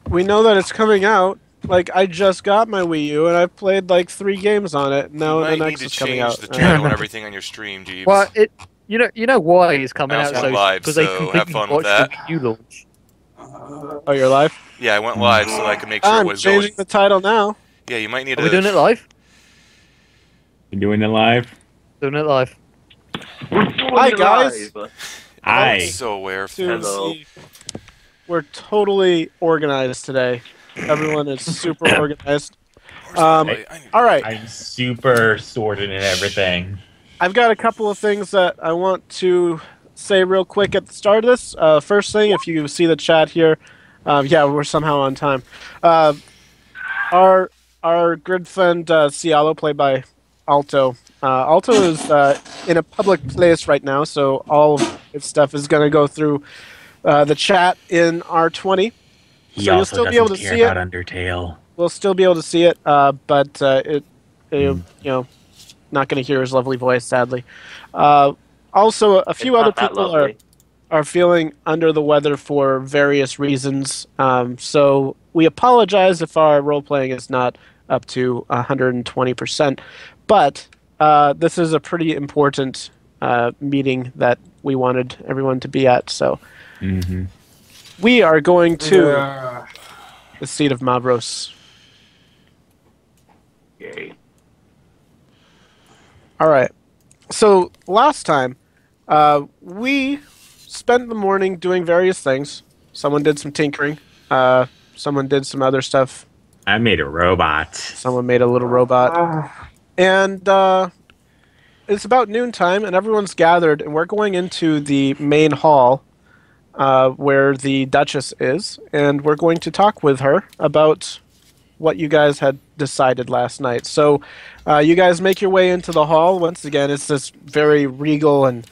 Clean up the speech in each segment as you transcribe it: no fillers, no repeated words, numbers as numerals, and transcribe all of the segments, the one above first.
we know that it's coming out. Like, I just got my Wii U, and I've played, like, 3 games on it. Now You the might need next to is coming change out. the channel and everything on your stream, Jeebs. Well, you know why it's coming I out also went so live, because they so have completely fun with botched the that. Wii U launch. Oh, you're live? Yeah, I went live so I could make sure it I'm was going. changing the title now. Yeah, you might need Are we doing it live? You doing it live? Doing it live. Hi, guys. Hi. I'm so aware of Hello. things. We're totally organized today. Everyone is super organized. Where's my light? All right. I'm super sorted and everything. I've got a couple of things that I want to say real quick at the start of this. First thing, if you see the chat here, yeah, we're somehow on time. Our good friend Sialah, played by Alto. Alto is in a public place right now, so all of its stuff is going to go through the chat in R20. He So you'll also still be doesn't able to care see about it. Undertale. We'll still be able to see it, but you know, not going to hear his lovely voice, sadly. Also, a few other people are feeling under the weather for various reasons. So we apologize if our role playing is not up to 120%. But this is a pretty important meeting that we wanted everyone to be at. So we are going to the seat of Mavros. Yay. All right. So last time, we spent the morning doing various things. Someone did some tinkering. Someone did some other stuff. I made a robot. Someone made a little robot. And it's about noontime, and everyone's gathered, and we're going into the main hall where the Duchess is, and we're going to talk with her about what you guys had decided last night. So you guys make your way into the hall. Once again, it's this very regal and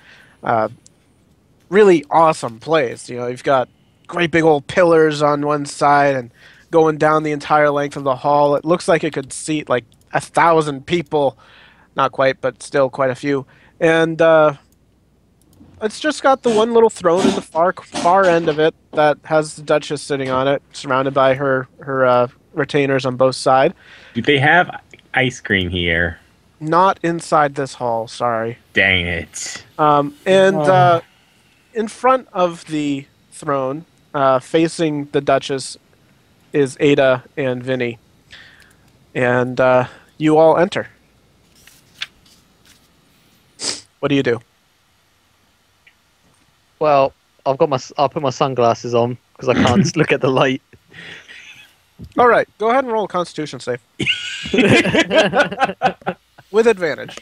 really awesome place. You know, you've got great big old pillars on one side and going down the entire length of the hall. It looks like it could seat like 1,000 people. Not quite, but still quite a few. And it's just got the one little throne in the far end of it that has the Duchess sitting on it, surrounded by her retainers on both sides. Do they have ice cream here? Not inside this hall, sorry. Dang it. And in front of the throne, facing the Duchess, is Ada and Vinny. And you all enter. What do you do? Well, I'll put my sunglasses on because I can't look at the light. All right, go ahead and roll a Constitution save. With advantage.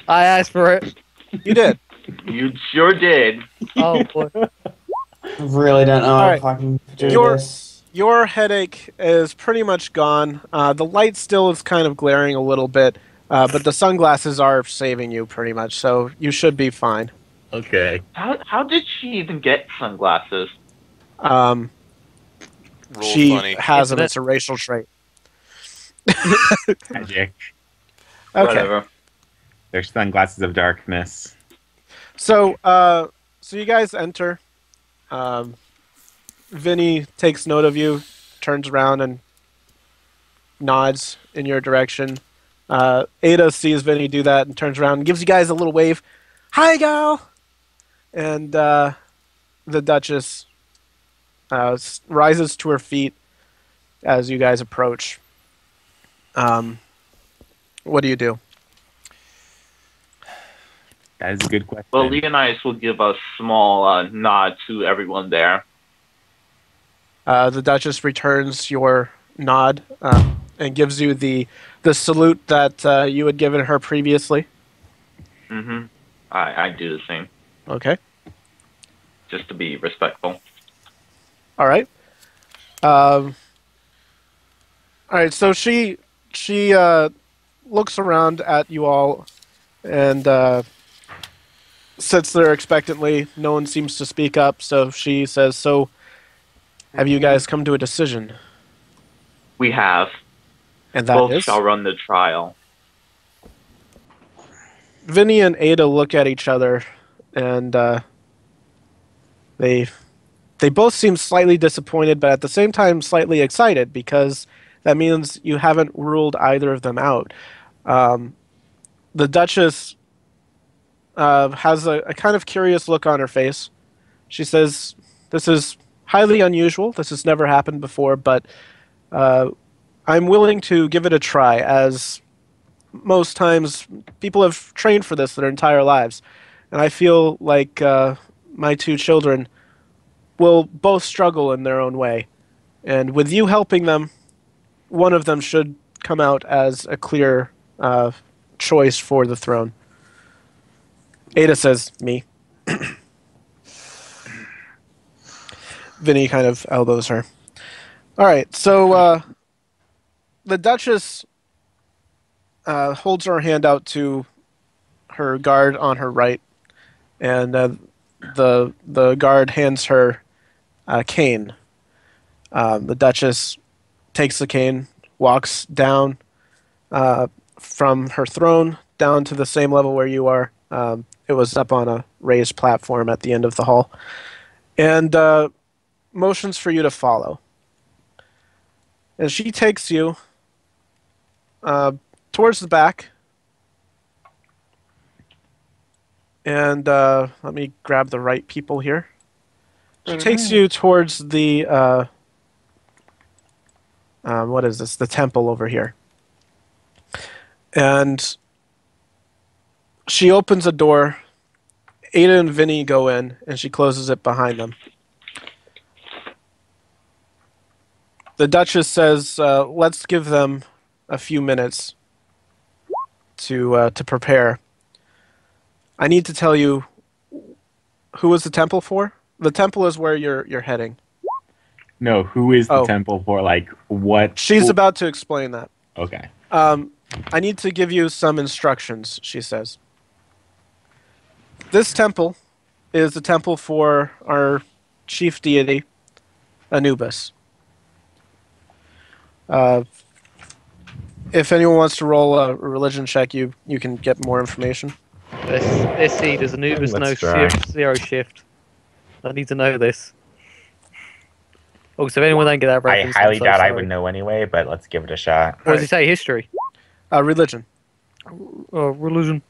I asked for it. You did. You sure did. Oh boy. I really don't know All if I can do Your- this. Your headache is pretty much gone. The light still is kind of glaring a little bit, but the sunglasses are saving you pretty much, so you should be fine. Okay. How did she even get sunglasses? Roll She funny. has them. Internet. It's a racial trait. Magic. Okay. Whatever. They're sunglasses of darkness. So you guys enter. Vinny takes note of you, turns around and nods in your direction. Ada sees Vinny do that and turns around and gives you guys a little wave. Hi, gal! And the Duchess rises to her feet as you guys approach. What do you do? That is a good question. Well, Leonidas will give a small nod to everyone there. The Duchess returns your nod and gives you the salute that you had given her previously. Mm-hmm. I do the same, Okay. just to be respectful. All right. All right. So she looks around at you all and sits there expectantly. No one seems to speak up. So she says, "So, have you guys come to a decision?" We have. And that Both is shall run the trial. Vinny and Ada look at each other, and they They both seem slightly disappointed, but at the same time slightly excited because that means you haven't ruled either of them out. The Duchess has a kind of curious look on her face. She says, "This is highly unusual. This has never happened before, but I'm willing to give it a try, as most times people have trained for this their entire lives. And I feel like my two children will both struggle in their own way. And with you helping them, one of them should come out as a clear choice for the throne." Ada says, "Me." Vinny kind of elbows her. All right, so the Duchess holds her hand out to her guard on her right, and the guard hands her a cane. The Duchess takes the cane, walks down from her throne down to the same level where you are. It was up on a raised platform at the end of the hall, and motions for you to follow. And she takes you towards the back. And let me grab the right people here. She takes you towards the what is this? The temple over here. And she opens a door. Ada and Vinny go in, and she closes it behind them. The Duchess says, "Let's give them a few minutes to prepare. I need to tell you, who is the temple for? The temple is where you're heading." No, who is the temple for? Like, what? She's about to explain that. Okay. I need to give you some instructions, she says. This temple is the temple for our chief deity, Anubis. If anyone wants to roll a religion check, you can get more information. Let's see, does Anubis know zero shift? I need to know this. Oh, so if anyone don't get that reference, I highly doubt I sorry. would know anyway, but let's give it a shot. What does he say? History? Religion. Religion.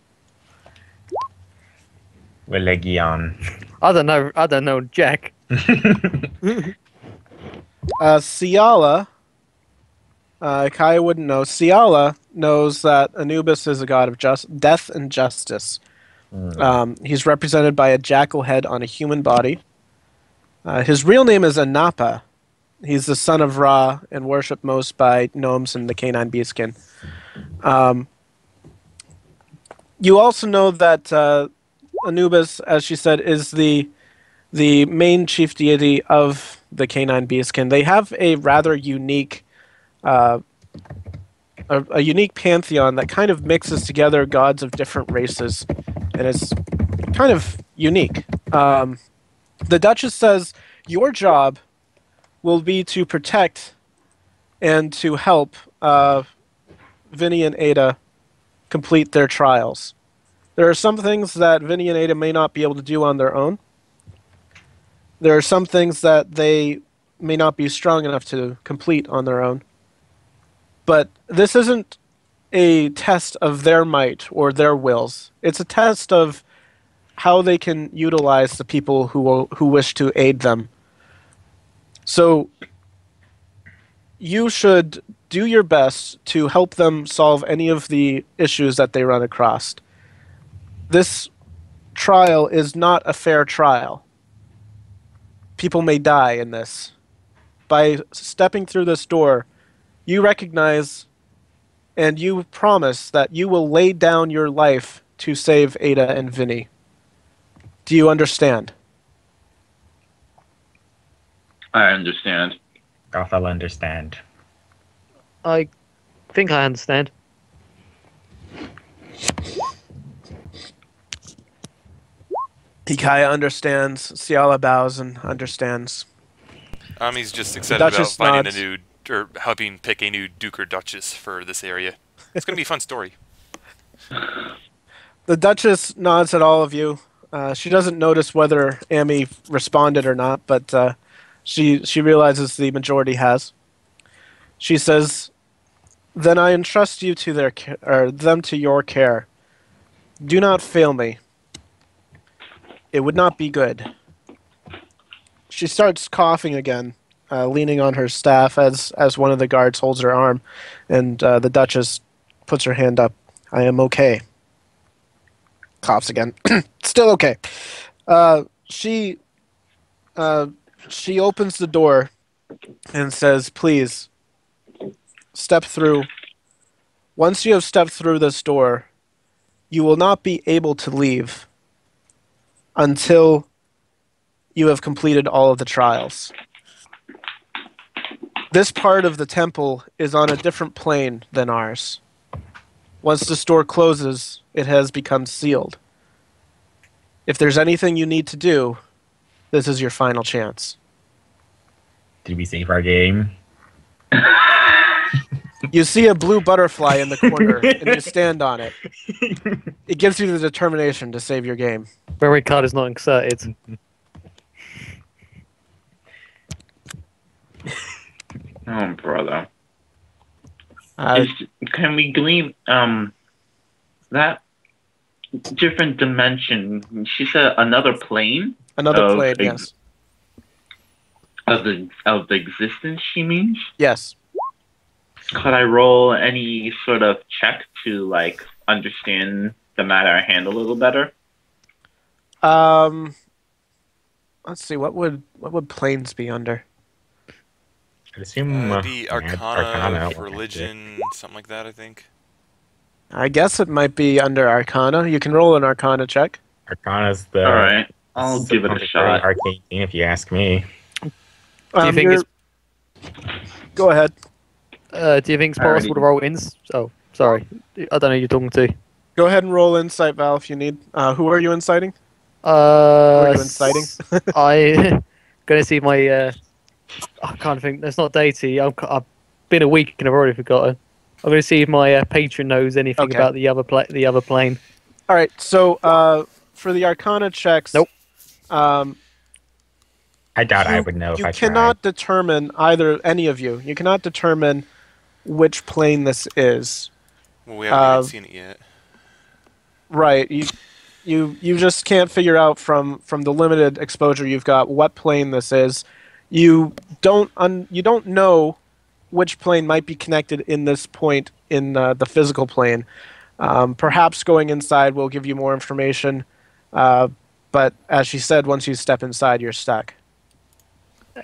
Religion. I don't know, Jack. Sialah, Ikaia wouldn't know. Sialah knows that Anubis is a god of death and justice. He's represented by a jackal head on a human body. His real name is Anapa. He's the son of Ra and worshipped most by gnomes in the canine beastkin. You also know that Anubis, as she said, is the main chief deity of the canine beastkin. They have a rather unique a unique pantheon that kind of mixes together gods of different races, and it's kind of unique. The Duchess says your job will be to protect and to help Vinny and Ada complete their trials. There are some things that Vinny and Ada may not be able to do on their own. There are some things that they may not be strong enough to complete on their own. But this isn't a test of their might or their wills. It's a test of how they can utilize the people who wish to aid them. So you should do your best to help them solve any of the issues that they run across. This trial is not a fair trial. People may die in this. By stepping through this door, you recognize and you promise that you will lay down your life to save Ada and Vinny. Do you understand? I understand. Garthal understand. I think I understand. Ikaia understands. Sialah bows and understands. He's just excited Duchess about finding nods. a new, or helping pick a new Duke or Duchess for this area. It's going to be a fun story. The Duchess nods at all of you. She doesn't notice whether Amy responded or not, but she realizes the majority has. She says, "Then I entrust you to them to your care. Do not fail me. It would not be good." She starts coughing again, leaning on her staff as one of the guards holds her arm, and the Duchess puts her hand up. "I am okay." Coughs again. Still okay. She opens the door and says, "Please, step through. Once you have stepped through this door, you will not be able to leave until you have completed all of the trials. This part of the temple is on a different plane than ours. Once this door closes, it has become sealed. If there's anything you need to do, this is your final chance." Did we save our game? You see a blue butterfly in the corner, and you stand on it. It gives you the determination to save your game. Memory card is not inserted. Oh, brother. Uh, Can we glean that different dimension? She said another plane. Another plane, yes. Of the existence, she means. Yes. Could I roll any sort of check to like understand the matter at hand a little better? Let's see. What would planes be under? I'd assume the Arcana, religion, something like that. I think. I guess it might be under Arcana. You can roll an Arcana check. Arcana's the. All right, I'll give it a shot. Arcane thing, if you ask me. Do you think it's... Go ahead. Do you think it's possible to roll ins? Oh, sorry. I don't know who you're talking to. Go ahead and roll Insight, Val, if you need. Who are you inciting? Who are you inciting? I'm going to see my... I can't think. That's not deity. I've been a week and I've already forgotten. I'm going to see if my patron knows anything about the other plane. All right. So for the Arcana checks, nope. I doubt I would know if I tried. You cannot determine any of you. You cannot determine which plane this is. Well, we haven't even seen it yet. Right. You just can't figure out from the limited exposure you've got what plane this is. You don't know which plane might be connected in this point in the physical plane. Perhaps going inside will give you more information, but as she said, once you step inside, you're stuck.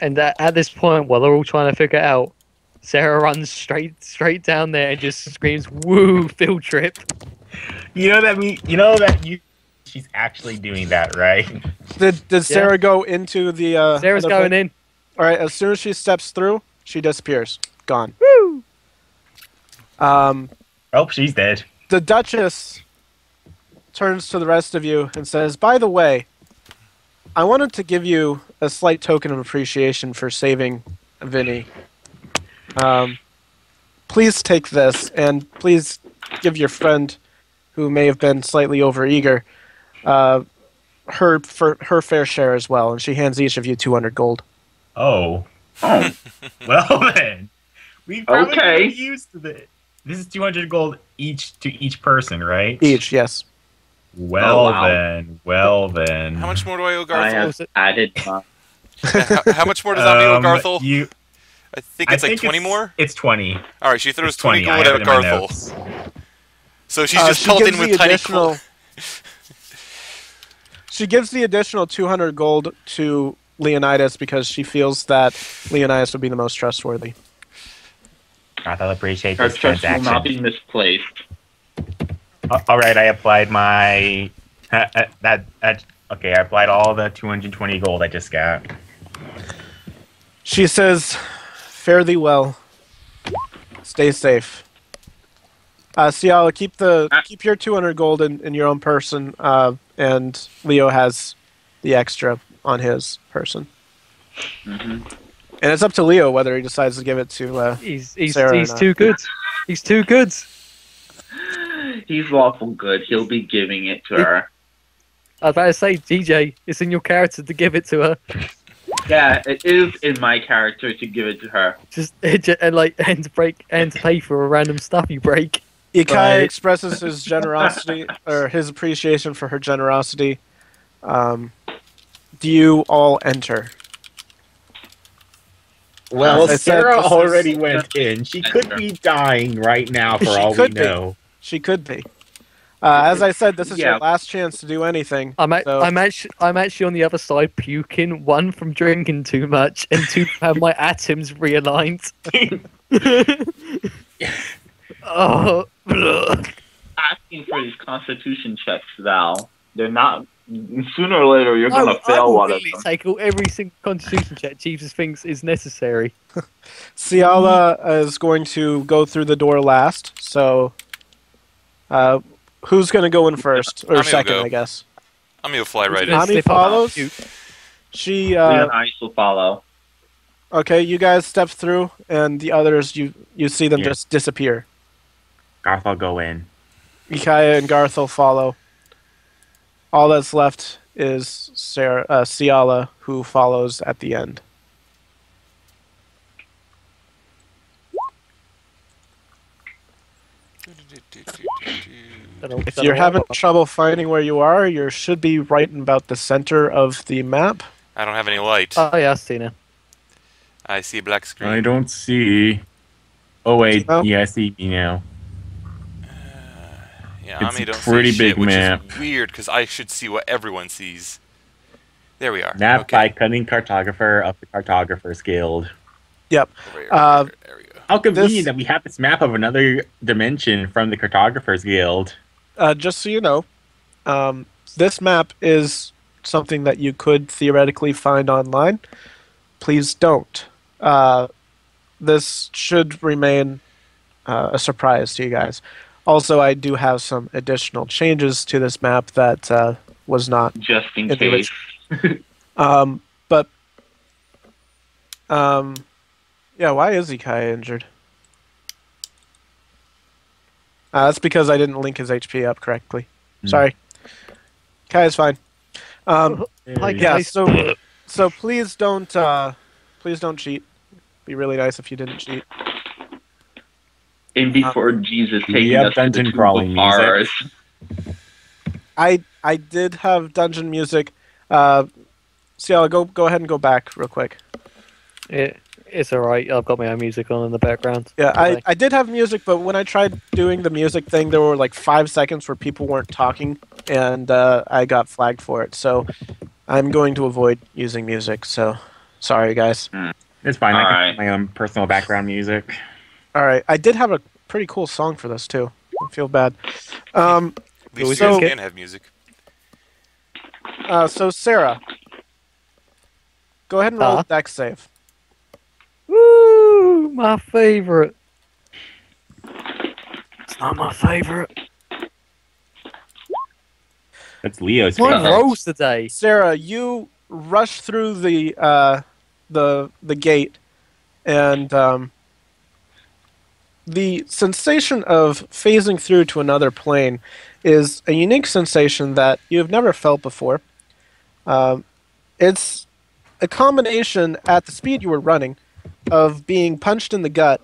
And at this point, while they're all trying to figure it out, Sera runs straight down there and just screams, "Woo, field trip!" She's actually doing that, right? Did Sera go into the? Sera's going in. All right. As soon as she steps through, she disappears. Gone. Woo! Oh, she's dead. The Duchess turns to the rest of you and says, "By the way, I wanted to give you a slight token of appreciation for saving Vinny. Please take this, and please give your friend, who may have been slightly overeager, her fair share as well." And she hands each of you 200 gold. Oh. Well then, we probably get used to this. This is 200 gold each to each person, right? Each, yes. Well then. How much more do I owe Garthal? I have added. How much more does Ami owe Garthal? I think it's 20 more? It's 20. Alright, she throws 20 gold at Garthal. So she's just pelting with tiny gold. She gives the additional 200 gold to Leonidas because she feels that Leonidas would be the most trustworthy. Garthal appreciates Her this trust transaction. will not be misplaced. Alright, I applied my... Okay, I applied all the 220 gold I just got. She says, "Fare thee well. Stay safe. Sialah, keep your 200 gold in your own person, and Leo has the extra on his person." Mm-hmm. And it's up to Leo whether he decides to give it to He's Sera too good. He's too good. He's lawful good. He'll be giving it to her. I was about to say, DJ, it's in your character to give it to her. Yeah, it is in my character to give it to her. And to pay for a random stuff you break. Ikaia expresses his generosity or his appreciation for her generosity. Do you all enter? Well, Sera already went in. She could be dying right now for all we know. She could be. As I said, this is your last chance to do anything. I'm actually on the other side puking, one from drinking too much, and two from have my atoms realigned. Oh, asking for these constitution checks, Val. They're not. Sooner or later, you're gonna fail one of them. Take every single constitution check Jesus thinks is necessary. Sialah is going to go through the door last, so who's going to go in first or second? I guess. I'm gonna fly right in. Ami follows. She. Leonidas will follow. Okay, you guys step through, and the others you see them just disappear. Garthal go in. Ikaia and Garthal follow. All that's left is Sialah, who follows at the end. If you're having trouble finding where you are, you should be right in about the center of the map. I don't have any light. Oh yeah, I've seen it. I see a black screen. I don't see. Oh wait, yeah, I see me now. Yeah, it's a pretty big map. Which is weird because I should see what everyone sees. There we are. Map by Cunning Cartographer of the Cartographers Guild. Yep. There we go. How convenient that we have this map of another dimension from the Cartographers Guild. Just so you know, this map is something that you could theoretically find online. Please don't. This should remain a surprise to you guys. Also, I do have some additional changes to this map that was not just in case. Yeah, why is Ikaia injured? That's because I didn't link his HP up correctly. Sorry. Ikaia's fine. Yeah, so please don't cheat. Be really nice if you didn't cheat. And before Jesus taking us dungeon to the crawling music. I did have dungeon music. Sialah, go ahead and go back real quick. It's alright. I've got my own music on in the background. Yeah, I did have music, but when I tried doing the music thing, there were like 5 seconds where people weren't talking, and I got flagged for it. So I'm going to avoid using music. So sorry, guys. It's fine. I can put my own personal background music. All right. I did have a pretty cool song for this too. I feel bad. At least you can have music. So Sera, go ahead and roll a dex save. Woo! My favorite. It's not my favorite. That's Leo's favorite. favorite. Rolls today. Sera, you rush through the gate, and the sensation of phasing through to another plane is a unique sensation that you've never felt before. It's a combination at the speed you were running of being punched in the gut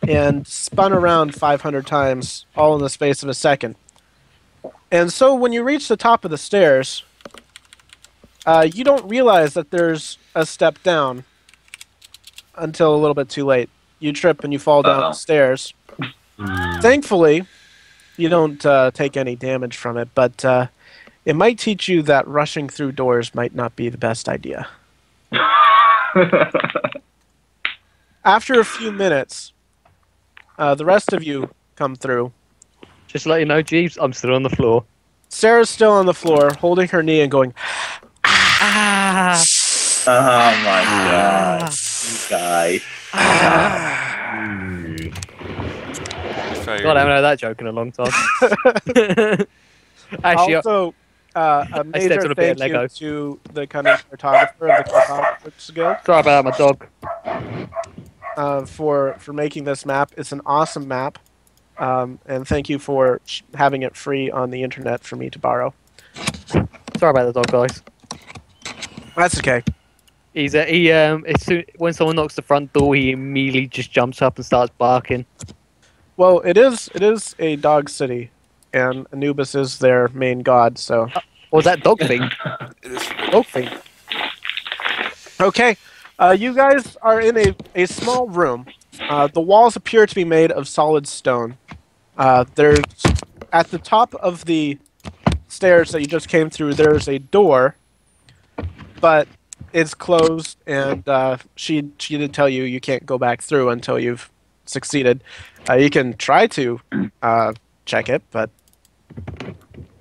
and spun around 500 times all in the space of a second. And so when you reach the top of the stairs, you don't realize that there's a step down until a little bit too late. You trip and you fall down the stairs. Thankfully, you don't take any damage from it, but it might teach you that rushing through doors might not be the best idea. After a few minutes, the rest of you come through. Just to let you know, Jeeves, I'm still on the floor. Sera's still on the floor, holding her knee and going, ah! Oh my god. You guys. God, I haven't heard that joke in a long time. Actually, also, a major thank you to the Cunning Cartographer of the Cartographers Guild. Sorry about my dog. For making this map. It's an awesome map. And thank you for having it free on the internet for me to borrow. Sorry about the dog, guys. That's okay. When someone knocks the front door, he immediately just jumps up and starts barking. Well, it is a dog city, and Anubis is their main god. So, was that dog thing? Dog thing. Okay, you guys are in a small room. The walls appear to be made of solid stone. There's at the top of the stairs that you just came through. There's a door, but it's closed, and she did tell you can't go back through until you've succeeded. You can try to check it, but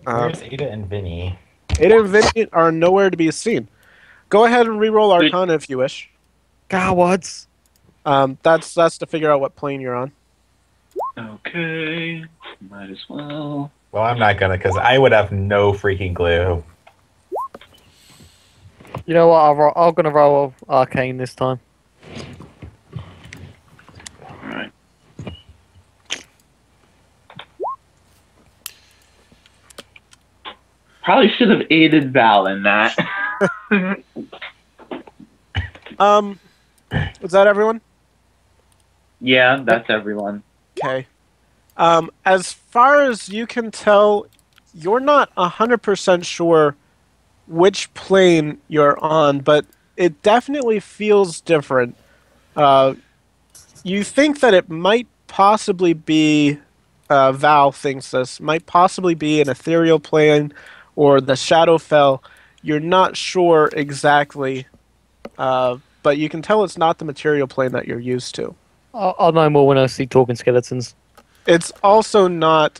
where's Ada and Vinny? Ada and Vinny are nowhere to be seen. Go ahead and re-roll Arcana if you wish. Cowards. That's to figure out what plane you're on. Okay, might as well. Well, I'm not gonna, because I would have no freaking clue. You know what? I'm gonna roll Arcane this time. Alright. Probably should have aided Val in that. Is that everyone? Yeah, that's everyone. Okay. As far as you can tell, you're not 100% sure which plane you're on, but it definitely feels different. You think that it might possibly be, Val thinks this, might possibly be an ethereal plane or the Shadowfell. You're not sure exactly, but you can tell it's not the material plane that you're used to. I'll know more when I see talking skeletons. It's also not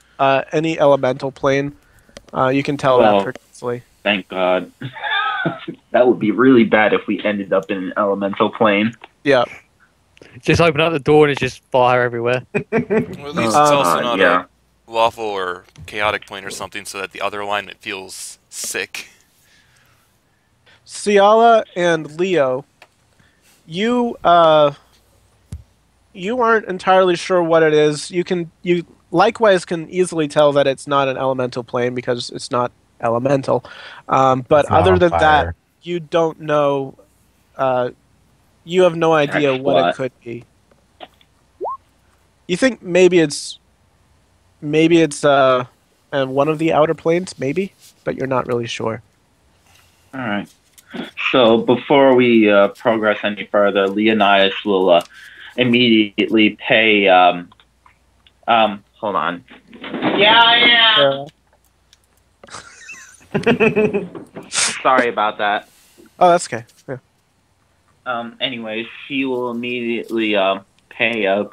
any elemental plane. You can tell that pretty easily. Thank God. That would be really bad if we ended up in an elemental plane. Yeah. Just open up the door and it's just fire everywhere. Well, at least it's also not a lawful or chaotic plane or something, so that the other alignment feels sick. Sialah and Leo, you aren't entirely sure what it is. You likewise can easily tell that it's not an elemental plane because it's not elemental. But other than that, you don't know. You have no idea what it could be. You think maybe it's one of the outer planes, maybe, but you're not really sure. All right. So before we progress any further, Leonidas will immediately pay. Hold on. Yeah, I am. Sorry about that. Oh, that's okay. Yeah. Anyway, she will immediately pay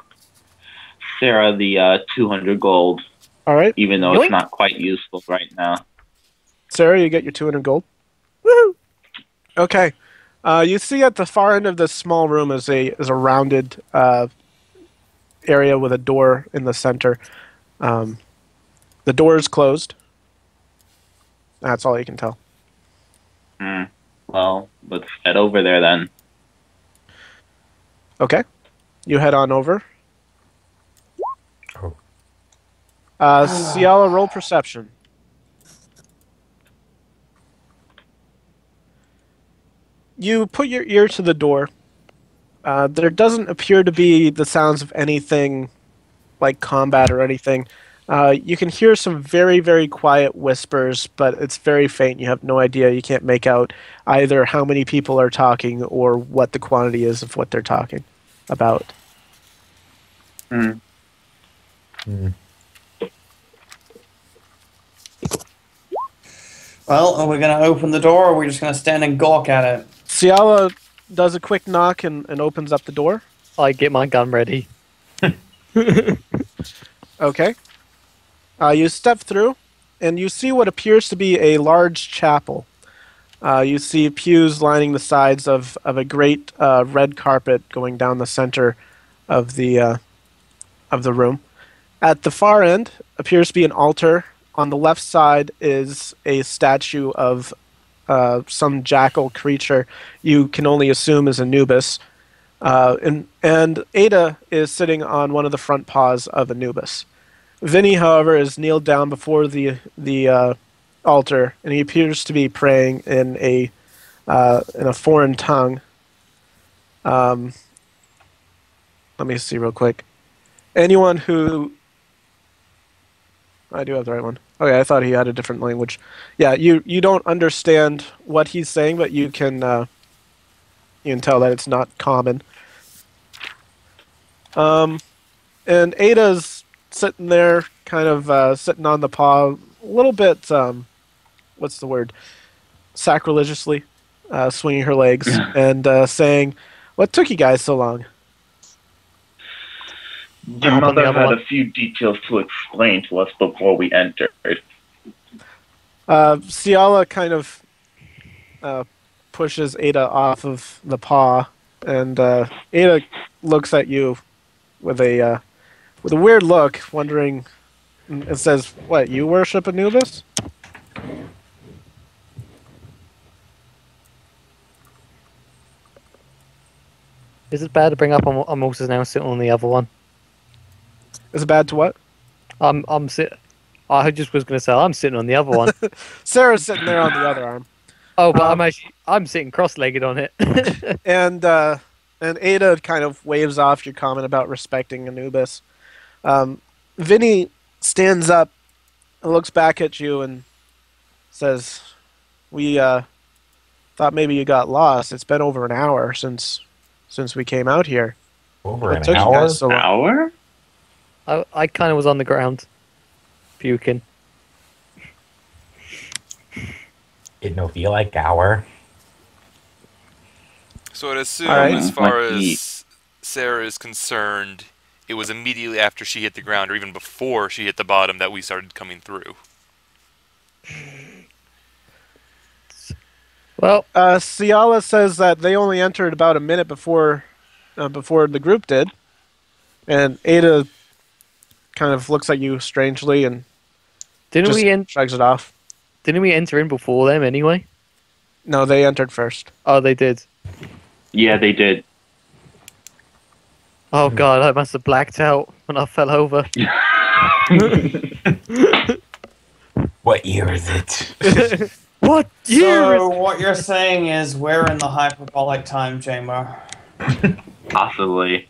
Sera the 200 gold. All right. Even though it's not quite useful right now. Sera, you get your 200 gold. Woohoo! Okay. You see at the far end of this small room is a rounded area with a door in the center. The door is closed. That's all you can tell. Well, let's head over there then. Okay. You head on over. Sialah, roll perception. You put your ear to the door. There doesn't appear to be the sounds of anything like combat or anything. You can hear some very, very quiet whispers, but it's very faint. You have no idea. You can't make out either how many people are talking or what the quantity is of what they're talking about. Well, are we going to open the door, or are we just going to stand and gawk at it? Sialah does a quick knock and opens up the door. I get my gun ready. Okay. You step through, and you see what appears to be a large chapel. You see pews lining the sides of a great red carpet going down the center of the room. At the far end appears to be an altar. On the left side is a statue of some jackal creature you can only assume is Anubis. And Ada is sitting on one of the front paws of Anubis. Vinny, however, is kneeled down before the altar, and he appears to be praying in a foreign tongue. Let me see real quick. Anyone who... I do have the right one. Okay, I thought he had a different language. Yeah, you don't understand what he's saying, but you can tell that it's not common. And Ada's sitting there, kind of sitting on the paw, a little bit, what's the word? Sacrilegiously, swinging her legs and saying, "What took you guys so long?" Your mother had a few details to explain to us before we entered. Sialah kind of pushes Ada off of the paw, and Ada looks at you with a weird look, wondering. It says, "What, you worship Anubis?" Is it bad to bring up I'm also now sitting on the other one? Is it bad to what? I just was going to say I'm sitting on the other one. Sera's sitting there on the other arm. Oh, but I'm sitting cross-legged on it. and Ada kind of waves off your comment about respecting Anubis. Vinny stands up and looks back at you and says, "We thought maybe you got lost. It's been over an hour since we came out here." Over an hour? An hour? I kind of was on the ground, puking. It no feel like hour. So I'd assume, as far as Sera is concerned, it was immediately after she hit the ground, or even before she hit the bottom, that we started coming through. Well, Sialah says that they only entered about a minute before the group did, and Ada kind of looks at you strangely and shrugs it off. Didn't we enter in before them anyway? No, they entered first. Oh, they did. Yeah, they did. Oh god, I must have blacked out when I fell over. What year is it? What year? So what you're saying is we're in the hyperbolic time chamber. Possibly.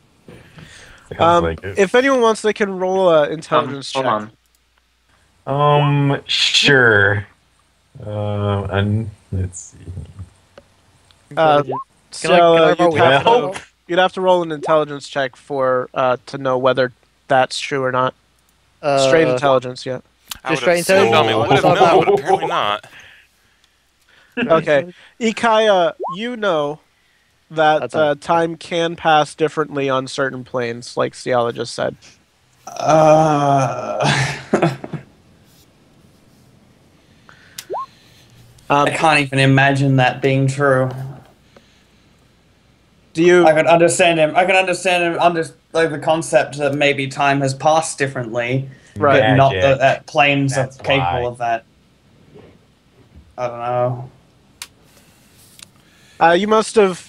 If anyone wants, they can roll an intelligence check. Hold on. Sure. And let's see. So you'd have to roll an intelligence check to know whether that's true or not. Straight intelligence, yeah. Just straight intelligence. We would have known, but apparently not. Okay, Ikaia, you know that time can pass differently on certain planes, like Sialah just said. I can't even imagine that being true. Do you? I can understand him. Like the concept that maybe time has passed differently, right? But not that planes are capable of that. I don't know. You must have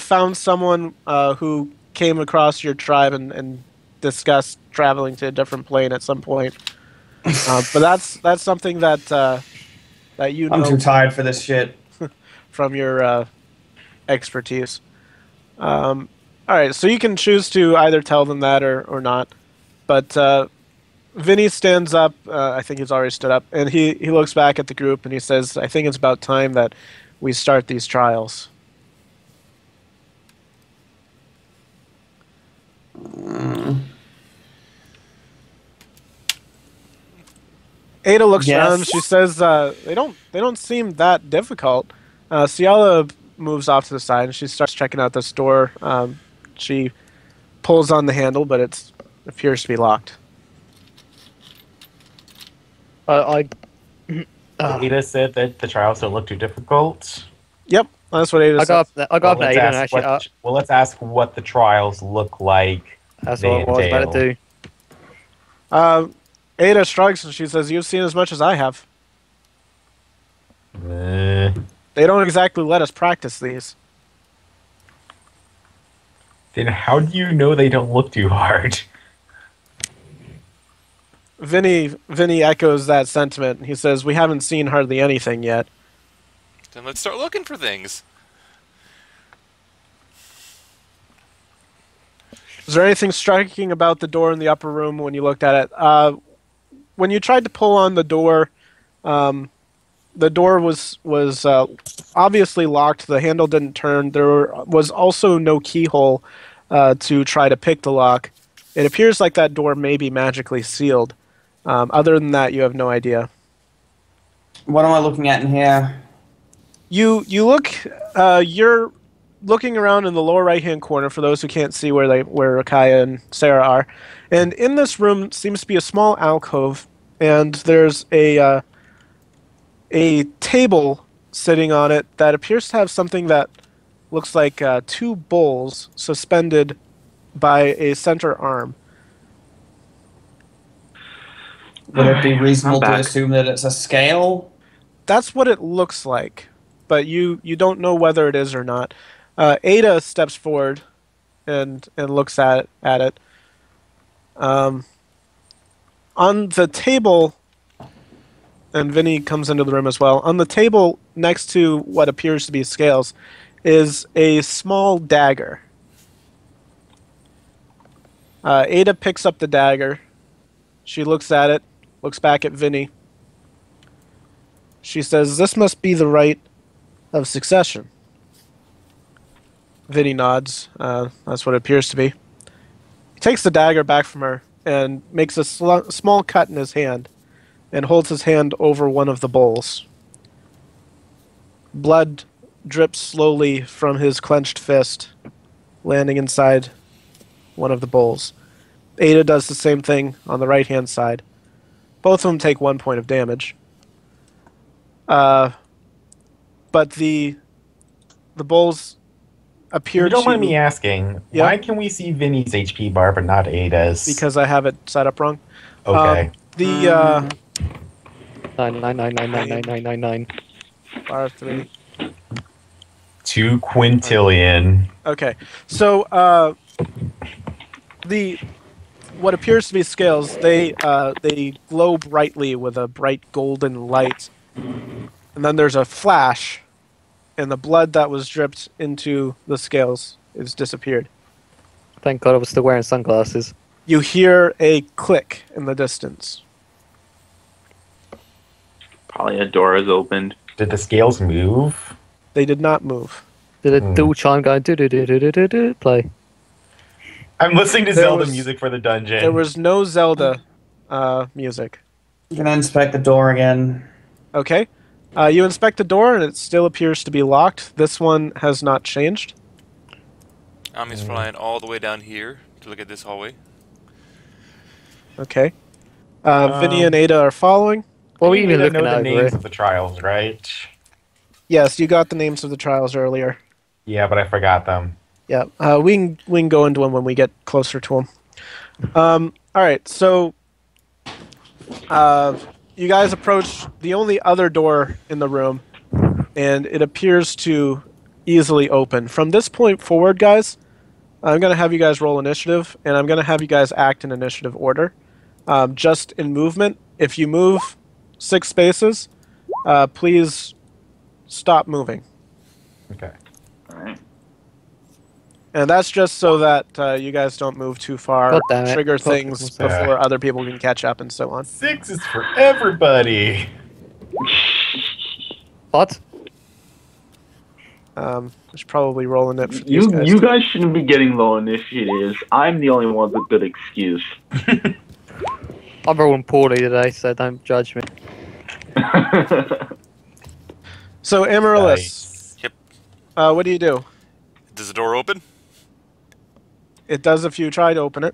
found someone who came across your tribe and discussed traveling to a different plane at some point. But that's something that you know. I'm too tired for this shit. From your expertise. All right, so you can choose to either tell them that or not. But Vinny stands up. I think he's already stood up, and he looks back at the group and he says, "I think it's about time that we start these trials." Ada looks around. She says, "They don't seem that difficult." Sialah moves off to the side and she starts checking out this door. She pulls on the handle, but it appears to be locked. Ada said that the trials don't look too difficult. Yep, that's what Ada said. I got up to Ada and actually... well, let's ask what the trials look like. That's what I was about to do. Ada shrugs and she says, "You've seen as much as I have." They don't exactly let us practice these. Then how do you know they don't look too hard? Vinny echoes that sentiment. He says, "We haven't seen hardly anything yet." Then let's start looking for things. Is there anything striking about the door in the upper room when you looked at it? When you tried to pull on the door was obviously locked. The handle didn't turn. There was also no keyhole to try to pick the lock. It appears like that door may be magically sealed. Other than that, you have no idea. What am I looking at in here? You look. You're looking around in the lower right-hand corner for those who can't see where Ikaia and Sera are, and in this room seems to be a small alcove, and there's a table sitting on it that appears to have something that looks like 2 bowls suspended by a center arm. Would it be reasonable to assume that it's a scale? That's what it looks like, but you don't know whether it is or not. Ada steps forward and looks at it. On the table, and Vinny comes into the room as well. On the table next to what appears to be scales is a small dagger. Ada picks up the dagger. She looks at it, looks back at Vinny. She says, "This must be the rite of succession." Vinny nods. That's what it appears to be. He takes the dagger back from her and makes a small cut in his hand and holds his hand over one of the bowls. Blood drips slowly from his clenched fist, landing inside one of the bowls. Ada does the same thing on the right-hand side. Both of them take 1 point of damage. But the bowls appear to... If you don't mind me asking, why can we see Vinny's HP bar but not Ada's? Because I have it set up wrong. Okay. 9. Bar 3. 2 quintillion. Okay, so what appears to be scales, they glow brightly with a bright golden light, and then there's a flash, and the blood that was dripped into the scales is disappeared. Thank God I was still wearing sunglasses. You hear a click in the distance. Probably a door is opened. Did the scales move? They did not move. Did a dual chime go do play? I'm listening to Zelda music for the dungeon. There was no Zelda music. You can inspect the door again. Okay. You inspect the door, and it still appears to be locked. This one has not changed. Ami's flying all the way down here to look at this hallway. Okay. Vinny and Ada are following. Well, we even looking know at the names of the trials, right? Yes, you got the names of the trials earlier. Yeah, but I forgot them. Yeah, we can go into them when we get closer to them. All right, so you guys approach the only other door in the room, and it appears to easily open. From this point forward, guys, I'm going to have you guys roll initiative, and I'm going to have you guys act in initiative order. Just in movement, if you move 6 spaces, please stop moving. Okay. All right. And that's just so that you guys don't move too far, trigger things before other people can catch up and so on. 6 is for everybody. What? I should probably rolling it for these guys. You guys shouldn't be getting low initiatives. I'm the only one with a good excuse. I'm rolling poorly today, so don't judge me. So, Amaryllis. Nice. Yep. What do you do? Does the door open? It does if you try to open it.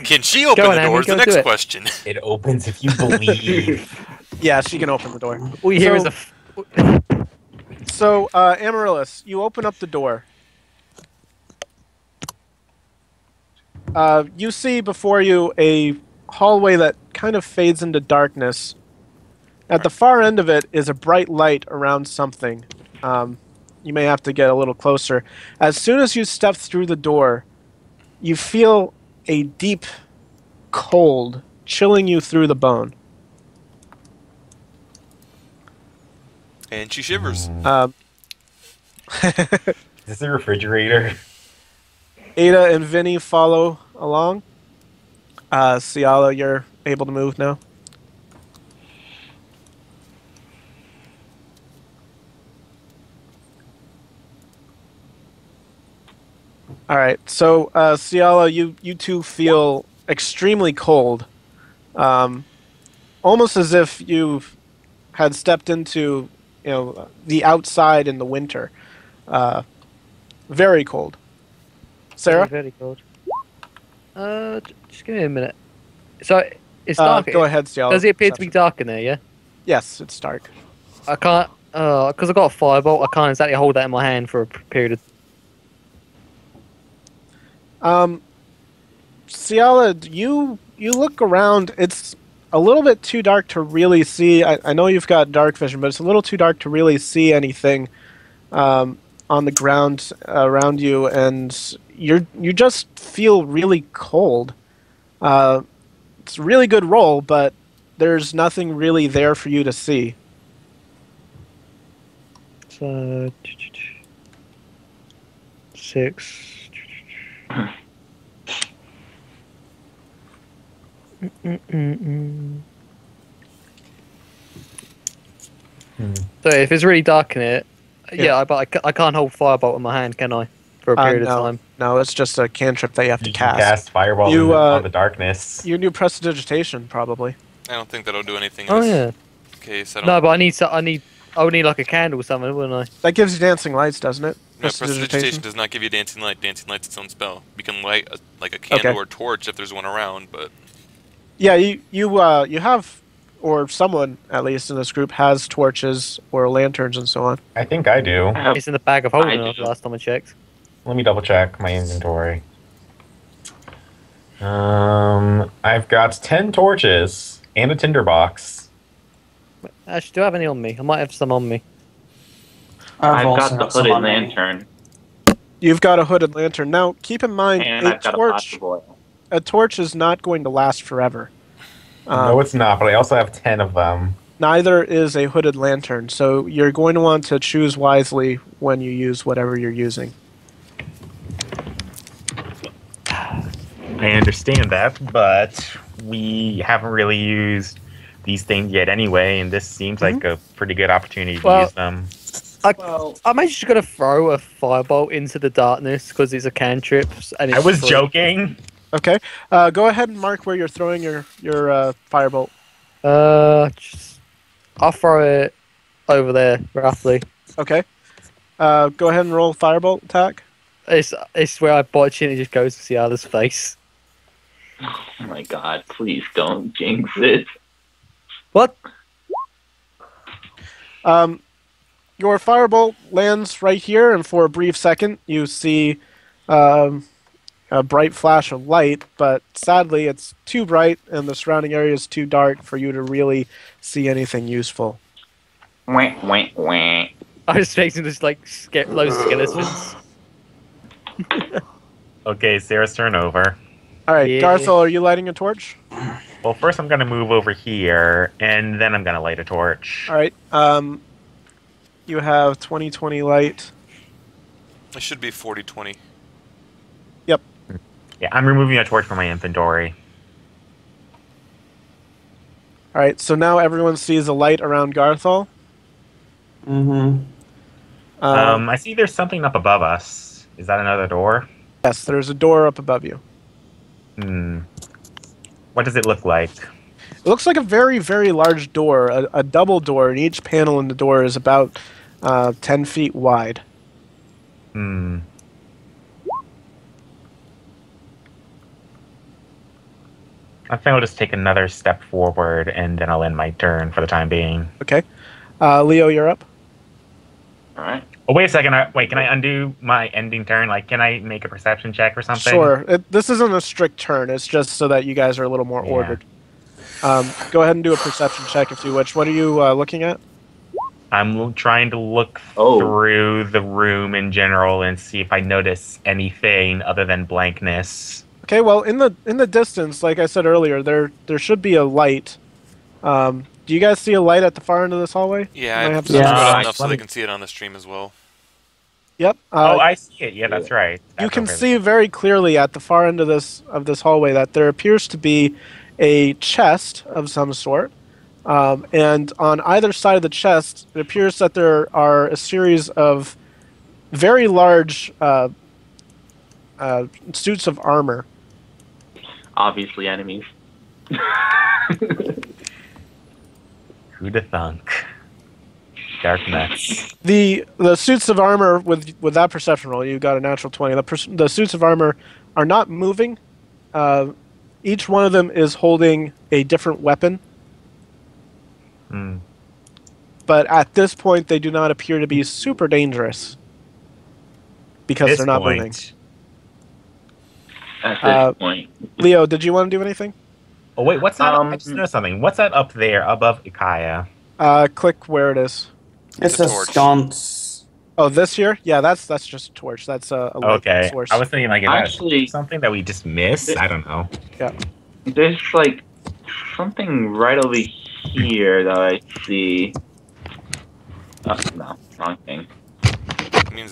Can she open the door is the next question. It opens if you believe. Yeah, she can open the door. All you hear is a... So, Amaryllis, you open up the door. You see before you a hallway that kind of fades into darkness. At the far end of it is a bright light around something. You may have to get a little closer. As soon as you step through the door, you feel a deep, cold chilling you through the bone. And she shivers. Is this a refrigerator? Ada and Vinny follow along. Sialah, you're able to move now. All right, so Sialah, you two feel extremely cold, almost as if you had stepped into the outside in the winter. Very cold. Sera? Very cold. Just give me a minute. So it's dark. Go ahead, Sialah. Does it appear to be dark in there? Yeah. Yes, it's dark. I can't, because I got a firebolt. I can't exactly hold that in my hand for a period of. Sialah, you look around. It's a little bit too dark to really see. I know you've got dark vision, but it's a little too dark to really see anything on the ground around you, and you just feel really cold. It's a really good roll, but there's nothing really there for you to see. So 6. So if it's really dark in it, but I can't hold firebolt in my hand, can I? For a period of time. No, it's just a cantrip that you have to cast. Cast fireball on the darkness. You do prestidigitation, probably. I don't think that'll do anything. Oh yeah. Case. No, but I would need like a candle or something, wouldn't I? That gives you dancing lights, doesn't it? No, prestidigitation does not give you dancing light. Dancing light's its own spell. You can light a candle or torch if there's one around, but. Yeah, you have, or someone at least in this group has torches or lanterns and so on. I think I do. It's in the bag of holding last time I checked. Let me double check my inventory. I've got 10 torches and a tinderbox. Actually, do I have any on me? I might have some on me. I've got the hooded lantern. You've got a hooded lantern. Now, keep in mind, a torch is not going to last forever. No, it's not, but I also have 10 of them. Neither is a hooded lantern, so you're going to want to choose wisely when you use whatever you're using. I understand that, but we haven't really used these things yet anyway, and this seems like a pretty good opportunity to use them. I'm actually just going to throw a firebolt into the darkness because it's a cantrip. And I was joking. Okay. Go ahead and mark where you're throwing your firebolt. I'll throw it over there, roughly. Okay. Go ahead and roll firebolt attack. It's where I botch it and it just goes to Sialah's face. Oh my god, please don't jinx it. What? Your firebolt lands right here, and for a brief second, you see a bright flash of light, but sadly, it's too bright, and the surrounding area is too dark for you to really see anything useful. Wah, wah, wah. I was expecting just like loads of skeletons. Okay, Sarah's turn over. All right, yeah. Garthal, are you lighting a torch? Well, first I'm going to move over here, and then I'm going to light a torch. All right. You have 20/20 light. It should be 40/20. Yep. Yeah, I'm removing a torch from my inventory. All right, so now everyone sees a light around Garthal. Mm-hmm. I see there's something up above us. Is that another door? Yes, there's a door up above you. What does it look like? It looks like a very, very large door, a double door, and each panel in the door is about 10 feet wide. I think I'll just take another step forward, and then I'll end my turn for the time being. Okay. Leo, you're up. All right. Oh, wait a second. Wait, can I undo my ending turn? Like, can I make a perception check or something? Sure. This isn't a strict turn. It's just so that you guys are a little more ordered. Go ahead and do a perception check if you wish. What are you looking at? I'm trying to look through the room in general and see if I notice anything other than blankness. Okay, well, in the distance, like I said earlier, there should be a light. Do you guys see a light at the far end of this hallway? Yeah, I have to enough so they can see it on the stream as well. Yep. Oh, I see it. Yeah, that's right. You can see very clearly at the far end of this hallway that there appears to be a chest of some sort, and on either side of the chest, it appears that there are a series of very large suits of armor. Obviously, enemies. Who'd have thunk? Darkness. The suits of armor with that perception roll, you got a natural 20. The suits of armor are not moving. Each one of them is holding a different weapon. But at this point, they do not appear to be super dangerous because they're not moving. At this point, Leo, did you want to do anything? Oh wait, what's that? I just noticed something. What's that up there above Ikaia? Click where it is. It's a sconce. Oh, this here? Yeah, that's just a torch. That's a okay. source. I was thinking like actually something that we just missed. I don't know. Yeah. There's like something right over here that I see. Oh, no, wrong thing.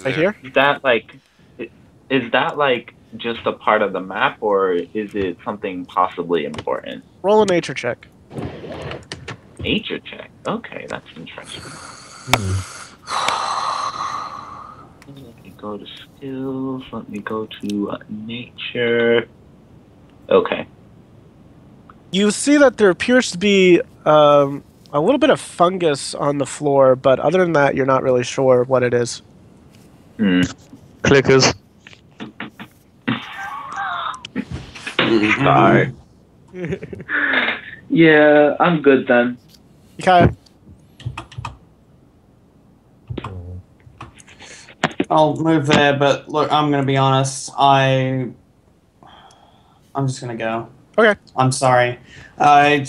Right here? Is that like just a part of the map, or is it something possibly important? Roll a nature check. Nature check. Okay, that's interesting. Let me go to skills. Let me go to nature. Okay. You see that there appears to be a little bit of fungus on the floor, but other than that, you're not really sure what it is. Clickers. Sorry. Yeah, I'm good then. Okay. I'll move there, but look, I'm gonna be honest. I'm just gonna go. Okay. I'm sorry. I'm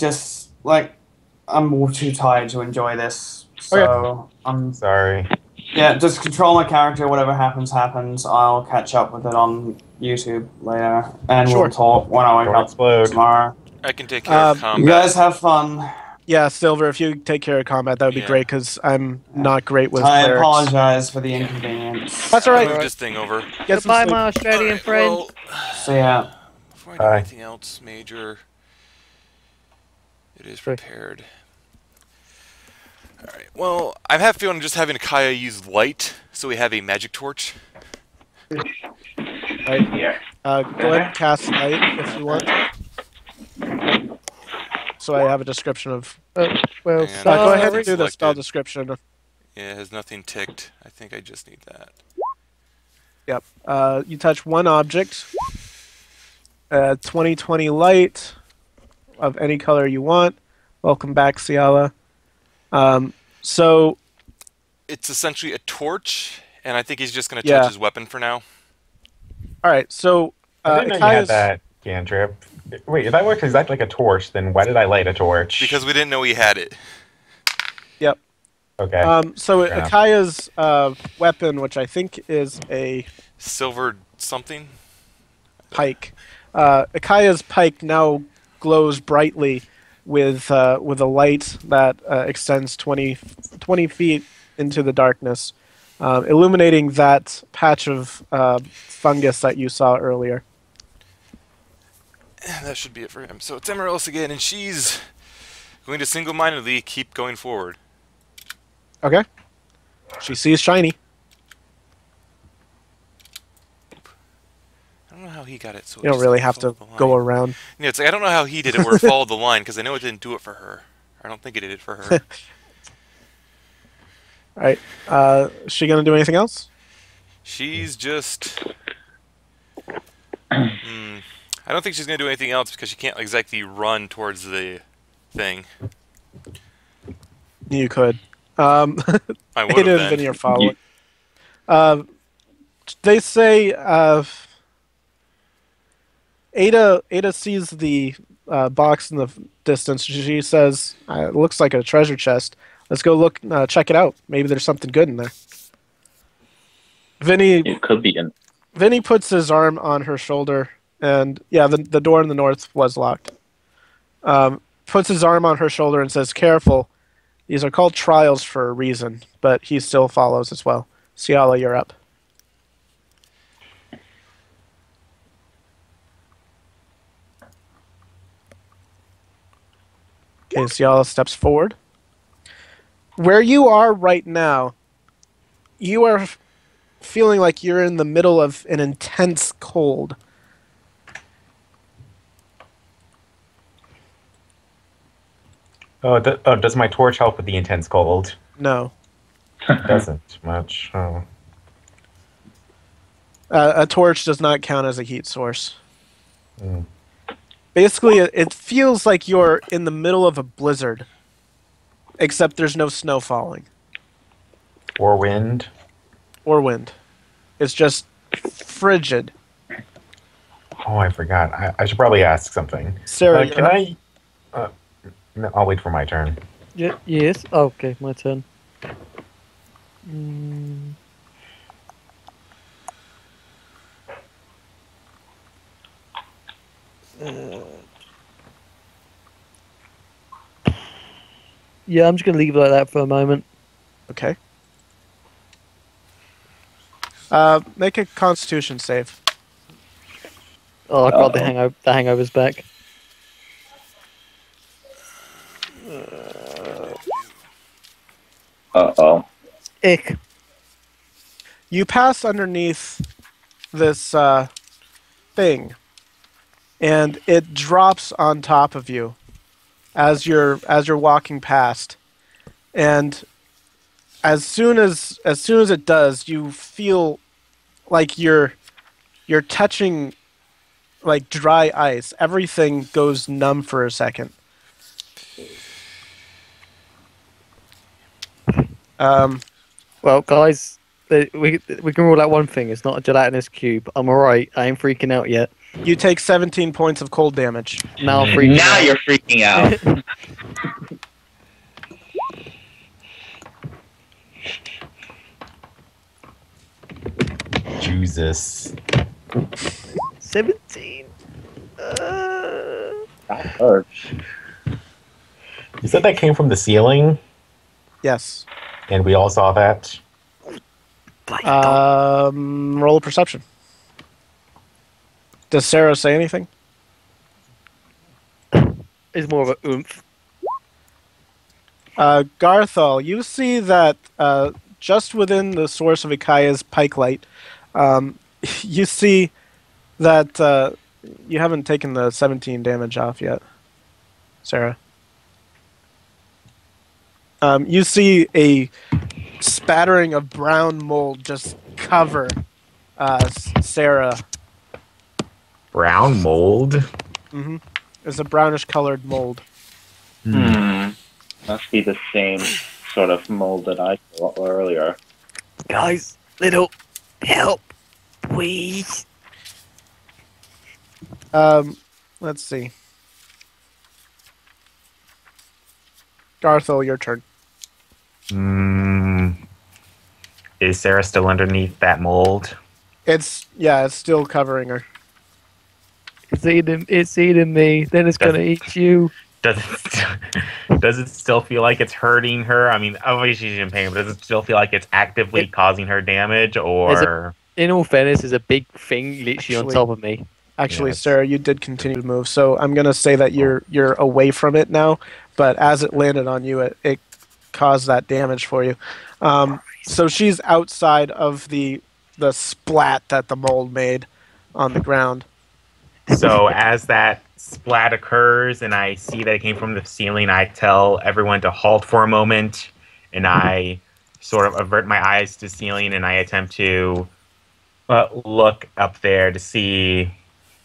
too tired to enjoy this. So Okay. I'm sorry. Yeah, just control my character. Whatever happens, happens. I'll catch up with it on YouTube later, and we'll talk when I wake up tomorrow. I can take care of combat. You guys have fun. Yeah, Silver, if you take care of combat, that would be great, because I'm not great with I clerics. apologize for the inconvenience. That's all right. Move this thing over. Goodbye, my Australian friend. Well, so yeah. Before I do anything else major, it is prepared. Alright, well, I have a feeling just having Ikaia use light, so we have a magic torch. Right here. Go ahead and cast light if you want. So I have a description of... go ahead and do the spell description. Yeah, it has nothing ticked. I think I just need that. Yep. You touch one object. 20/20 light of any color you want. Welcome back, Sialah. So... It's essentially a torch, and I think he's just going to touch his weapon for now. Alright, so... I didn't know you had that cantrip. Wait, if that works exactly like a torch, then why did I light a torch? Because we didn't know he had it. Yep. Okay. So Ikaia's weapon, which I think is a... silver something? Pike. Ikaia's pike now glows brightly with a light that extends 20 feet into the darkness, illuminating that patch of fungus that you saw earlier. That should be it for him. So it's Amaryllis again, and she's going to single-mindedly keep going forward. Okay. She sees shiny. I don't know how he got it. So you don't really have to go around. Yeah, it's like I don't know how he did it, or followed the line, because I know it didn't do it for her. I don't think it did it for her. All right. Is she gonna do anything else? She's just. I don't think she's gonna do anything else because she can't exactly run towards the thing. You could. I would have been Vinny are following. They say Ada sees the box in the distance. She says, "It looks like a treasure chest. Let's go look, check it out. Maybe there's something good in there." Vinny. It could be in. Vinny puts his arm on her shoulder And yeah, the door in the north was locked. Puts his arm on her shoulder and says, "Careful. These are called trials for a reason," but he still follows as well. Sialah, you're up. Okay, Sialah steps forward. Where you are right now, you are feeling like you're in the middle of an intense cold. Does my torch help with the intense cold? No. It doesn't much. Oh. A torch does not count as a heat source. Mm. Basically, it feels like you're in the middle of a blizzard, except there's no snow falling. Or wind. Or wind. It's just frigid. Oh, I forgot. I should probably ask something. Sera, can I... I'll wait for my turn. Yeah, yes. Okay, my turn. Yeah, I'm just going to leave it like that for a moment. Okay. Make a Constitution save. Oh, I got the hangover's back. Uh-oh. Ick. You pass underneath this thing, and it drops on top of you as you're walking past. And as soon as it does, you feel like you're touching like dry ice. Everything goes numb for a second. Well, guys, we can rule out one thing. It's not a gelatinous cube. I'm alright. I ain't freaking out yet. You take 17 points of cold damage. Now I'm freaking out. You're freaking out. Jesus. 17. That hurts. You said that came from the ceiling, Yes. and we all saw that. Roll a perception. Does Sera say anything? It's more of a oomph. Garthal, you see that just within the source of Ikaia's pike light, you see that you haven't taken the 17 damage off yet, Sera. You see a spattering of brown mold just cover Sera. Brown mold? Mm-hmm. It's a brownish-colored mold. Must be the same sort of mold that I saw earlier. Guys, little help, please. Let's see. Garthal, your turn. Is Sera still underneath that mold? It's still covering her. It's eating me. Then it's gonna eat you. Does it still feel like it's hurting her? I mean, obviously she's in pain, but does it still feel like it's actively causing her damage? Or in all fairness, there's a big thing literally on top of me. Actually, Sera, you did continue to move, so I'm gonna say that you're away from it now. But as it landed on you, it caused that damage for you. So she's outside of the splat that the mold made on the ground. So as that splat occurs and I see that it came from the ceiling, I tell everyone to halt for a moment, and I sort of avert my eyes to the ceiling, and I attempt to look up there to see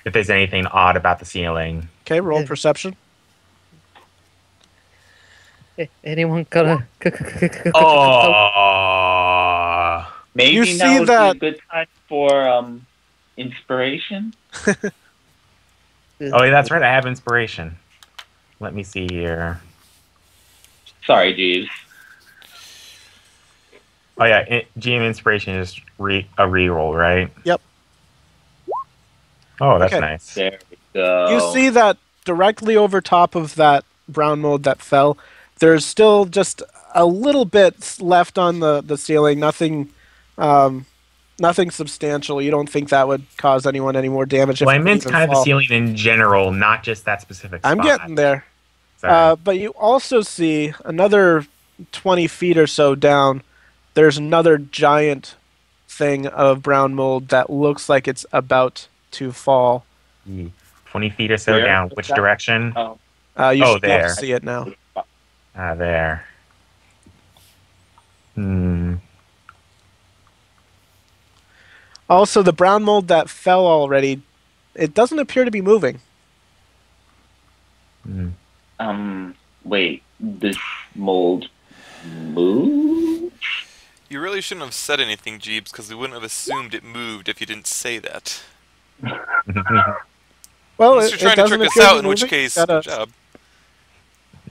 if there's anything odd about the ceiling. Okay, roll perception. Anyone got a... Maybe you now see would that... be a good time for inspiration? Oh, yeah, that's right. I have inspiration. Let me see here. Sorry, Jeeves. Oh, yeah. GM inspiration is a reroll, right? Yep. Oh, that's nice. There we go. You see that directly over top of that brown mold that fell, there's still just a little bit left on the ceiling. Nothing substantial. You don't think that would cause anyone any more damage? Well, if I meant kind of the ceiling in general, not just that specific spot. I'm getting there. But you also see another 20 feet or so down, there's another giant thing of brown mold that looks like it's about to fall. 20 feet or so down. Which direction? You should be able to see it now. There. Also, the brown mold that fell already, it doesn't appear to be moving. Wait, this mold moves? You really shouldn't have said anything, Jeebs, because we wouldn't have assumed it moved if you didn't say that. Well, unless you're trying to trick us out, in which case, good job.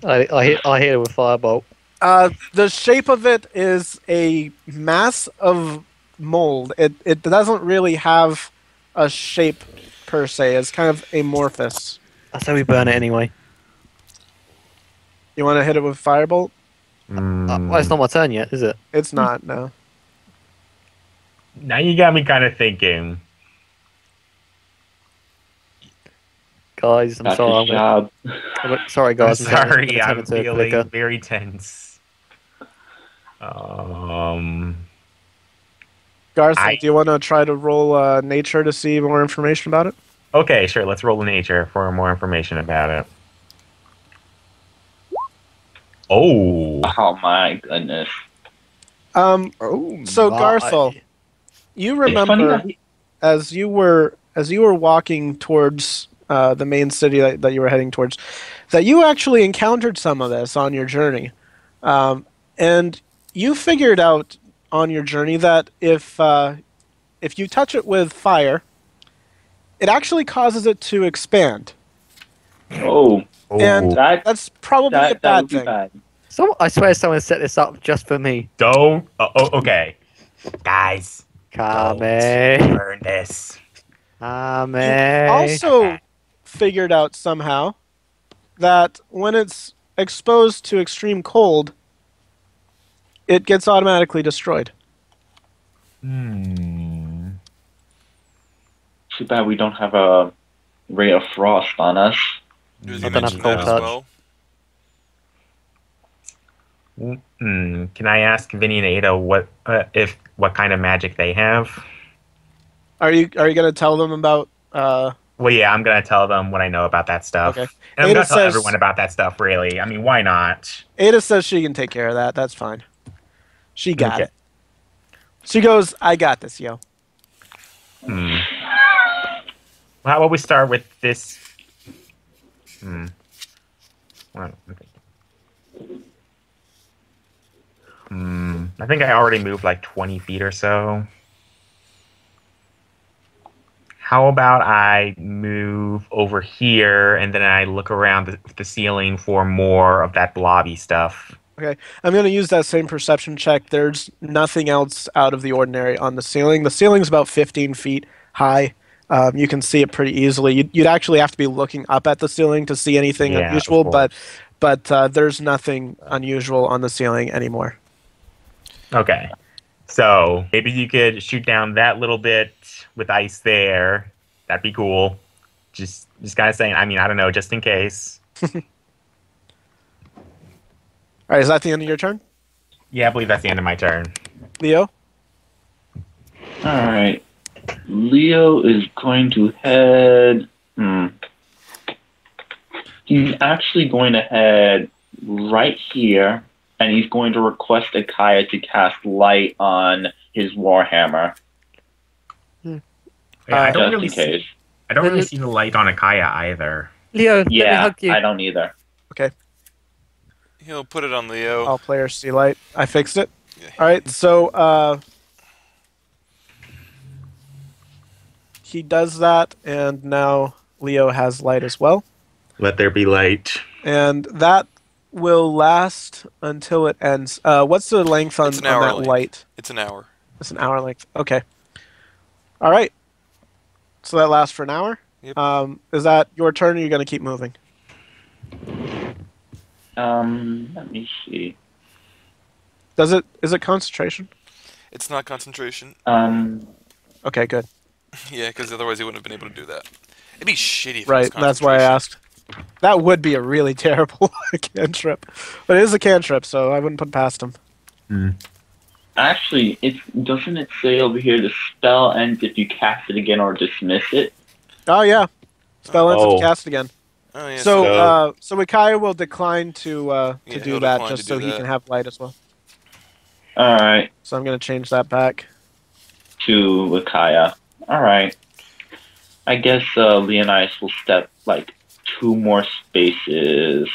I hit it with firebolt. The shape of it is a mass of mold. It doesn't really have a shape per se. It's kind of amorphous. That's how we burn it anyway. You want to hit it with firebolt? Well, it's not my turn yet, is it? It's not, no. Now you got me kind of thinking. Guys, I'm sorry. Sorry, guys. I'm sorry, I'm feeling very tense. Garthal, do you want to try to roll nature to see more information about it? Okay, sure. Let's roll nature for more information about it. Oh my goodness. So Garthal, you remember as you were walking towards the main city that you were heading towards, that you actually encountered some of this on your journey, and you figured out on your journey that if you touch it with fire, it actually causes it to expand. And that's probably a bad thing. I swear someone set this up just for me. Don't. Okay. Guys. Kame. Burn this. Kame. You also figured out somehow that when it's exposed to extreme cold, it gets automatically destroyed. Too bad we don't have a ray of frost on us. You mentioned that as well. Can I ask Vinny and Ada what kind of magic they have? Are you going to tell them about? Well, yeah, I'm going to tell them what I know about that stuff. Okay. And I'm going to tell everyone about that stuff. Really, I mean, why not? Ada says she can take care of that. That's fine. She got it. She goes, "I got this, yo." Well, how about we start with this? I think I already moved like 20 feet or so. How about I move over here and then I look around the ceiling for more of that blobby stuff? Okay, I'm going to use that same perception check. There's nothing else out of the ordinary on the ceiling. The ceiling's about 15 feet high. You can see it pretty easily. You'd actually have to be looking up at the ceiling to see anything unusual, but there's nothing unusual on the ceiling anymore. Okay, so maybe you could shoot down that little bit with ice there. That'd be cool. Just kind of saying. I mean, I don't know, just in case. All right, is that the end of your turn? Yeah, I believe that's the end of my turn. Leo? All right. Leo is going to head... He's actually going to head right here, and he's going to request Ikaia to cast light on his Warhammer. Yeah, I don't really see the light on Ikaia either. Leo, let me hug you. I don't either. Okay. He'll put it on Leo. All players see light. I fixed it. Yeah. All right, so he does that, and now Leo has light as well. Let there be light. And that will last until it ends. What's the length on that light? It's an hour. It's an hour length. Okay. All right. So that lasts for an hour? Yep. Is that your turn, or are you going to keep moving? Let me see. Is it concentration? It's not concentration. Okay, good. Yeah, because otherwise he wouldn't have been able to do that. It'd be shitty if it was Right, concentration. that's why I asked. That would be a really terrible cantrip. But it is a cantrip, so I wouldn't put it past him. Actually, doesn't it say over here the spell ends if you cast it again or dismiss it? Oh, yeah. Spell ends if you cast it again. Oh, yeah, so Ikaia will decline to do that just so he can have light as well. Alright. So I'm going to change that back. To Ikaia. Alright. I guess Leonidas will step like 2 more spaces.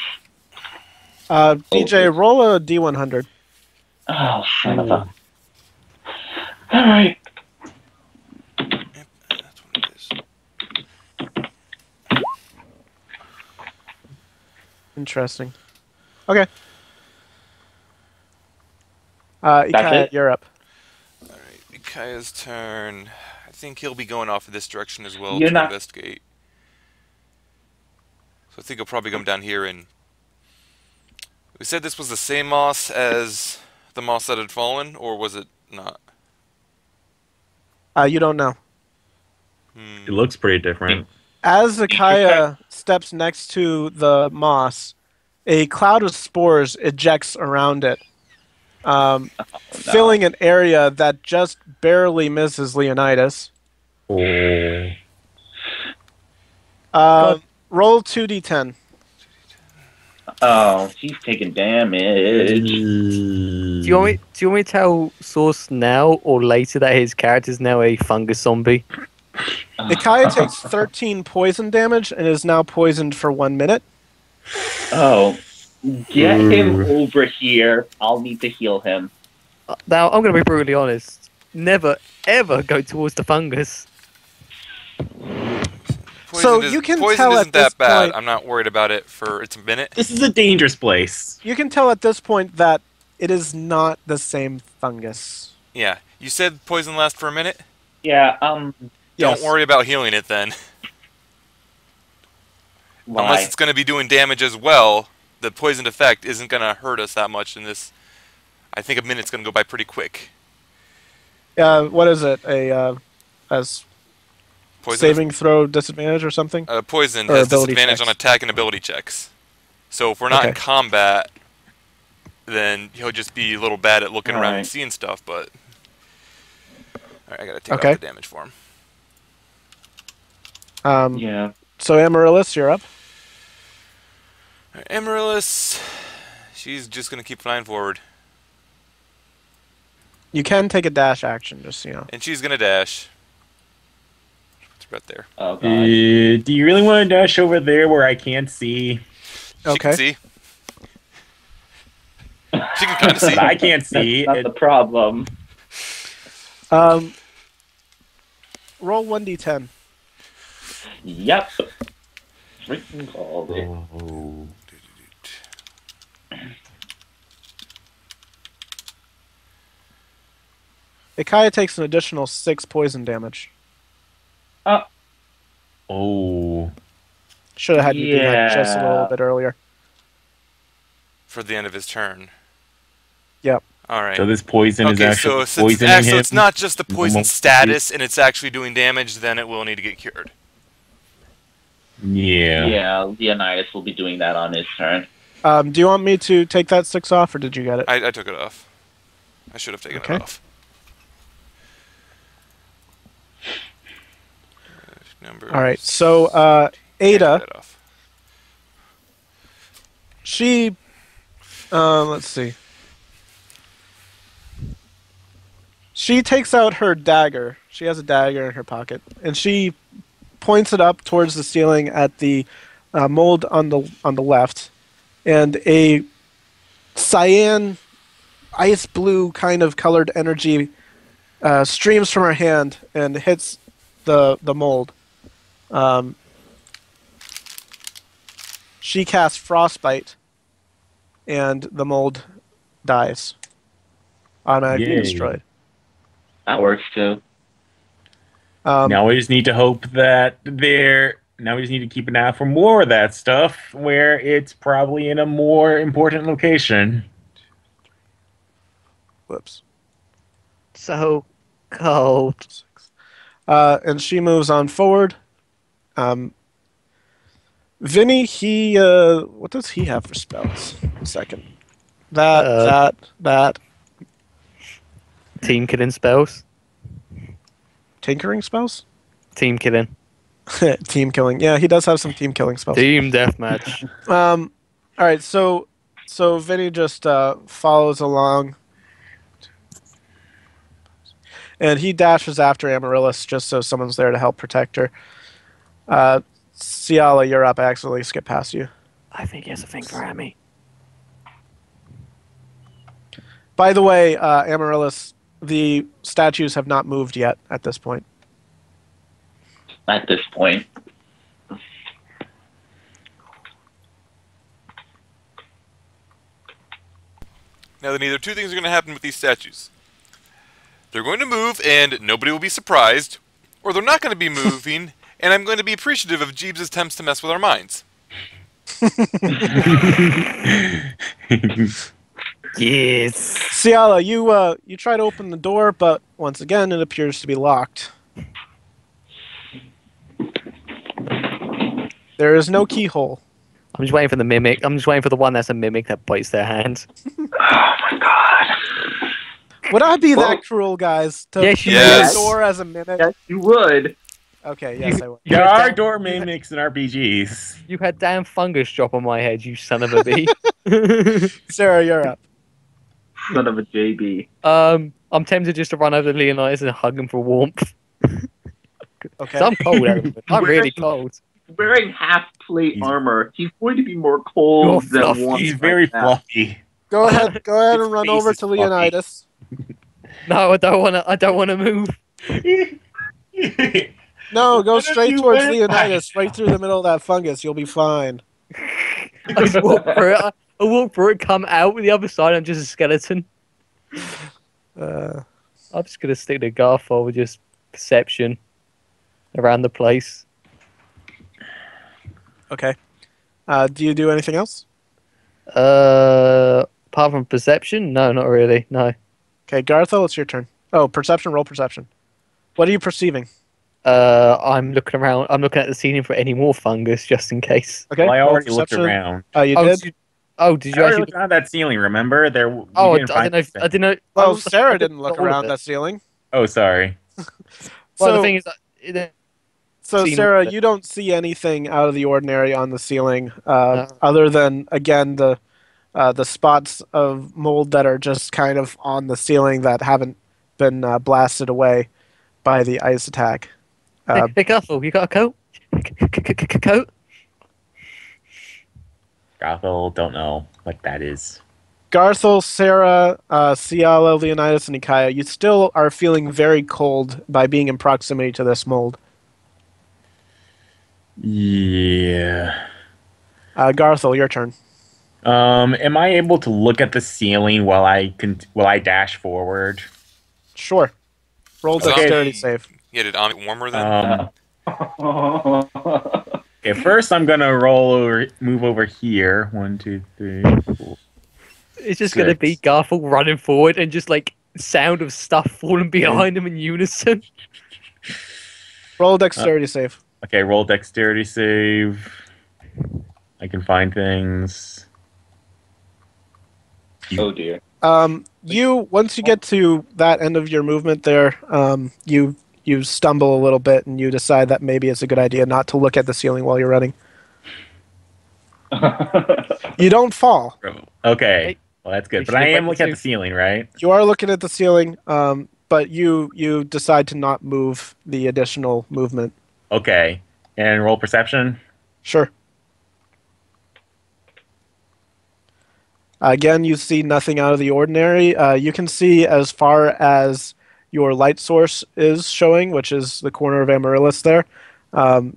DJ, roll a D100. Oh, son of a... Alright. Yep, that's what it is. Interesting. Okay. Ikaia, you're up. Alright, Ikaia's turn. I think he'll be going off in this direction as well You're to not... investigate. So I think he'll probably come down here and... We said this was the same moss as the moss that had fallen, or was it not? You don't know. It looks pretty different. As Ikaia steps next to the moss, a cloud of spores ejects around it, filling an area that just barely misses Leonidas. Roll 2d10. Oh, he's taking damage. Do you want me to tell Source now or later that his character's now a fungus zombie? Ikaia takes 13 poison damage and is now poisoned for 1 minute. Oh, get him over here. I'll need to heal him. Now, I'm going to be brutally honest. Never, ever go towards the fungus. So you can poison tell isn't at this that bad. point, I'm not worried about it for it's a minute. This is a dangerous place. You can tell at this point that it is not the same fungus. Yeah, you said poison lasts for a minute? Yeah, Don't worry about healing it then. Why? Unless it's going to be doing damage as well, the poisoned effect isn't going to hurt us that much in this. I think a minute's going to go by pretty quick. What is it? As Poison saving throw disadvantage or something? Poison Or has ability disadvantage checks. on attack and ability checks. So if we're not in combat, then he'll just be a little bad at looking around and seeing stuff, but... Alright, I gotta take off the damage for him. Yeah. So Amaryllis, you're up. Amaryllis, she's just gonna keep flying forward. You can take a dash action, just so you know. And she's gonna dash. It's right there. Oh, God. Do you really want to dash over there where I can't see? She can see. She can kind of see. I can't see. That's not the problem. Roll 1d10. Yep. Freaking called it. Ikaia takes an additional 6 poison damage. Oh. Should have had you do that just a little bit earlier. For the end of his turn. Yep. Alright. So this poison is actually poisoning him? So it's not just the poison status and it's actually doing damage, then it will need to get cured. Yeah. Yeah, Leonidas will be doing that on his turn. Do you want me to take that 6 off, or did you get it? I took it off. I should have taken it off. Alright, so Ada, she, let's see. She takes out her dagger. She has a dagger in her pocket, and she points it up towards the ceiling at the mold on the left, and a cyan, ice blue kind of colored energy streams from her hand and hits the mold. She casts Frostbite, and the mold dies. Automatically destroyed. That works too. Now we just need to hope that now we just need to keep an eye out for more of that stuff where it's probably in a more important location. Whoops. So cold. And she moves on forward. Vinny, what does he have for spells? A second. That. Team killing spells. Tinkering spells? Team killing. Team killing. Yeah, he does have some team killing spells. Team deathmatch. All right, so Vinny just follows along. And he dashes after Amaryllis just so someone's there to help protect her. Sialah, you're up. I accidentally skipped past you. I think he has a thing for Amy. By the way, Amaryllis, the statues have not moved yet at this point. At this point. Now then, either two things are going to happen with these statues. They're going to move and nobody will be surprised, or they're not going to be moving and I'm going to be appreciative of Jeebs' attempts to mess with our minds. Yes. Sialah, you try to open the door, but once again it appears to be locked. There is no keyhole. I'm just waiting for the mimic. I'm just waiting for the one that's a mimic that bites their hand. Oh my god. Would I be that cruel, guys? To yes, you use the door as a mimic? Yes, you would. Okay, yes, I would. There are door mimics in RPGs. You had damn fungus drop on my head, you son of a bee. Sera, you're up. Son of a JB. I'm tempted just to run over to Leonidas and hug him for warmth. Okay. I'm cold. I'm really cold. Wearing half plate armor, he's going to be more cold than one. He's very fluffy. Go ahead and run over to Leonidas. No, I don't want to move. No, go straight towards Leonidas, right through the middle of that fungus. You'll be fine. I just walk through it. I walk through it, come out with the other side. I'm just a skeleton. I'm just gonna stick to Garthal with just perception around the place. Okay. Do you do anything else? Apart from perception, no, not really. No. Okay, Garthal, it's your turn. Oh, perception. Roll perception. What are you perceiving? I'm looking around. I'm looking at the ceiling for any more fungus, just in case. Okay. Well, I already looked around. Oh, you did? Did you actually look at that ceiling? Remember there? I didn't know. Well, Sera didn't look around that ceiling. Oh, sorry. Well, the thing is, so Sera, you don't see anything out of the ordinary on the ceiling, other than again the spots of mold that are just kind of on the ceiling that haven't been blasted away by the ice attack. Hey, Garthal, you got a coat? Coat? Garthal, don't know what that is. Garthal, Sera, Sialah, Leonidas, and Ikaia, you still are feeling very cold by being in proximity to this mold. Yeah. Garthal, your turn. Am I able to look at the ceiling while I dash forward? Sure. Roll dexterity save. Yeah, did Amit warmer then? Okay, first I'm gonna move over here. 1, 2, 3, 4. It's just gonna be Garthal running forward and just like sound of stuff falling behind him in unison. Roll dexterity save. Okay, roll dexterity save. I can find things. Oh dear. Once you get to that end of your movement there, you stumble a little bit and you decide that maybe it's a good idea not to look at the ceiling while you're running. You don't fall. Okay, well that's good. But I am looking at the ceiling, right? You are looking at the ceiling, but you decide to not move the additional movement. Okay, and roll perception? Sure. Again, you see nothing out of the ordinary. You can see as far as your light source is showing, which is the corner of Amaryllis there. And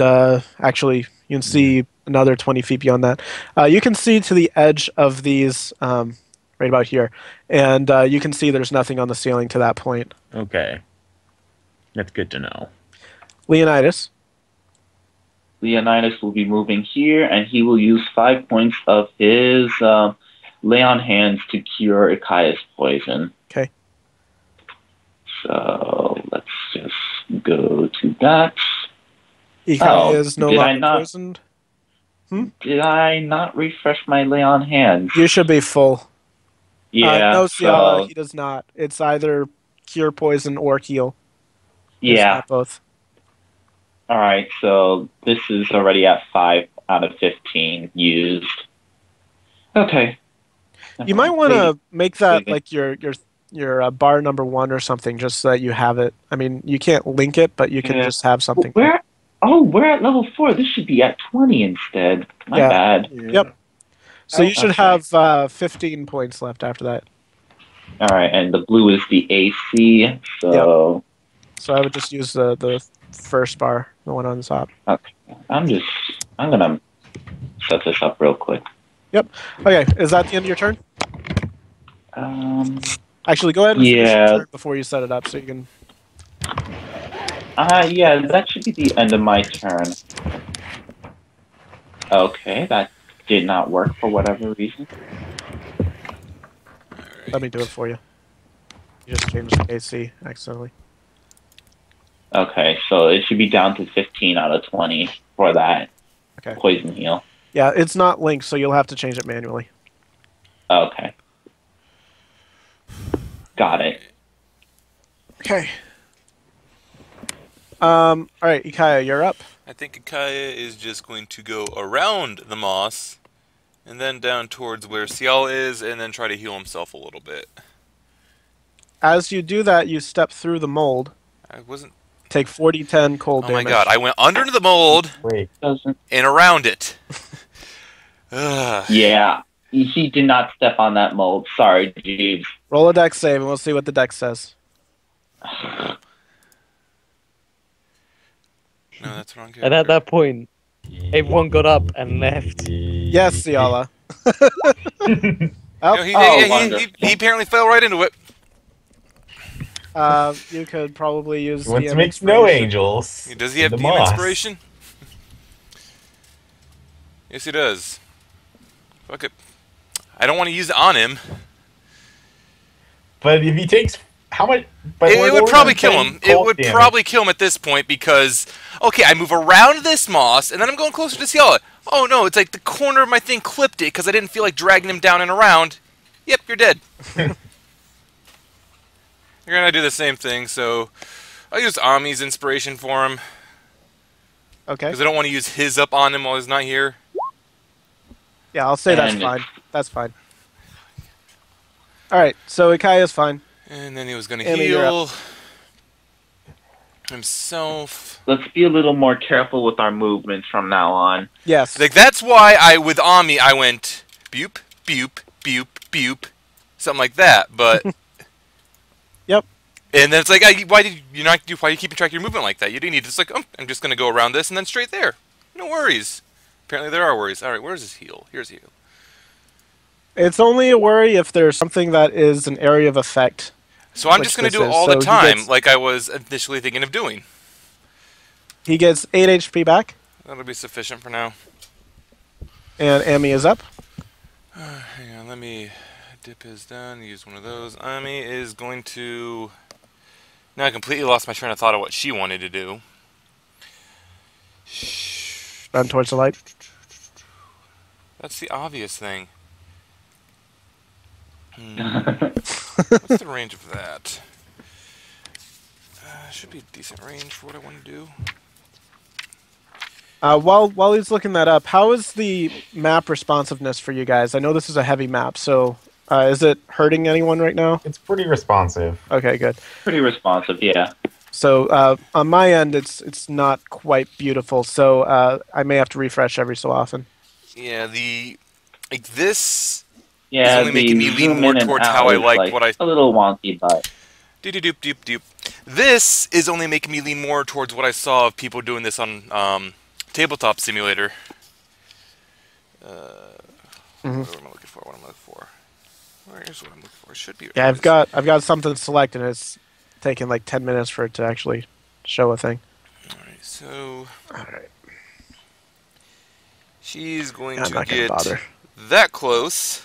actually, you can see another 20 feet beyond that. You can see to the edge of these, right about here. And you can see there's nothing on the ceiling to that point. Okay. That's good to know. Leonidas. Leonidas will be moving here, and he will use 5 points of his lay on hands to cure Ikaia's poison. Okay. So let's just go to that. Ikaia is no longer poisoned. Did I not refresh my lay on hands? You should be full. Yeah. No, Sialah, he does not. It's either cure poison or heal. Yeah. It's not both. All right, so this is already at 5 out of 15 used. Okay. You might want to make that like your bar number 1 or something, just so that you have it. I mean, you can't link it, but you can just have something. We're at level 4. This should be at 20 instead. My bad. Yep. So you should have 15 points left after that. All right, and the blue is the AC, so... Yep. So I would just use the first bar, the one on the top. Okay. I'm gonna set this up real quick. Yep. Okay, is that the end of your turn? Actually, go ahead and finish your turn before you set it up, so you can... Yeah, that should be the end of my turn. Okay, that did not work for whatever reason. Let me do it for you. You just changed the AC accidentally. Okay, so it should be down to 15 out of 20 for that poison heal. Yeah, it's not linked, so you'll have to change it manually. Okay. Got it. Okay. All right, Ikaia, you're up. I think Ikaia is just going to go around the moss, and then down towards where Sialah is, and then try to heal himself a little bit. As you do that, you step through the mold. I wasn't... Take 40-10 cold damage. Oh my god, I went under the mold and around it. Yeah, he did not step on that mold. Sorry, Jeebs. Roll a dex save, and we'll see what the dex says. No, that's wrong. And at that point, everyone got up and left. Yes, Sialah. He apparently fell right into it. You could probably use wants to make snow angels. Does he have DM inspiration? Yes, he does. Fuck it. I don't want to use it on him. But if he takes... How much? It would probably kill him. It would probably kill him at this point because... Okay, I move around this moss, and then I'm going closer to Sialah. Oh no, it's like the corner of my thing clipped it because I didn't feel like dragging him down and around. Yep, you're dead. You're gonna do the same thing, so I'll use Ami's inspiration for him. Okay. Because I don't want to use his up on him while he's not here. Yeah, I'll say that's fine. That's fine. Alright, so Ikaia's fine. And then he was gonna heal himself. Let's be a little more careful with our movements from now on. Yes. Like, that's why with Ami, I went boop, boop, boop, boop. Something like that, but... Yep. And then it's like, why are you keeping track of your movement like that? You didn't need to just like, I'm just going to go around this and then straight there. No worries. Apparently there are worries. All right, where's his heal? Here's heal. It's only a worry if there's something that is an area of effect. So I'm just going to do it all the time, like I was initially thinking of doing. He gets 8 HP back. That'll be sufficient for now. And Ami is up. Hang on, let me dip his done. Use one of those. Ami is going to... Now I completely lost my train of thought of what she wanted to do. Run towards the light. That's the obvious thing. What's the range of that? Should be a decent range for what I want to do. While he's looking that up, how is the map responsiveness for you guys? I know this is a heavy map, so is it hurting anyone right now? It's pretty responsive. Okay, good. Pretty responsive, yeah. So on my end, it's not quite beautiful, so I may have to refresh every so often. Yeah, this is only making me lean more towards how I like what I... A little wonky, but... Doop, doop, doop. This is only making me lean more towards what I saw of people doing this on Tabletop Simulator. What am I looking for? What am I looking for? Where's what I'm looking for? It should be... Yeah, I've got something selected, and it's taking like 10 minutes for it to actually show a thing. Alright, so... Alright. She's going I'm to not gonna get bother. that close.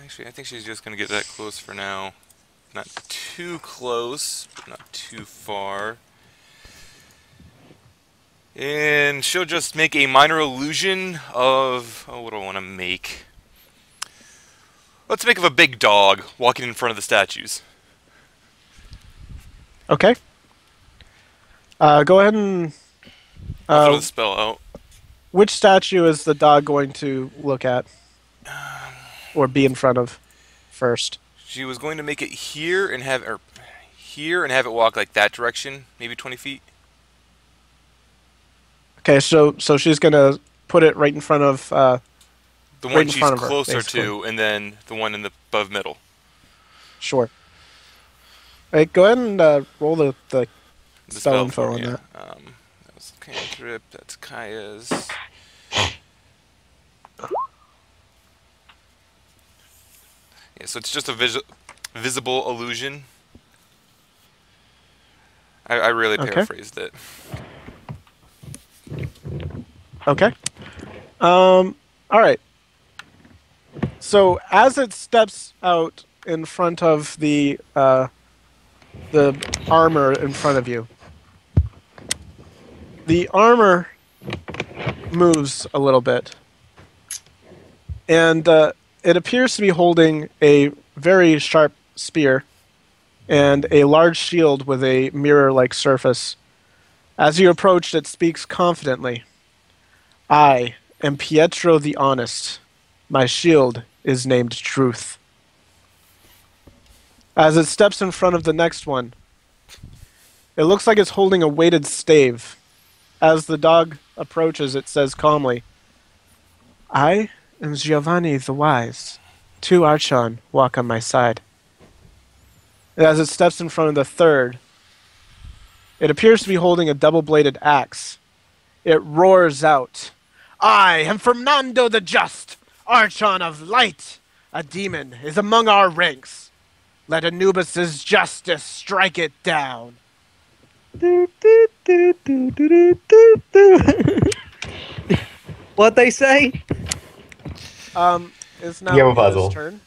Actually, I think she's just going to get that close for now. Not too close, but not too far. And she'll just make a minor illusion of... Oh, what do I want to make? Let's make of a big dog walking in front of the statues. Okay. Go ahead and... I'll throw the spell out. Which statue is the dog going to look at? Or be in front of first? She was going to make it here and have it walk like that direction, maybe 20 feet. Okay, so she's gonna put it right in front of the one she's closer to, and then the one in the above middle. Sure. Alright, go ahead and roll the spell info on that. That's cantrip. That's Ikaya's. Yeah, so it's just a visible illusion. I really paraphrased it. Okay. Alright. So as it steps out in front of the armor in front of you, the armor moves a little bit. And it appears to be holding a very sharp spear and a large shield with a mirror-like surface. As you approach, it speaks confidently. I am Pietro the Honest. My shield is named Truth. As it steps in front of the next one, it looks like it's holding a weighted stave. As the dog approaches, it says calmly, I am Giovanni the Wise. 2 Archon walk on my side. And as it steps in front of the third, it appears to be holding a double-bladed axe. It roars out, I am Fernando the Just, Archon of Light. A demon is among our ranks. Let Anubis' justice strike it down. What they say? It's now You have a puzzle. Ada's turn.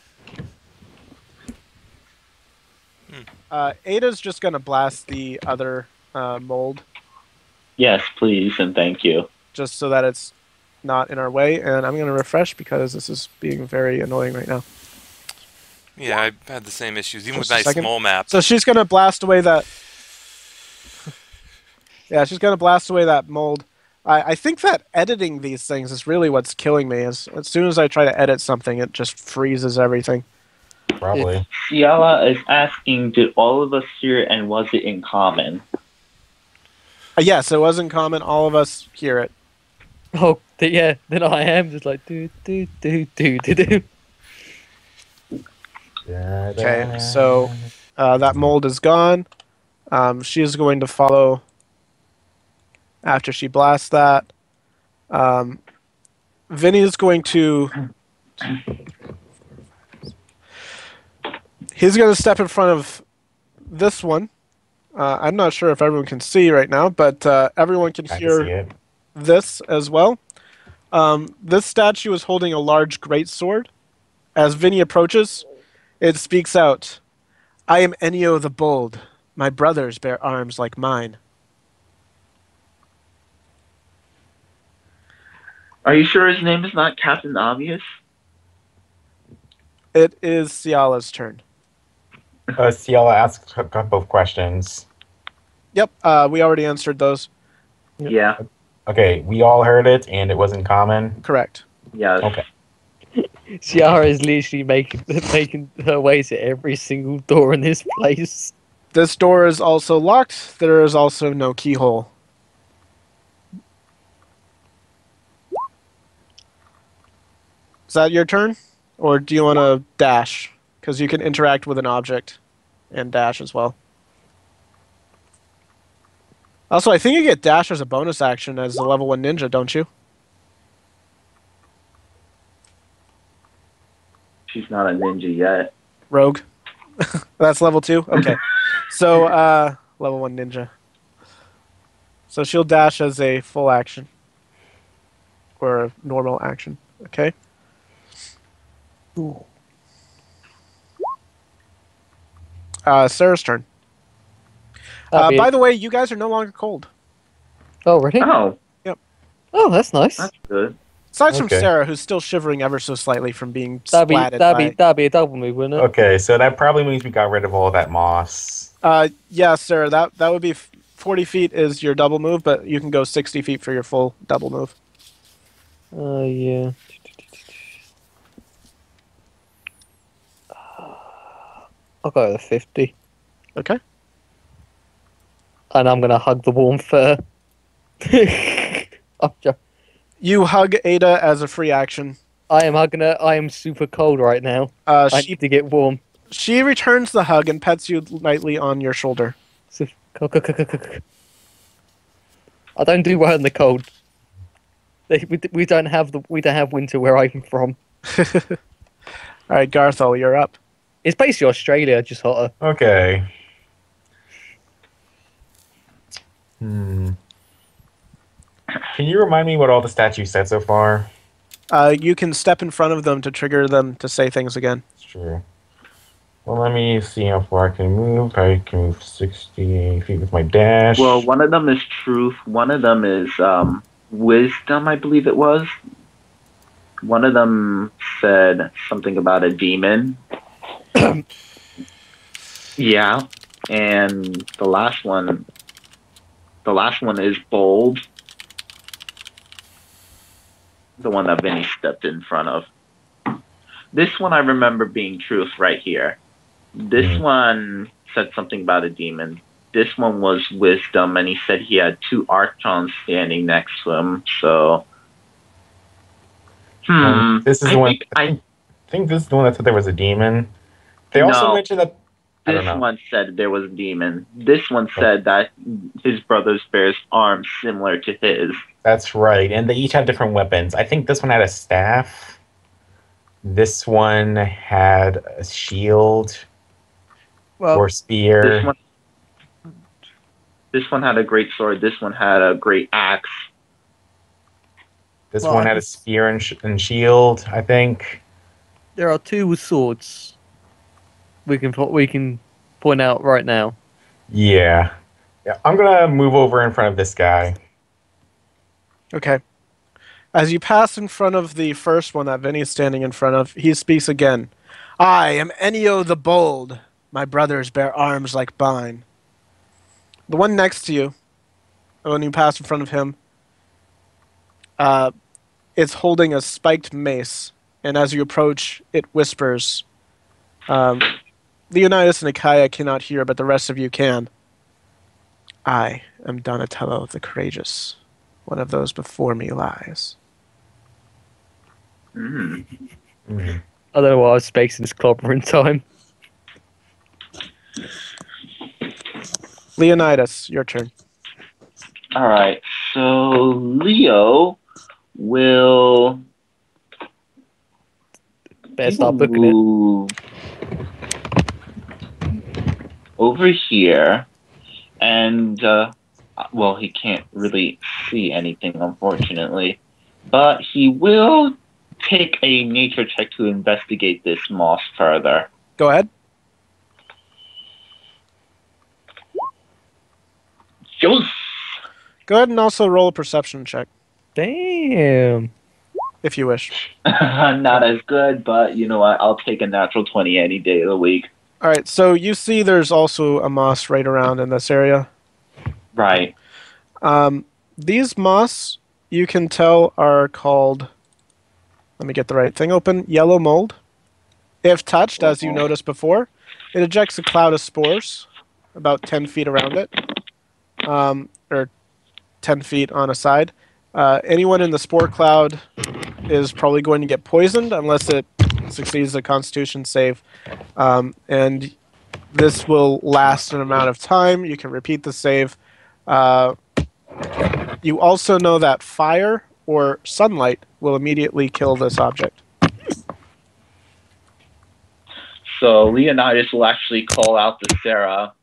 Ada's just gonna blast the other mold. Yes, please, and thank you. Just so that it's not in our way, and I'm gonna refresh because this is being very annoying right now. Yeah, I had the same issues, even with my small map. So she's gonna blast away that. Yeah, she's gonna blast away that mold. I think that editing these things is really what's killing me. As soon as I try to edit something, it just freezes everything. Probably. Sialah is asking, did all of us hear it, and was it in common? Yes, it was in common. All of us hear it. Oh, yeah. Then I am just like do do do do do do. Okay, so that mold is gone. She is going to follow after she blasts that. Vinny is going to... He's going to step in front of this one. I'm not sure if everyone can see right now, but everyone can hear this as well. This statue is holding a large greatsword. As Vinny approaches, it speaks out, I am Ennio the Bold. My brothers bear arms like mine. Are you sure his name is not Captain Obvious? It is Sialah's turn. Sialah asked a couple of questions. Yep, we already answered those. Yeah. Okay, we all heard it, and it was in common? Correct. Yes. Okay. Ciara is literally making her way to every single door in this place. This door is also locked. There is also no keyhole. Is that your turn? Or do you want to dash? Because you can interact with an object and dash as well. Also, I think you get dash as a bonus action as a level 1 ninja, don't you? She's not a ninja yet. Rogue. That's level 2? Okay. So, level 1 ninja. So she'll dash as a full action. Or a normal action. Okay. Ooh. Sera's turn. By the way, you guys are no longer cold. Oh, really? Oh. Yep. Oh, that's nice. That's good. Aside from Sera, who's still shivering ever so slightly from being that'd be a double move, wouldn't it? Okay, so that probably means we got rid of all that moss. Yeah, Sera, that would be 40 feet is your double move, but you can go 60 feet for your full double move. Yeah. I'll go with 50. Okay. And I'm gonna hug the warm fur. You hug Ada as a free action. I am hugging her. I am super cold right now. I need to get warm. She returns the hug and pets you lightly on your shoulder. I don't do well in the cold. We don't have winter where I'm from. All right, Garthal, you're up. It's basically Australia, just hotter. Okay. Can you remind me what all the statues said so far? You can step in front of them to trigger them to say things again. That's true. Well, let me see how far I can move. I can move 60 feet with my dash. Well, one of them is truth. One of them is wisdom, I believe it was. One of them said something about a demon. Yeah. And the last one is bold. The one that Vinny stepped in front of. This one I remember being truth right here. This one said something about a demon. This one was wisdom, and he said he had 2 archons standing next to him. So, this is the one. I think this is the one that said there was a demon. They also mentioned that. This one said there was a demon. This one said that his brother's bears arms similar to his. That's right, and they each had different weapons. I think this one had a staff. This one had a shield or spear. This one had a great sword. This one had a great axe. This one had a spear and shield, I think. There are 2 with swords. We can point out right now. Yeah. I'm gonna move over in front of this guy. Okay. As you pass in front of the first one that Vinny's standing in front of, he speaks again. I am Ennio the Bold. My brothers bear arms like mine. The one next to you, when you pass in front of him, is holding a spiked mace, and as you approach, it whispers. Leonidas and Ikaia cannot hear, but the rest of you can. I am Donatello the Courageous. One of those before me lies. I don't know why I was spacing this clobber in time. Leonidas, your turn. All right, so Leo will... Better start booking it. Over here, and, well, he can't really see anything, unfortunately, but he will take a nature check to investigate this moss further. Go ahead. Yes! Go ahead and also roll a perception check. Damn. If you wish. Not as good, but you know what? I'll take a natural 20 any day of the week. All right, so you see there's also a moss right around in this area. Right. These moss, you can tell, are called, let me get the right thing open, yellow mold. If touched, as you noticed before, it ejects a cloud of spores about 10 feet around it, or 10 feet on a side. Anyone in the spore cloud is probably going to get poisoned unless it succeeds the Constitution save. And this will last an amount of time. You can repeat the save. You also know that fire or sunlight will immediately kill this object. So Leonidas will actually call out to Sera.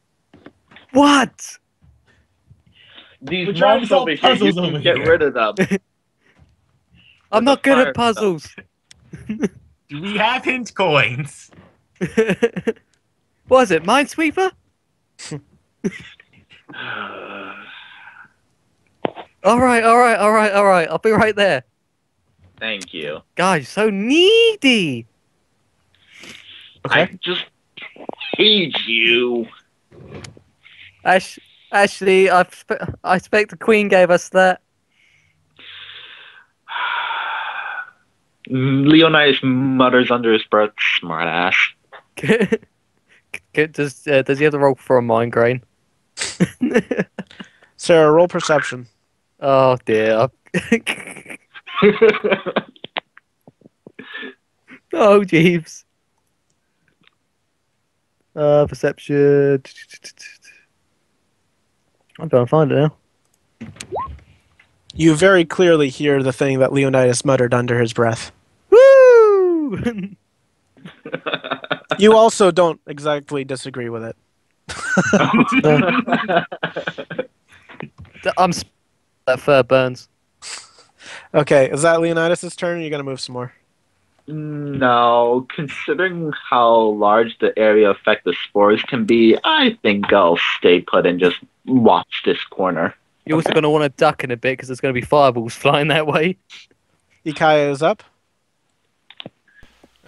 What? These monks over here, you can get rid of them. I'm not good at puzzles. Do we have hint coins? What is it, Minesweeper? Alright. I'll be right there. Thank you. Guys, so needy. Okay. I just hate you. Actually, I expect the Queen gave us that. Leonidas mutters under his breath, smartass. Does he have to roll for a migraine? Sera, roll perception. Oh dear. Oh Jeeves. Perception. I'm trying to find it now. You very clearly hear the thing that Leonidas muttered under his breath. Woo! You also don't exactly disagree with it. I'm that fur burns. Okay, is that Leonidas' turn, or are you going to move some more? No, considering how large the area effect the spores can be, I think I'll stay put and just watch this corner. You're also going to want to duck in a bit because there's going to be fireballs flying that way. Ikaia is up.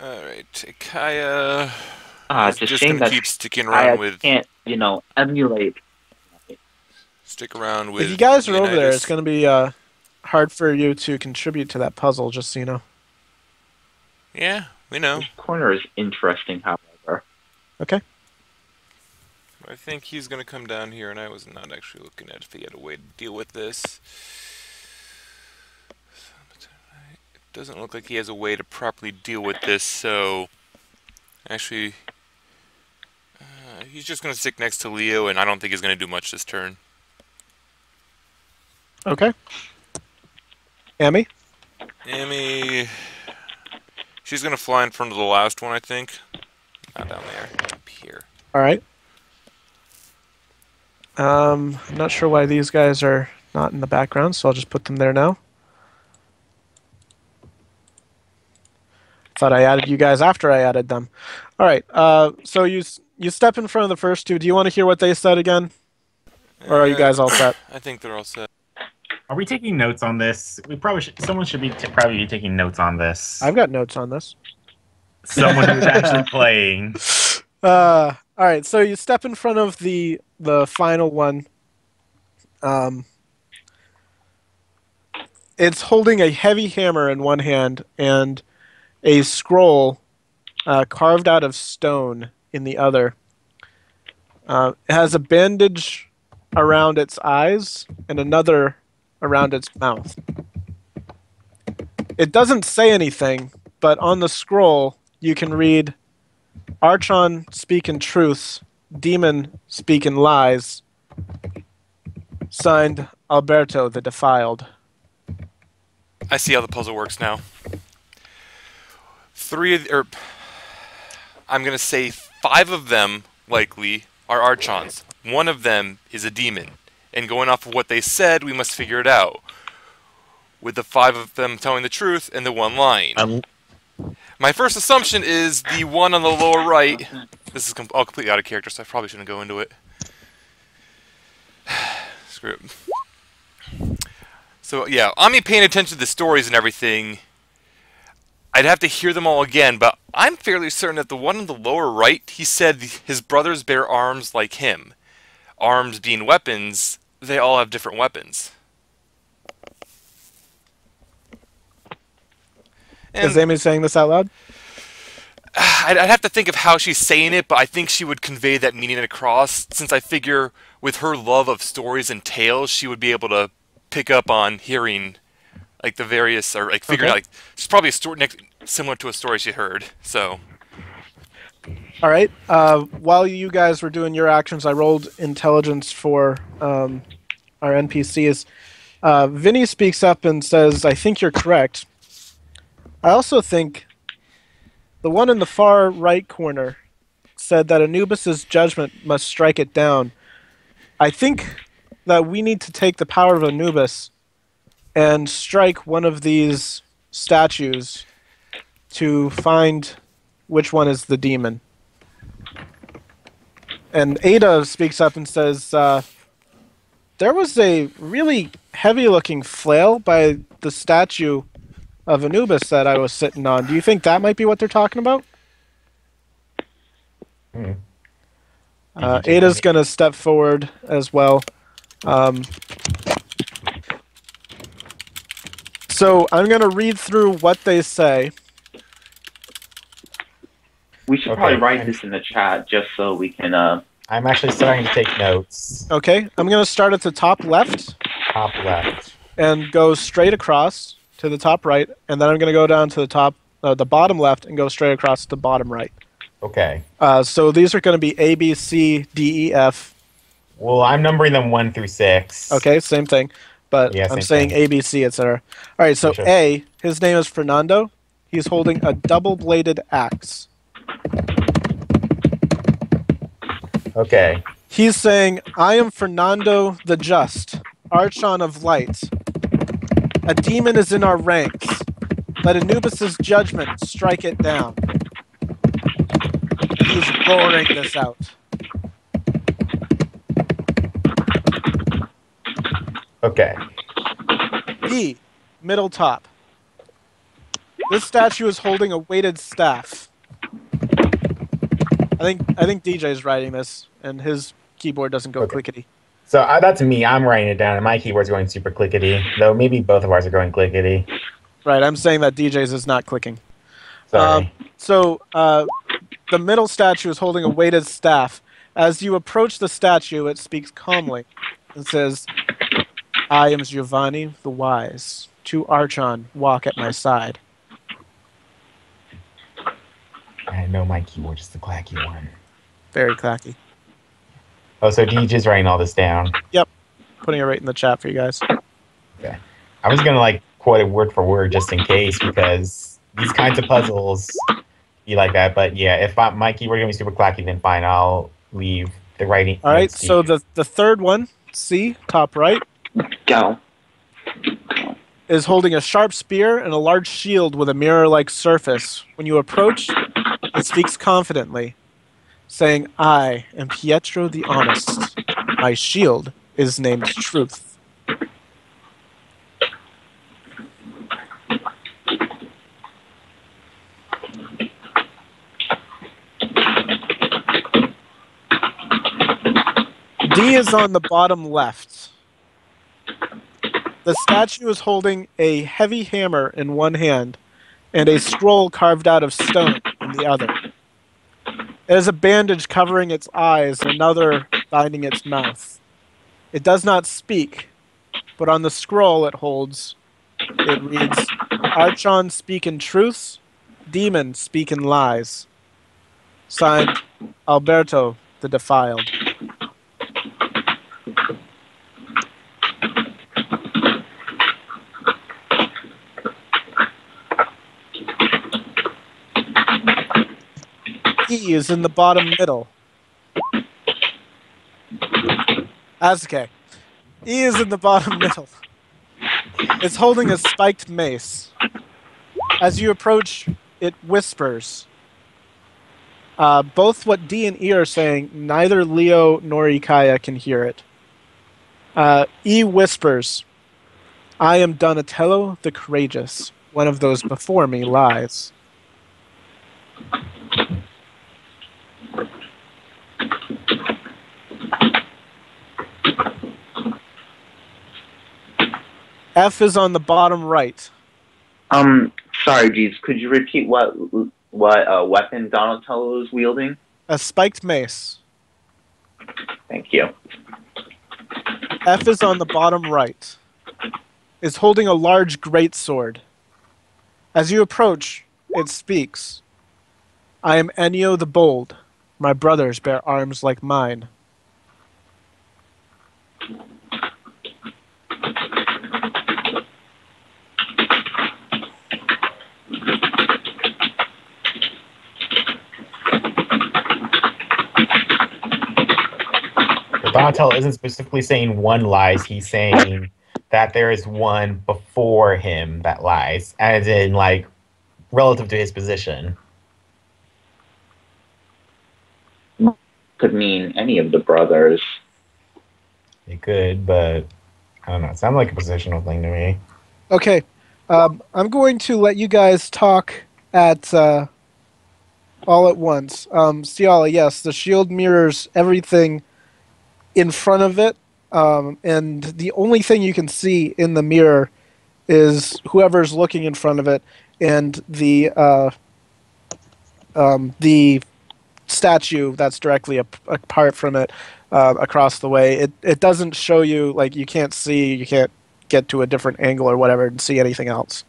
Alright, Ikaia is just going to keep sticking around with... can't, emulate. Stick around with... If you guys are Leonidas. over there, it's going to be hard for you to contribute to that puzzle, just so you know. Yeah, we know. This corner is interesting, however. Okay. I think he's going to come down here, and I was not actually looking at if he had a way to deal with this. It doesn't look like he has a way to properly deal with this, so... Actually... he's just going to stick next to Leo, and I don't think he's going to do much this turn. Okay. Amy? Amy... She's going to fly in front of the last one, I think. Not down there. Up here. Alright. I'm not sure why these guys are not in the background, so I'll just put them there now. Thought I added you guys after I added them. Alright, so you step in front of the first two. Do you want to hear what they said again? Or are you guys all set? I think they're all set. Are we taking notes on this? We probably should. Someone should probably be taking notes on this. I've got notes on this. Someone who's actually playing. All right, so you step in front of the final one. It's holding a heavy hammer in one hand and a scroll carved out of stone in the other. It has a bandage around its eyes and another around its mouth. It doesn't say anything, but on the scroll you can read, Archon speaking truths, Demon speaking lies. Signed, Alberto the Defiled. I see how the puzzle works now. I'm going to say 5 of them, likely, are Archons. 1 of them is a demon. And going off of what they said, we must figure it out. With the 5 of them telling the truth and the 1 lying. My first assumption is the one on the lower right. This is all completely out of character, so I probably shouldn't go into it. Screw it. So, yeah, on me paying attention to the stories and everything, I'd have to hear them all again, but I'm fairly certain that the one on the lower right, he said his brothers bear arms like him. Arms being weapons, they all have different weapons. And is Amy saying this out loud? I'd have to think of how she's saying it, but I think she would convey that meaning across, since I figure with her love of stories and tales, she would be able to pick up on hearing like the various, or like figuring out, like, it's probably a story similar to a story she heard, so. All right. While you guys were doing your actions, I rolled intelligence for our NPCs. Vinny speaks up and says, I think you're correct. I also think the one in the far right corner said that Anubis's judgment must strike it down. I think that we need to take the power of Anubis and strike one of these statues to find which one is the demon. And Ada speaks up and says, there was a really heavy-looking flail by the statue of Anubis that I was sitting on. Do you think that might be what they're talking about? Ada's going to step forward as well. So I'm going to read through what they say. We should probably write this in the chat just so we can... I'm actually starting to take notes. Okay, I'm going to start at the top left. Top left. And go straight across to the top right, and then I'm going to go down to the bottom left and go straight across to the bottom right. Okay. So these are going to be A, B, C, D, E, F. Well, I'm numbering them 1 through 6. Okay, same thing. But Yeah, I'm same saying thing. A, B, C, etc. All right, so Sure. A, his name is Fernando. He's holding a double-bladed axe. Okay. He's saying, I am Fernando the Just, Archon of Light. A demon is in our ranks. Let Anubis's judgment strike it down. And he's roaring this out. Okay. B, middle top. This statue is holding a weighted staff. I think DJ is writing this, and his keyboard doesn't go clickety. So that's me. I'm writing it down, and my keyboard's going super clickety. Though maybe both of ours are going clickety. Right, I'm saying that DJ's is not clicking. Sorry. The middle statue is holding a weighted staff. As you approach the statue, it speaks calmly. It says, I am Giovanni the Wise. To Archon, walk at my side. I know my keyboard is the clacky one. Very clacky. Oh, so DJ's writing all this down. Yep. Putting it right in the chat for you guys. Okay. I was going to quote it word for word just in case, because these kinds of puzzles be like that. But yeah, if my keyboard is going to be super clacky, then fine, I'll leave the writing. All right, so the third one, C, top right. Go. Is holding a sharp spear and a large shield with a mirror-like surface. When you approach, it speaks confidently, saying, I am Pietro the Honest. My shield is named Truth. D is on the bottom left. The statue is holding a heavy hammer in one hand and a scroll carved out of stone in the other. It has a bandage covering its eyes and another binding its mouth. It does not speak, but on the scroll it holds, it reads, Archon speak in truths, demon speak in lies. Signed, Alberto the Defiled. E is in the bottom middle. That's okay. E is in the bottom middle. It's holding a spiked mace. As you approach, it whispers. Both what D and E are saying, neither Leo nor Ikaia can hear it. E whispers, I am Donatello the Courageous. One of those before me lies. F is on the bottom right. Sorry, Jeeves. Could you repeat what weapon Donatello is wielding? A spiked mace. Thank you. F is on the bottom right. Is holding a large greatsword. As you approach, it speaks. I am Ennio the Bold. My brothers bear arms like mine. Montel isn't specifically saying one lies. He's saying that there is one before him that lies, as in, like, relative to his position. Could mean any of the brothers. It could, but I don't know. It sounded like a positional thing to me. Okay. I'm going to let you guys talk at all at once. Sialah, yes, the shield mirrors everything in front of it, and the only thing you can see in the mirror is whoever's looking in front of it and the statue that's directly apart from it across the way. It doesn't show you, like, you can't get to a different angle or whatever and see anything else.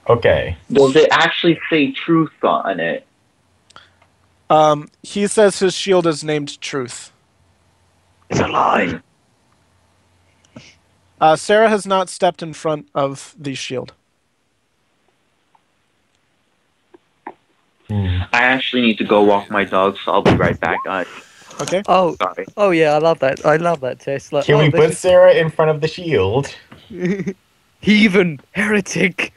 Okay. Does it actually say truth on it? He says his shield is named Truth. It's a lie. Sera has not stepped in front of the shield. I actually need to go walk my dog, so I'll be right back, guys. Okay. Oh, Sorry. oh yeah, I love that. I love that test. Like, Can we put Sera in front of the shield? Heathen heretic.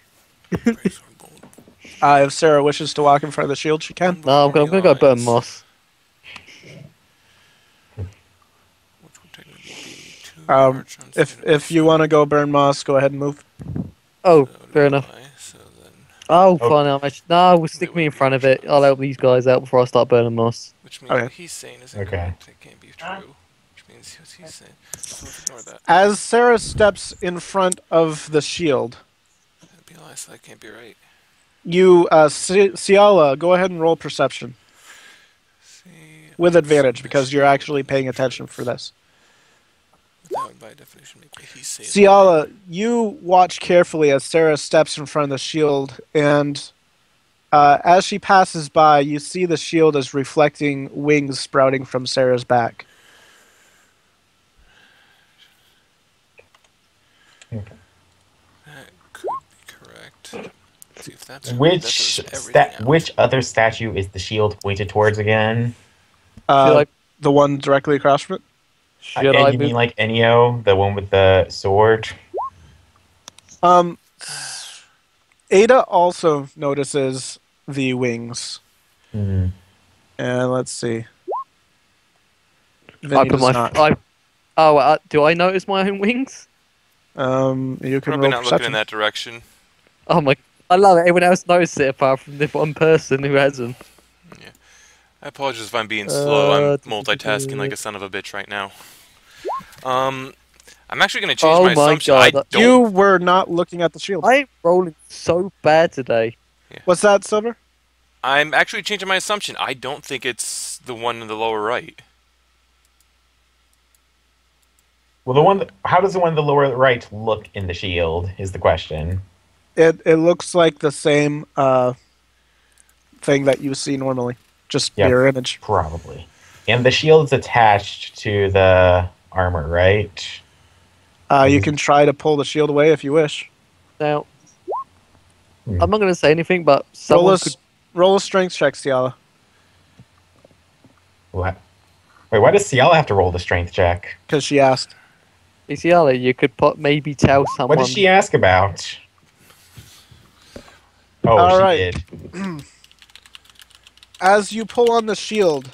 If Sera wishes to walk in front of the shield, she can. No, I'm gonna go burn moss. If you want to go burn moss, go ahead and move. Oh, fair enough. Oh, fine. No, we'll stick me in front of it. I'll help these guys out before I start burning moss. Which means what he's saying is it can't be true. Which means what he's saying. So ignore that. As Sera steps in front of the shield, That'd be nice. That can't be right. you, Sialah, go ahead and roll perception. With advantage, because you're actually paying attention for this. That would, by definition, make what he's saying. Sialah, you watch carefully as Sera steps in front of the shield, and as she passes by, you see the shield is reflecting wings sprouting from Sera's back. That could be correct. Let's see if that's which other statue is the shield pointed towards again? The one directly across from it? You mean like Ennio, the one with the sword? Ada also notices the wings. Mm-hmm. And let's see. I put my. Do I notice my own wings? You can probably not looking in that direction. Oh my! I love it. Everyone else noticed it apart from the one person who hasn't. Yeah. I apologize if I'm being slow. I'm multitasking like a son of a bitch right now. I'm actually going to change my assumption. God. You were not looking at the shield. I'm rolling so bad today. Yeah. What's that, Silver? I'm actually changing my assumption. I don't think it's the one in the lower right. Well, how does the one in the lower right look in the shield? Is the question. It looks like the same thing that you see normally, just mirror image. Probably. And the shield's attached to the armor, right? You can try to pull the shield away if you wish. Now, I'm not going to say anything, but someone could... Roll a strength check, Sialah. What? Wait, why does Sialah have to roll the strength check? Because she asked. Hey, Sialah, you could maybe tell someone... What did she ask about? Oh, all she right. did. As you pull on the shield,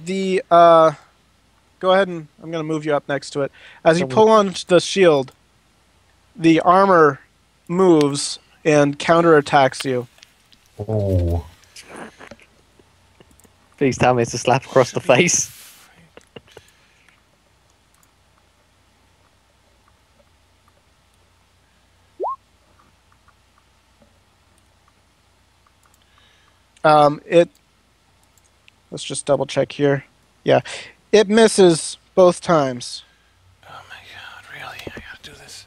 go ahead and I'm going to move you up next to it. As you pull on the shield, the armor moves and counterattacks you. Ooh. Please tell me it's a slap across the face. Let's just double check here. Yeah, it misses both times. Oh my god, really? I gotta do this.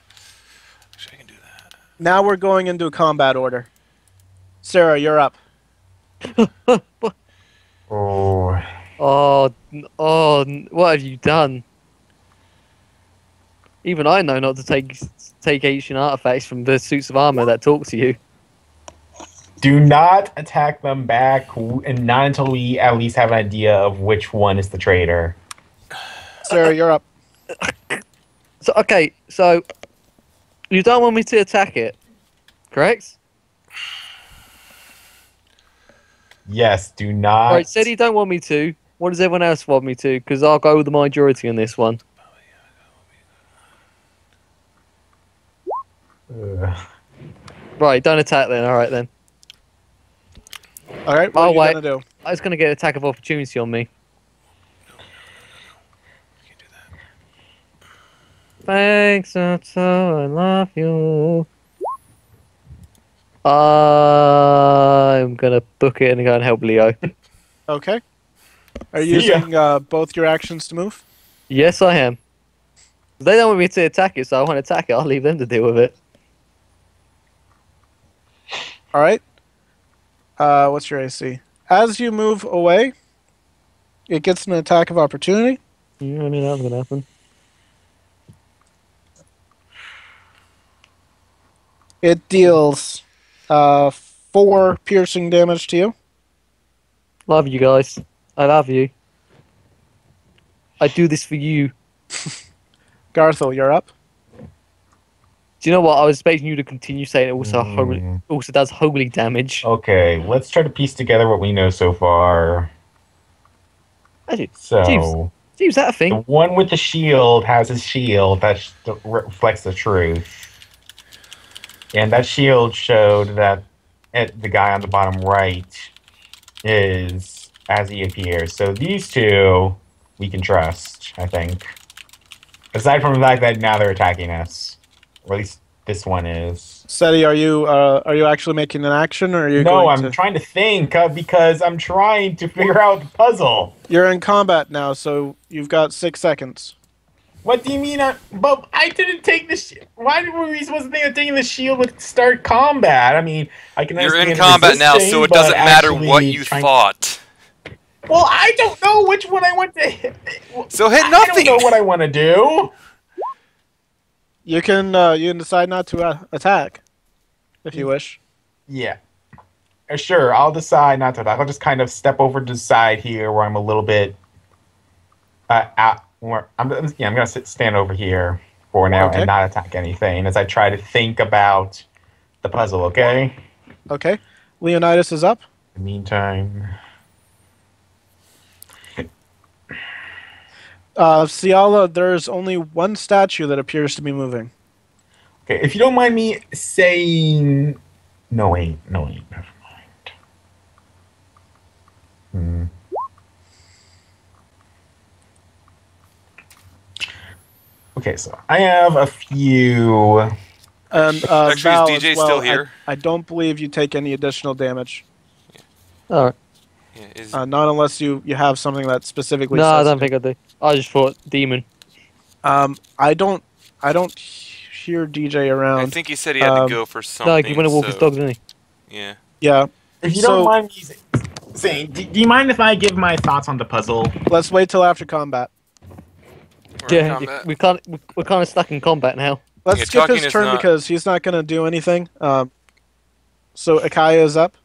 Actually, I can do that. Now we're going into combat order. Sera, you're up. Oh. Oh, what have you done? Even I know not to take ancient artifacts from the suits of armor that talk to you. Do not attack them back, and not until we at least have an idea of which one is the traitor. Sera, you're up. So okay, so you don't want me to attack it, correct? Yes, do not. Right, Cedi don't want me to. What does everyone else want me to? Because I'll go with the majority on this one. Right, don't attack then. All right then. All right, what are you gonna do? I was gonna get attack of opportunity on me. Thanks, Alto, I love you. I'm gonna book it and go and help Leo. Okay. Are you using both your actions to move? Yes, I am. They don't want me to attack it, so I won't attack it. I'll leave them to deal with it. All right. What's your AC? As you move away, it gets an attack of opportunity. Yeah, I knew that was gonna happen. It deals 4 piercing damage to you. Love you guys. I love you. I do this for you. Garthal, you're up. Do you know what? I was expecting you to continue saying it also does holy damage. Okay, let's try to piece together what we know so far. So, Jeebs, that a thing? The one with the shield has a shield that reflects the truth. And that shield showed that the guy on the bottom right is as he appears. So these two we can trust, I think. Aside from the fact that now they're attacking us. Or at least this one is. Cedi, are you actually making an action, or are you? No, I'm trying to think because I'm trying to figure out the puzzle. You're in combat now, so you've got 6 seconds. What do you mean? But I didn't take the. Why were we supposed to think of taking the shield with start combat? I mean, I can. You're in combat now, so it doesn't matter what you thought. Well, I don't know which one I want to hit. So hit nothing. I don't know what I want to do. You can decide not to attack, if you wish. Yeah. Sure, I'll decide not to attack. I'll just kind of step over to the side here where I'm a little bit out. I'm gonna stand over here for now and not attack anything as I try to think about the puzzle. Okay. Okay. Leonidas is up. In the meantime. Sialah, there's only one statue that appears to be moving. Okay, if you don't mind me saying... No, wait, never mind. Okay, so I have a few... Actually, Val, is DJ still here? I don't believe you take any additional damage. Yeah. All right. Yeah, not unless you have something that specifically. No, I don't think I do. I just thought demon. I don't hear DJ around. I think he said he had to go for something. No, he went to walk his dog, didn't he? Yeah. Yeah. If you don't mind me saying, do you mind if I give my thoughts on the puzzle? Let's wait till after combat. We're kind of stuck in combat now. Let's skip his turn because he's not going to do anything. So Ikaia is up.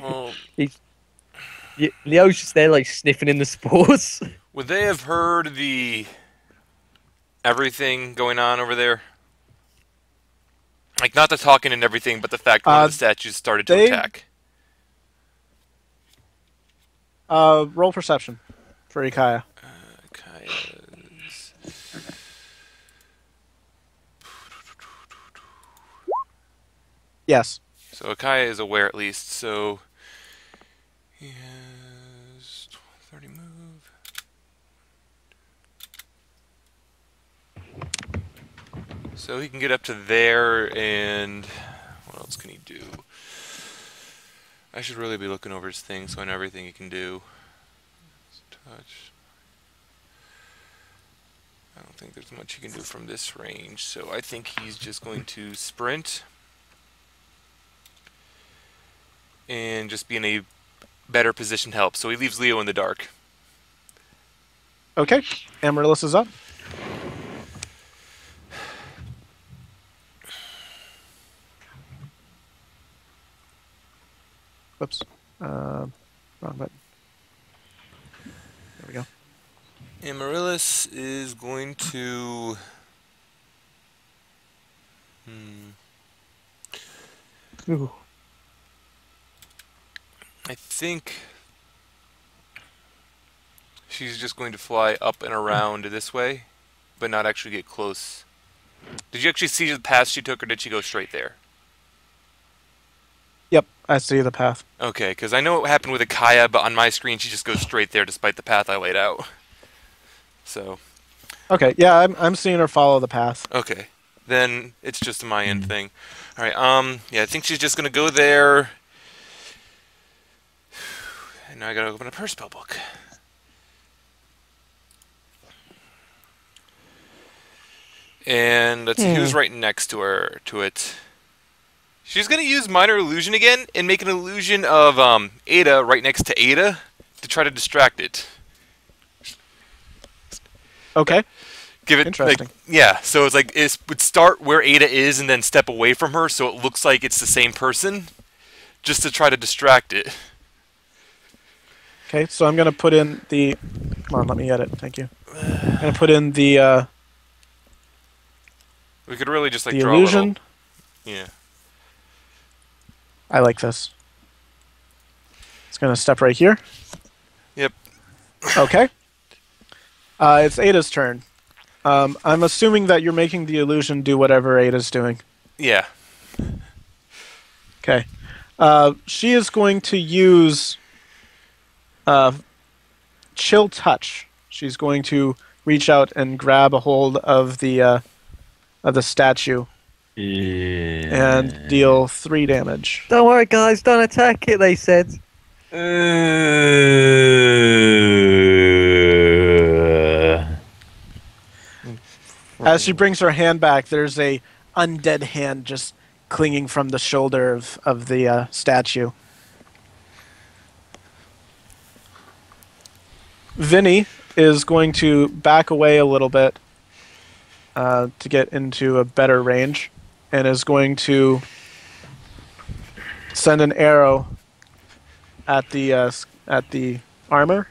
Well, Leo's just there, like sniffing in the spores. Would they have heard the everything going on over there? Like not the talking and everything, but the fact that the statues started to attack. Roll perception for Ikaia. Yes. So Ikaia is aware at least, so he has 30 move. So he can get up to there, and what else can he do? I should really be looking over his thing so I know everything he can do. Touch. I don't think there's much he can do from this range, so I think he's just going to sprint and just be in a better position to help. So he leaves Leo in the dark. Okay. Amaryllis is up. Wrong button. There we go. Amaryllis is going to... Ooh. I think she's just going to fly up and around this way, but not actually get close. Did you actually see the path she took, or did she go straight there? Yep, I see the path. Okay, because I know what happened with Ikaia, but on my screen she just goes straight there despite the path I laid out. So. Okay, yeah, I'm seeing her follow the path. Okay, then it's just a my end thing. All right, yeah, I think she's just gonna go there. And now I gotta open up her spell book. And let's see who's right next to her. She's gonna use Minor Illusion again and make an illusion of Ada right next to Ada to try to distract it. Okay. Give it interesting. Like, yeah, so it's like it would start where Ada is and then step away from her, so it looks like it's the same person, just to try to distract it. Okay, so I'm gonna put in the. Come on, let me edit. Thank you. I'm gonna put in the. We could really just like the draw illusion. a little. Yeah. I like this. It's gonna step right here. Yep. Okay. It's Ada's turn. I'm assuming that you're making the illusion do whatever Ada's doing. Yeah. Okay. She is going to use Chill Touch. She's going to reach out and grab a hold of the statue and deal 3 damage. Don't worry, guys. Don't attack it, they said. As she brings her hand back, there's a undead hand just clinging from the shoulder of the statue. Vinny is going to back away a little bit to get into a better range, and is going to send an arrow at the armor.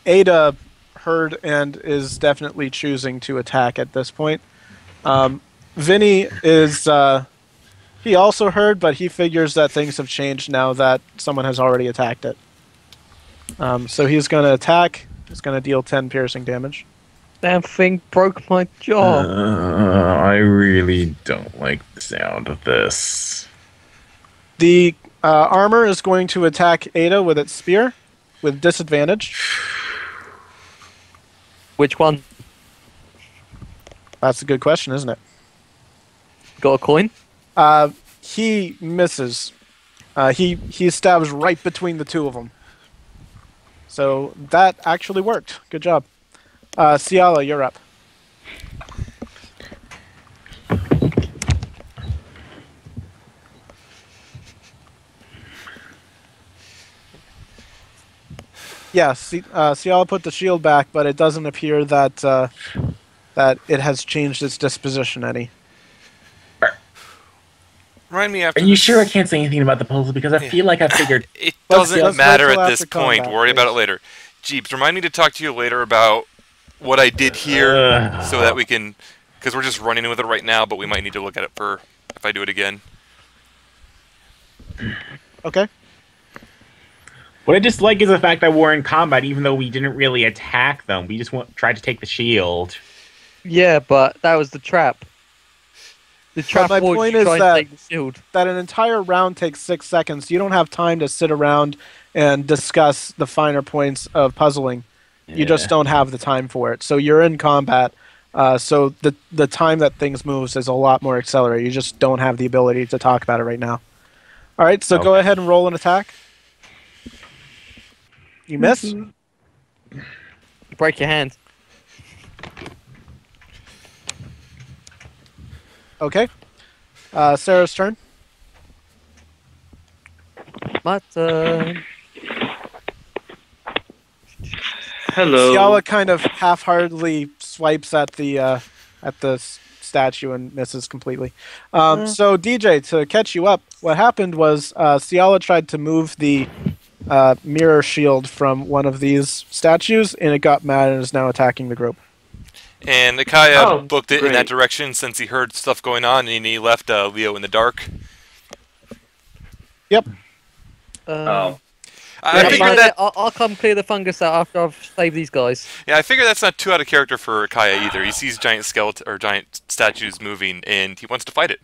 Ada heard and is definitely choosing to attack at this point. Vinny is he also heard, but he figures that things have changed now that someone has already attacked it. So he's going to attack. He's going to deal 10 piercing damage. That thing broke my jaw. I really don't like the sound of this. The armor is going to attack Ada with its spear with disadvantage. Which one? That's a good question, isn't it? Got a coin? He misses. He stabs right between the two of them. So that actually worked. Good job. Sialah, you're up. Yeah, Sialah put the shield back, but it doesn't appear that that it has changed its disposition any. Remind me after. Are you sure I can't say anything about the puzzle? Because I feel like I figured... It doesn't matter at this combat, point. Worry about it later. Jeebs, remind me to talk to you later about what I did here so that we can... Because we're just running with it right now, but we might need to look at it for if I do it again. Okay. What I dislike is the fact that we're in combat, even though we didn't really attack them. We just tried to take the shield. Yeah, but that was the trap. The trap my was point you is try and take the shield. that an entire round takes 6 seconds. You don't have time to sit around and discuss the finer points of puzzling. Yeah. You just don't have the time for it. So you're in combat. So the time that things moves is a lot more accelerated. You just don't have the ability to talk about it right now. All right, so go ahead and roll an attack. You miss? You break your hand. Okay. Sarah's turn. My turn. Hello. Sialah kind of half-heartedly swipes at the statue and misses completely. So DJ, to catch you up, what happened was Sialah tried to move the mirror shield from one of these statues, and it got mad and is now attacking the group. And Ikaia booked it in that direction since he heard stuff going on, and he left Leo in the dark. Yep. I figured that I'll come clear the fungus out after I've saved these guys. Yeah, I figure that's not too out of character for Ikaia either. He sees giant skeleton or giant statues moving, and he wants to fight it.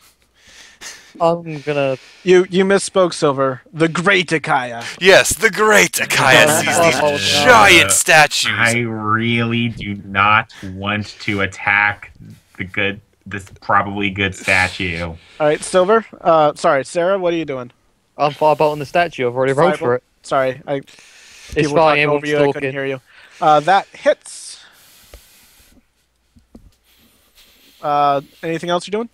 I'm gonna. You misspoke, Silver. The Great Ikaia. Yes, the Great Ikaia sees these giant statues. I really do not want to attack this probably good statue. All right, Silver. Sorry, Sera. What are you doing? I'm firebolting the statue. I've already rolled for it. Sorry, it's fine. Over you, I couldn't hear you. That hits. Anything else you're doing?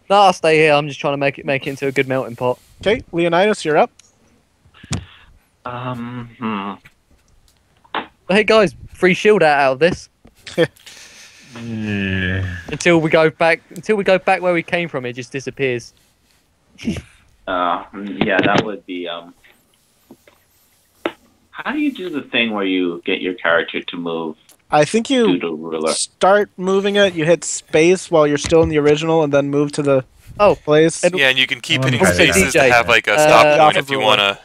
No, I'll stay here. I'm just trying to make it into a good melting pot. Okay, Leonidas, you're up. Hey guys, free shield out of this. Until we go back where we came from, it just disappears. Yeah, that would be. How do you do the thing where you get your character to move? I think you start moving it. You hit space while you're still in the original, and then move to the place. Yeah, and you can keep hitting spaces to have like a stop point if you wanna.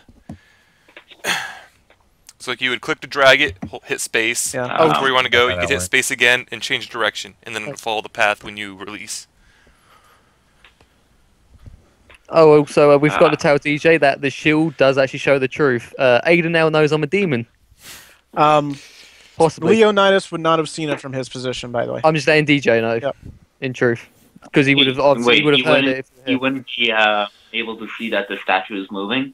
So like you would click to drag it, hit space. Yeah. Where you want to go, you can hit space again and change direction, and then follow the path when you release. Oh, also, we've got to tell DJ that the shield does actually show the truth. Aiden now knows I'm a demon. Possibly. Leonidas would not have seen it from his position, by the way. I'm just saying DJ no. Yep. In truth. Because he would have obviously heard it. You wouldn't be able to see that the statue is moving?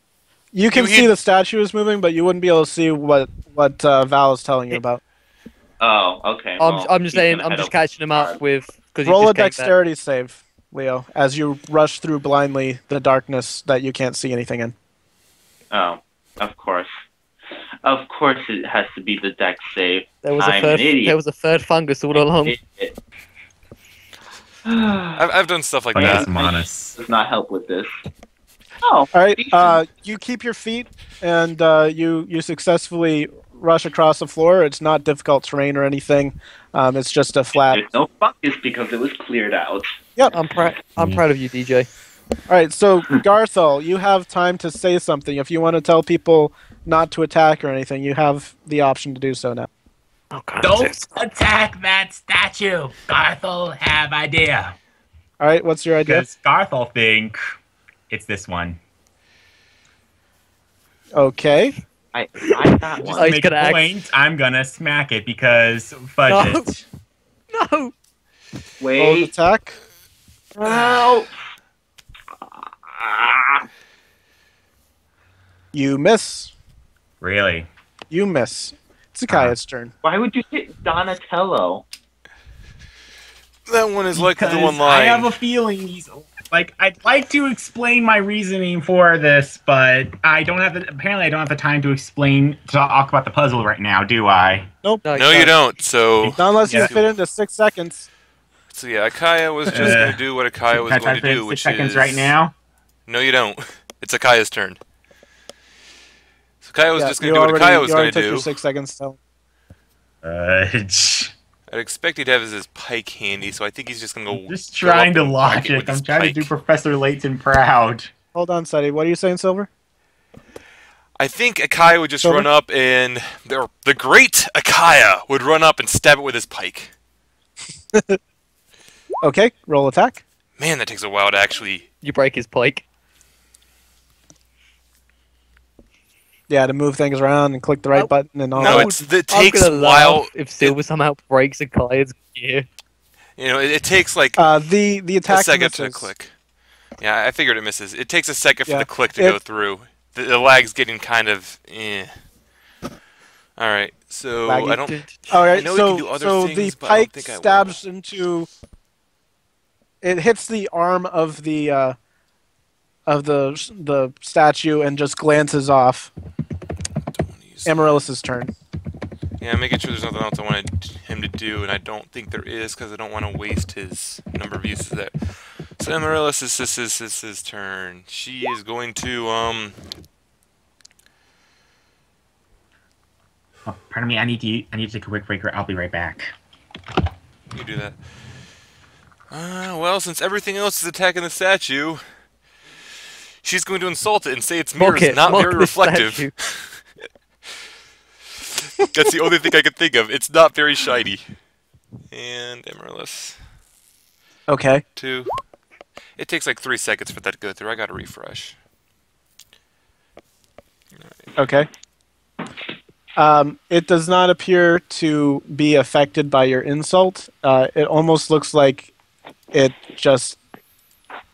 You can see the statue is moving, but you wouldn't be able to see what Val is telling you about. Oh, okay. I'm just saying, I'm just catching him up with... Roll a dexterity save, Leo, as you rush through blindly the darkness that you can't see anything in. Oh, of course. Of course it has to be the dex save. There was a third fungus all along. I've done stuff like that. Does not help with this. Oh, all right. You keep your feet, and you successfully rush across the floor. It's not difficult terrain or anything. It's just a flat. There's no fungus because it was cleared out. Yep. I'm proud of you, DJ. All right. So Garthal, you have time to say something. If you want to tell people not to attack or anything, you have the option to do so now. Oh, God. Don't attack that statue. Garthal have idea. All right. What's your idea? Because Garthal think it's this one. Okay. I got one. Just to make a point, I'm gonna smack it because budget. No. Wait. Roll attack. Help. You miss. Really? You miss. It's Ikaia's turn. Why would you hit Donatello? That one is like the one line. I have a feeling he's like. I'd like to explain my reasoning for this, but I don't have the. Apparently, I don't have the time to talk about the puzzle right now, do I? Nope. No, you don't. So not unless you fit into 6 seconds. So yeah, Ikaia was just going to do what Ikaia was going to do, which 6 seconds is right now. No, you don't. It's Ikaia's turn. So Ikaia was just going to do what Ikaia was going to do. Your 6 seconds still. I'd expect he'd have his pike handy, so I think he's just going to go. Just trying to logic. I'm trying to do Professor Layton proud. Hold on, Cedi. What are you saying, Silver? I think Ikaia would just run up and the great Ikaia would run up and stab it with his pike. Okay, roll attack. Man, that takes a while to actually. You break his pike. Yeah, to move things around and click the right button and all. No, it takes a while. If Silver somehow breaks Ikaia's gear. You know, it takes like the attack a second misses. to click. Yeah, I figured it misses. It takes a second for the click to go through. The lag's getting kind of. All right, so laggy. I don't. All right, I know we can do other things, the but I don't pike think stabs into. It hits the arm of the statue and just glances off. Amaryllis' turn. Yeah, making sure there's nothing else I wanted him to do, and I don't think there is, because I don't want to waste his number of uses there. So Amaryllis, this is his turn. She is going to, Oh, pardon me, I need to take a quick break. I'll be right back. You do that. Well, since everything else is attacking the statue, she's going to insult it and say its mirror is not very reflective. That's the only thing I could think of. It's not very shiny. And Amaryllis. Okay. 2. It takes like 3 seconds for that to go through. I gotta refresh. Okay. It does not appear to be affected by your insult. It almost looks like it just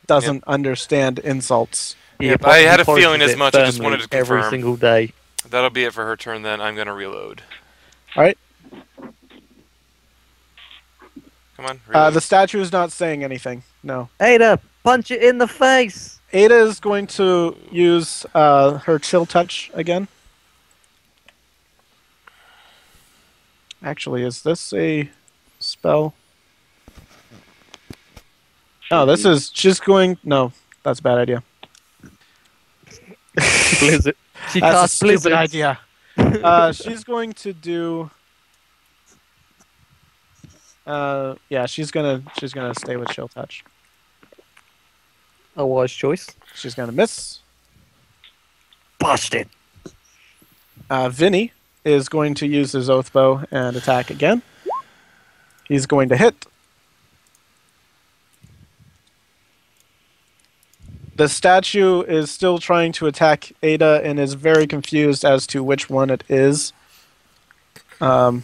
doesn't understand insults. Yep, I had a feeling as much. I just wanted to confirm. Every single day. That'll be it for her turn then. I'm gonna reload. Alright. Come on, reload. The statue is not saying anything. No. Ada, punch it in the face! Ada is going to use her chill touch again. Actually, is this a spell? Oh, this is... She's going... No, that's a bad idea. Blizzard. She That's a casts stupid Blizzard. idea. She's going to do... yeah, she's gonna stay with chill touch. A wise choice. She's gonna miss. Busted. Vinny is going to use his oath bow and attack again. He's going to hit. The statue is still trying to attack Ada and is very confused as to which one it is. And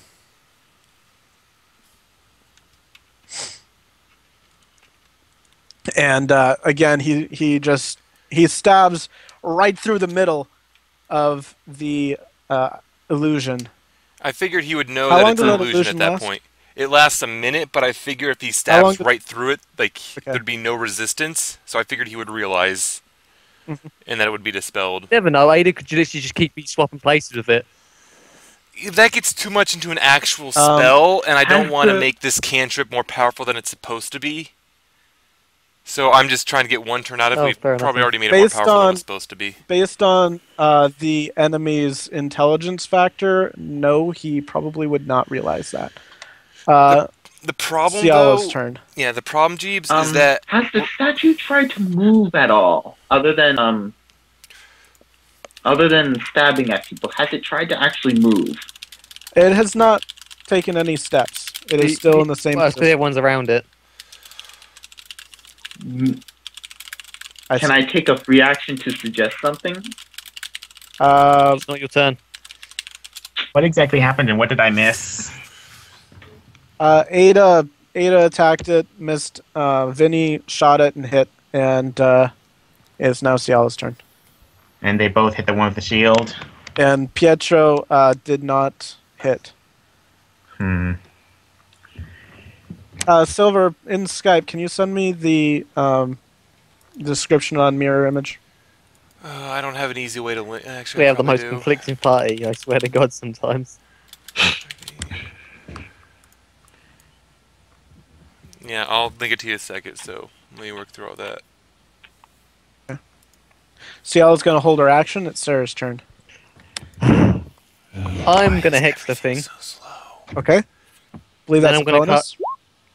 again, he stabs right through the middle of the illusion. I figured he would know that it's an illusion at that point. It lasts a minute, but I figure if he stabs right through it, like there'd be no resistance. So I figured he would realize, and that it would be dispelled. Never know, Ada could literally just keep swapping places with it. That gets too much into an actual spell, and I don't want to make this cantrip more powerful than it's supposed to be. So I'm just trying to get one turn out of it. We've probably already made it more powerful than it's supposed to be. Based on the enemy's intelligence factor, no, he probably would not realize that. The problem, Sialah's though, turn. Yeah, the problem, Jeebs, is that... Has the statue tried to move at all? Other than stabbing at people, has it tried to actually move? It has not taken any steps. It is still in the same position. Everyone's around it. Can I take a free action to suggest something? It's not your turn. What exactly happened and what did I miss? Ada attacked it, missed. Vinny shot it and hit, and it's now Sialah's turn. And they both hit the one with the shield? And Pietro did not hit. Silver, in Skype, can you send me the description on mirror image? I don't have an easy way to link. Actually, We have the most conflicting party, I swear to God, sometimes. Yeah, I'll link it to you in a second, so let me work through all that. Okay. Sialah's going to hold her action. It's Sarah's turn. I'm going to hex the thing. So slow. Okay. Believe that's a bonus.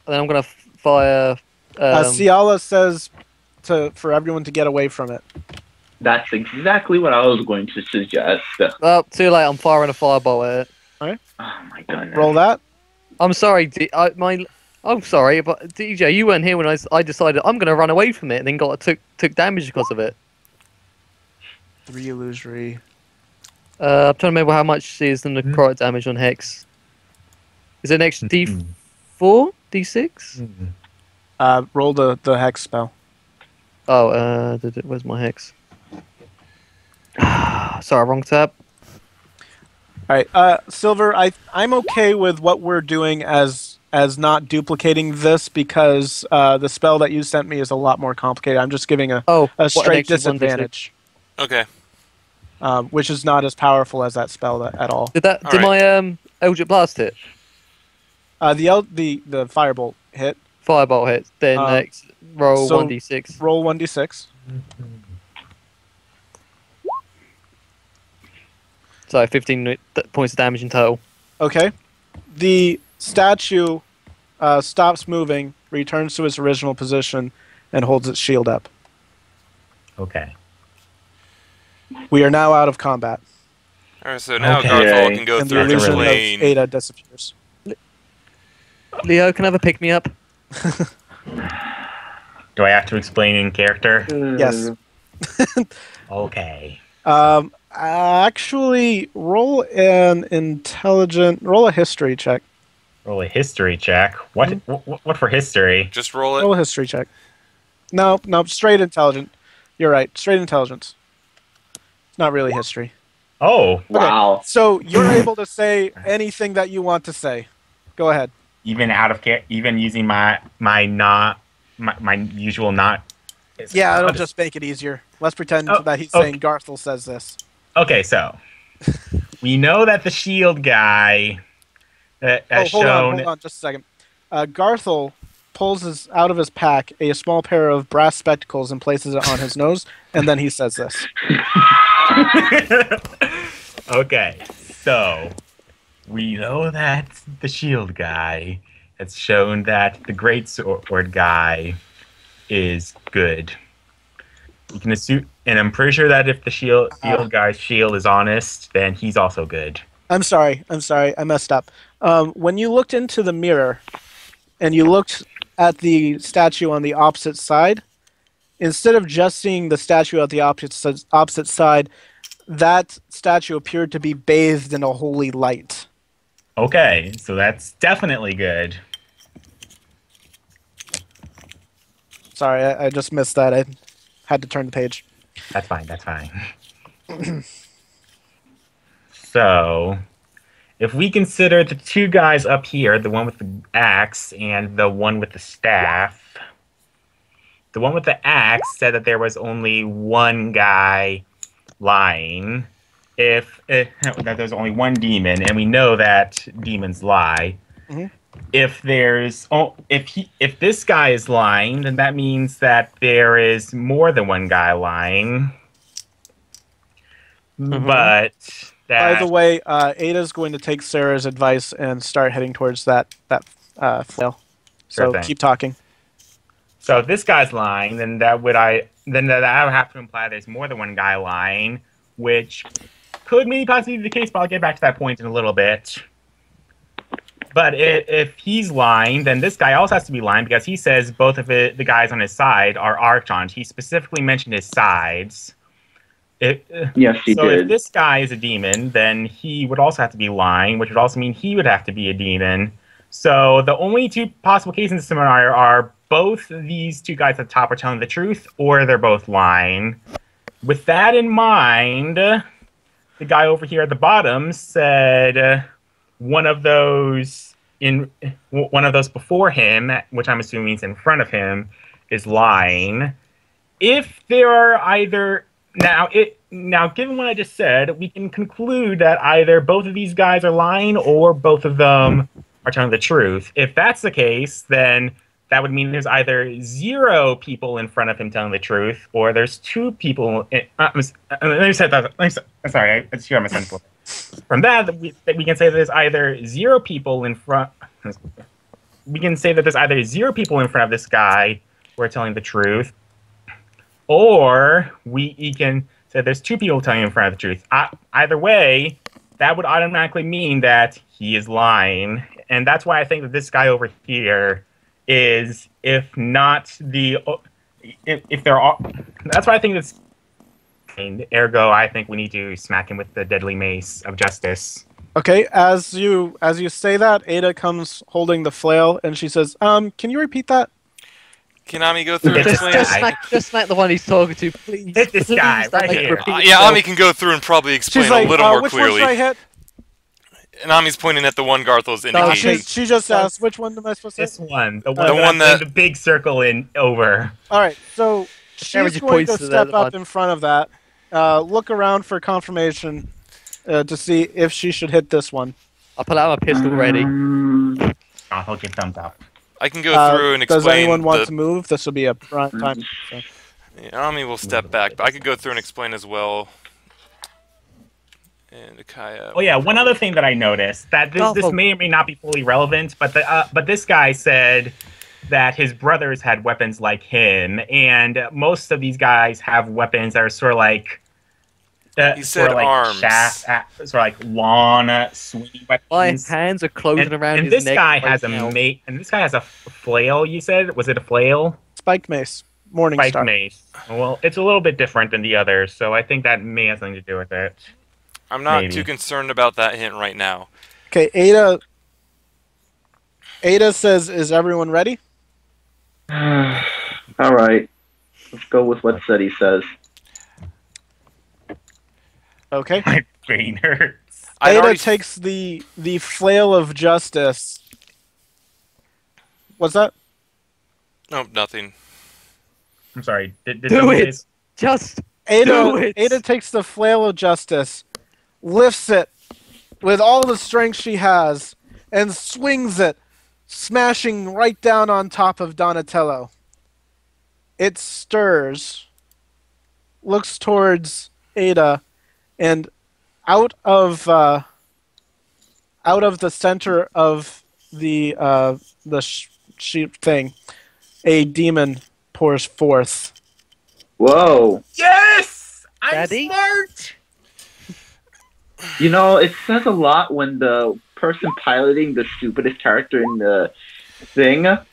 Then I'm going to fire... Sialah says for everyone to get away from it. That's exactly what I was going to suggest. Well, too late. I'm firing a fireball at it. Alright. Oh my goodness. Roll that. I'm sorry, I'm sorry, but DJ, you weren't here when I decided I'm going to run away from it and then took damage because of it. 3 illusory. I'm trying to remember how much is the necrotic damage on Hex. Is it an extra D4? D6? Roll the hex spell. Oh, where's my Hex? Sorry, wrong tab. Alright, Silver, I'm okay with what we're doing as not duplicating this because the spell that you sent me is a lot more complicated. I'm just giving a straight disadvantage. Okay. Which is not as powerful as that spell at all. Did my Eldritch Blast hit? The firebolt hit. Firebolt hit. Then next, roll 1d6. Roll 1d6. So 15 points of damage in total. Okay. The statue stops moving, returns to its original position, and holds its shield up. Okay. We are now out of combat. Alright, so now Garthal can go And the through and illusion of explain. Ada disappears. Leo, can I have a pick-me-up? Do I have to explain in character? Yes. Okay. Actually, roll a history check. Roll a history check. What? What for history? Just roll it. Roll a history check. No, straight intelligent. You're right, straight intelligence. It's not really history. Oh, Okay, Wow. so you're able to say anything that you want to say. Go ahead. even out of even using my usual not. Yeah, it'll just make it easier. Let's pretend that he's saying Garthal says this. Okay, so we know that the shield guy has hold shown. on, just a second. Garthal pulls out of his pack a small pair of brass spectacles and places it on his nose, and then he says this. Okay, so we know that the shield guy has shown that the great sword guy is good. You can assume, and I'm pretty sure that if the shield guy's shield is honest, then he's also good. I'm sorry, I messed up. When you looked into the mirror, and you looked at the statue on the opposite side, instead of just seeing the statue at the opposite side, that statue appeared to be bathed in a holy light. Okay, so that's definitely good. Sorry, I just missed that. I had to turn the page. That's fine, So, if we consider the two guys up here, the one with the axe and the one with the staff, the one with the axe said that there was only one guy lying. That there's only one demon, and we know that demons lie. Mm-hmm. If this guy is lying, then that means that there is more than one guy lying. Mm-hmm. But by the way, Ada's going to take Sera's advice and start heading towards that flail. So keep talking. So if this guy's lying, then that would have to imply there's more than one guy lying, which could maybe possibly be the case, but I'll get back to that point in a little bit. But if he's lying, then this guy also has to be lying because he says both of the guys on his side are archons. He specifically mentioned his sides. Yes, he did. So if this guy is a demon, then he would also have to be lying, which would also mean he would have to be a demon. So the only two possible cases in this scenario are both these two guys at the top are telling the truth, or they're both lying. With that in mind, the guy over here at the bottom said one of those before him, which I'm assuming is in front of him, is lying. If there are either now, given what I just said, we can conclude that either both of these guys are lying or both of them are telling the truth. If that's the case, then that would mean there's either 0 people in front of him telling the truth, or there's 2 people. Let me say that. Sorry, I just hear my sentence. From that, we can say that there's either 0 people in front. We can say that there's either 0 people in front of this guy who are telling the truth, or we can say there's 2 people telling in front of the truth. Either way, that would automatically mean that he is lying, and that's why I think that this guy over here is, if not the, if there are, that's why I think that's. Ergo, I think we need to smack him with the deadly mace of justice. Okay, as you say that, Ada comes holding the flail, and she says, "Can you repeat that?" Can Ami go through and explain? Just smack the one he's talking to, please. Hit this guy right here. Yeah, Ami can go through and probably explain a little more which clearly. One should I hit? And Ami's pointing at the one Garthal's indicating. She just asked, which one am I supposed to hit? This one, the one that the big circle in over. All right, so she's going to step up in front of that. Look around for confirmation to see if she should hit this one. I pull out my pistol ready. I'll give thumbs up. I can go through and explain. Does anyone want to move? This will be a prime time. So. Yeah, Ami will step back, but I could go through and explain as well. And Ikaia. Oh yeah, one other thing that I noticed that this may or may not be fully relevant, but this guy said that his brothers had weapons like him, and most of these guys have weapons that are sort of like. He said arms. Sort of like long, swinging weapons. My hands are closing around and his this neck. Guy has and this guy has a flail. You said, was it a flail? Spiked mace. Morningstar. Spiked mace. Well, it's a little bit different than the others, so I think that may have something to do with it. I'm not too concerned about that hint right now. Okay, Ada. Ada says, "Is everyone ready?" All right. Let's go with what Cedi says. Okay. My brain hurts. Ada takes the flail of justice. What's that? No, nothing. I'm sorry. Did do it. Just do it. Ada takes the flail of justice, lifts it with all the strength she has, and swings it, smashing right down on top of Donatello. It stirs, looks towards Ada, and out of the center of the sheep thing, a demon pours forth. Whoa! Yes, I'm Daddy? smart. You know, it says a lot when the person piloting the stupidest character in the thing gets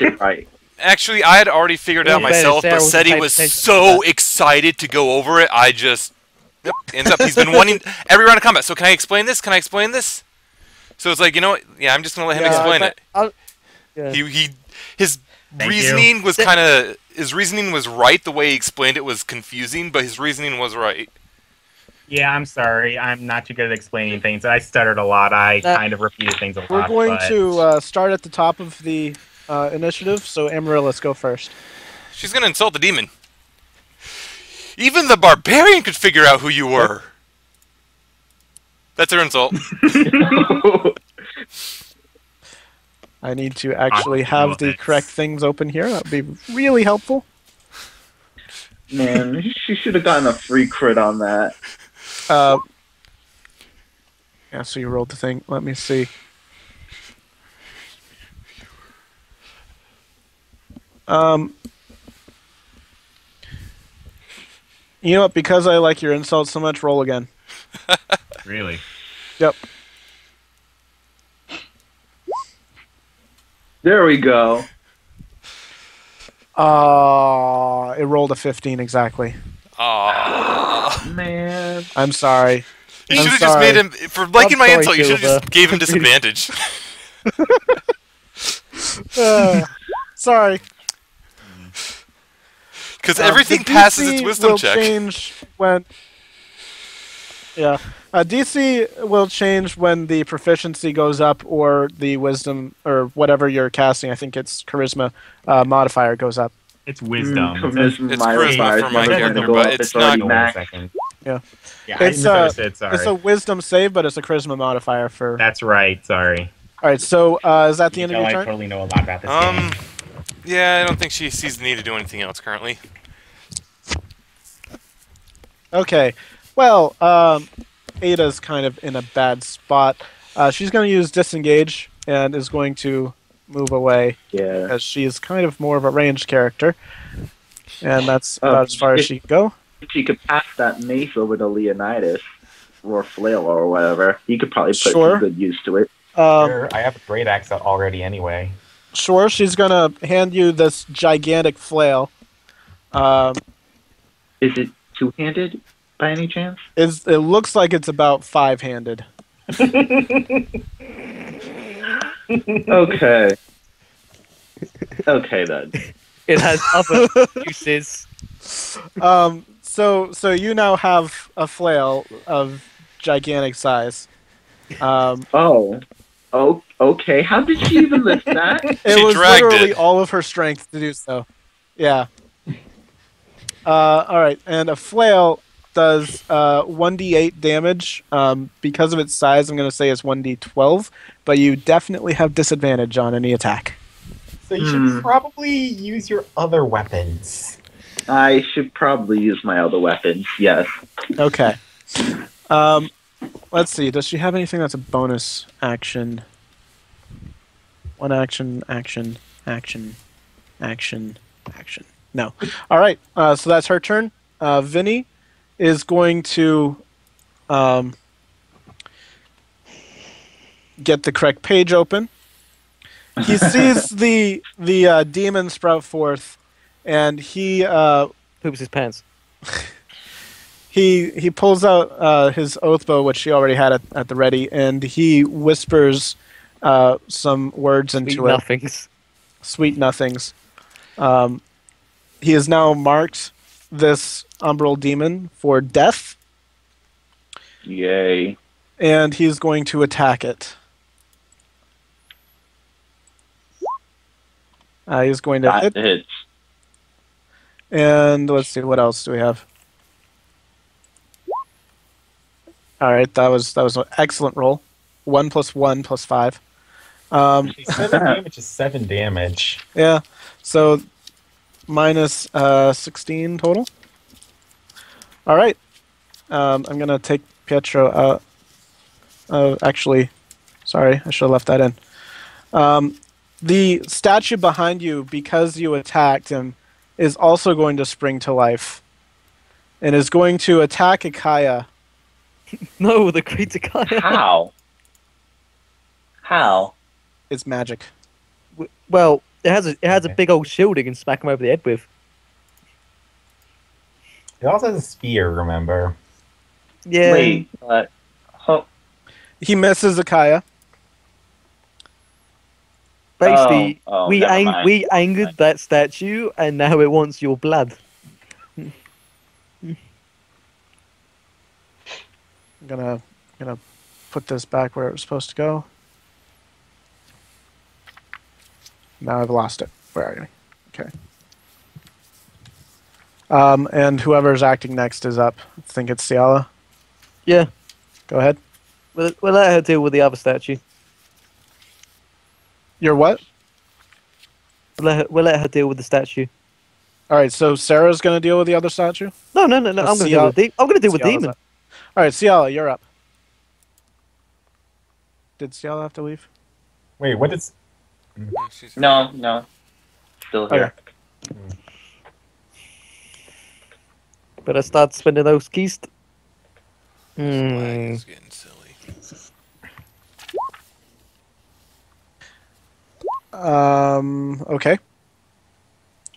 it right. Actually, I had already figured it out myself, but Cedi was so excited to go over it, I just... Yep, ends up, he's been wanting every round of combat. So can I explain this? Can I explain this? So it's like, you know what? Yeah, I'm just going to let him explain it. His reasoning was kind of... His reasoning was right. The way he explained it was confusing, but his reasoning was right. Yeah, I'm sorry. I'm not too good at explaining things. I stuttered a lot. I kind of repeated things a lot. We're going to start at the top of the initiative, so Amaryllis, go first. She's going to insult the demon. Even the Barbarian could figure out who you were. That's her insult. I need to actually have the correct things open here. That would be really helpful. Man, she should have gotten a free crit on that. Yeah, so you rolled the thing. Let me see. You know what? Because I like your insults so much, roll again. Really? Yep. There we go. It rolled a 15 exactly. Man. I'm sorry. You should have just made him, for liking my insult, you should have just gave him disadvantage. Sorry. Because everything passes its wisdom check. Change when... Yeah. DC will change when the proficiency goes up or the wisdom, or whatever you're casting, I think it's charisma, modifier goes up. It's wisdom. It's charisma for my character, but it's not... Yeah. It's a wisdom save, but it's a charisma modifier for... That's right, sorry. Alright, so is that the end of your turn? I totally know a lot about this game. Yeah, I don't think she sees the need to do anything else currently. Okay. Well, Ada's kind of in a bad spot. She's going to use disengage and is going to move away. Yeah. Because she is kind of more of a ranged character. And that's about as far as she can go. If she could pass that mace over to Leonidas, or flail or whatever, he could probably put some good use to it. Sure, I have a great axe out already anyway. Sure, she's going to hand you this gigantic flail. Is it two-handed by any chance? It looks like it's about five-handed. Okay. Okay then. It has other uses. So you now have a flail of gigantic size. Okay. How did she even lift that? It was literally all of her strength to do so. Yeah. All right, and a flail does 1d8 damage. Because of its size, I'm going to say it's 1d12, but you definitely have disadvantage on any attack. So you should probably use your other weapons. I should probably use my other weapons, yes. Okay. Let's see. Does she have anything that's a bonus action? One action, action, action, action, action. No. All right. So that's her turn. Vinny is going to get the correct page open. He sees the demon sprout forth, and he poops his pants. He pulls out his oath bow, which he already had at the ready, and he whispers some words into Sweet nothings. Sweet nothings. He has now marked this umbral demon for death. Yay. And he's going to attack it. He's going to hit. Hits. And let's see, what else do we have? All right, that was an excellent roll. 1 + 1 + 5. 7 damage is 7 damage. Yeah, so minus 16 total. All right, I'm gonna take Pietro out. Actually, sorry, I should have left that in. The statue behind you, because you attacked him, is also going to spring to life, and is going to attack Ikaia. No, the great Ikaia. How? How? It's magic. Well, it has a big old shield it can smack him over the head with. It also has a spear, remember? Yeah. Wait, He misses Ikaia. Basically, we never mind. we angered that statue, and now it wants your blood. I'm gonna put this back where it was supposed to go. Now I've lost it. Where are you? Okay. And whoever's acting next is up. I think it's Sialah. Yeah. Go ahead. We'll let her deal with the other statue. You're what? We'll let her deal with the statue. All right. So Sarah's gonna deal with the other statue. No. I'm gonna deal with Sialah's demon. up. All right, Sialah, you're up. Did Sialah have to leave? Wait, what is... No. Still here. Okay. Better start spending those keys. It's getting silly. Okay.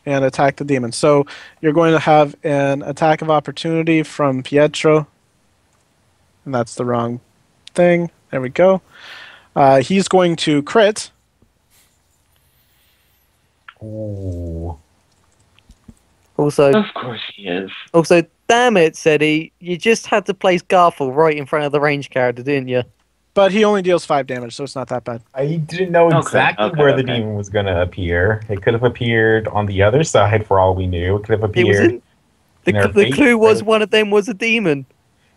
And attack the demon. So you're going to have an attack of opportunity from Pietro. And that's the wrong thing. There we go. He's going to crit. Ooh. Also, Of course he is. Also, damn it, Cedi, you just had to place Garthal right in front of the range character, didn't you? But he only deals 5 damage, so it's not that bad. I didn't know exactly where the demon was going to appear. It could have appeared on the other side for all we knew. It could have appeared... The clue was one of them was a demon.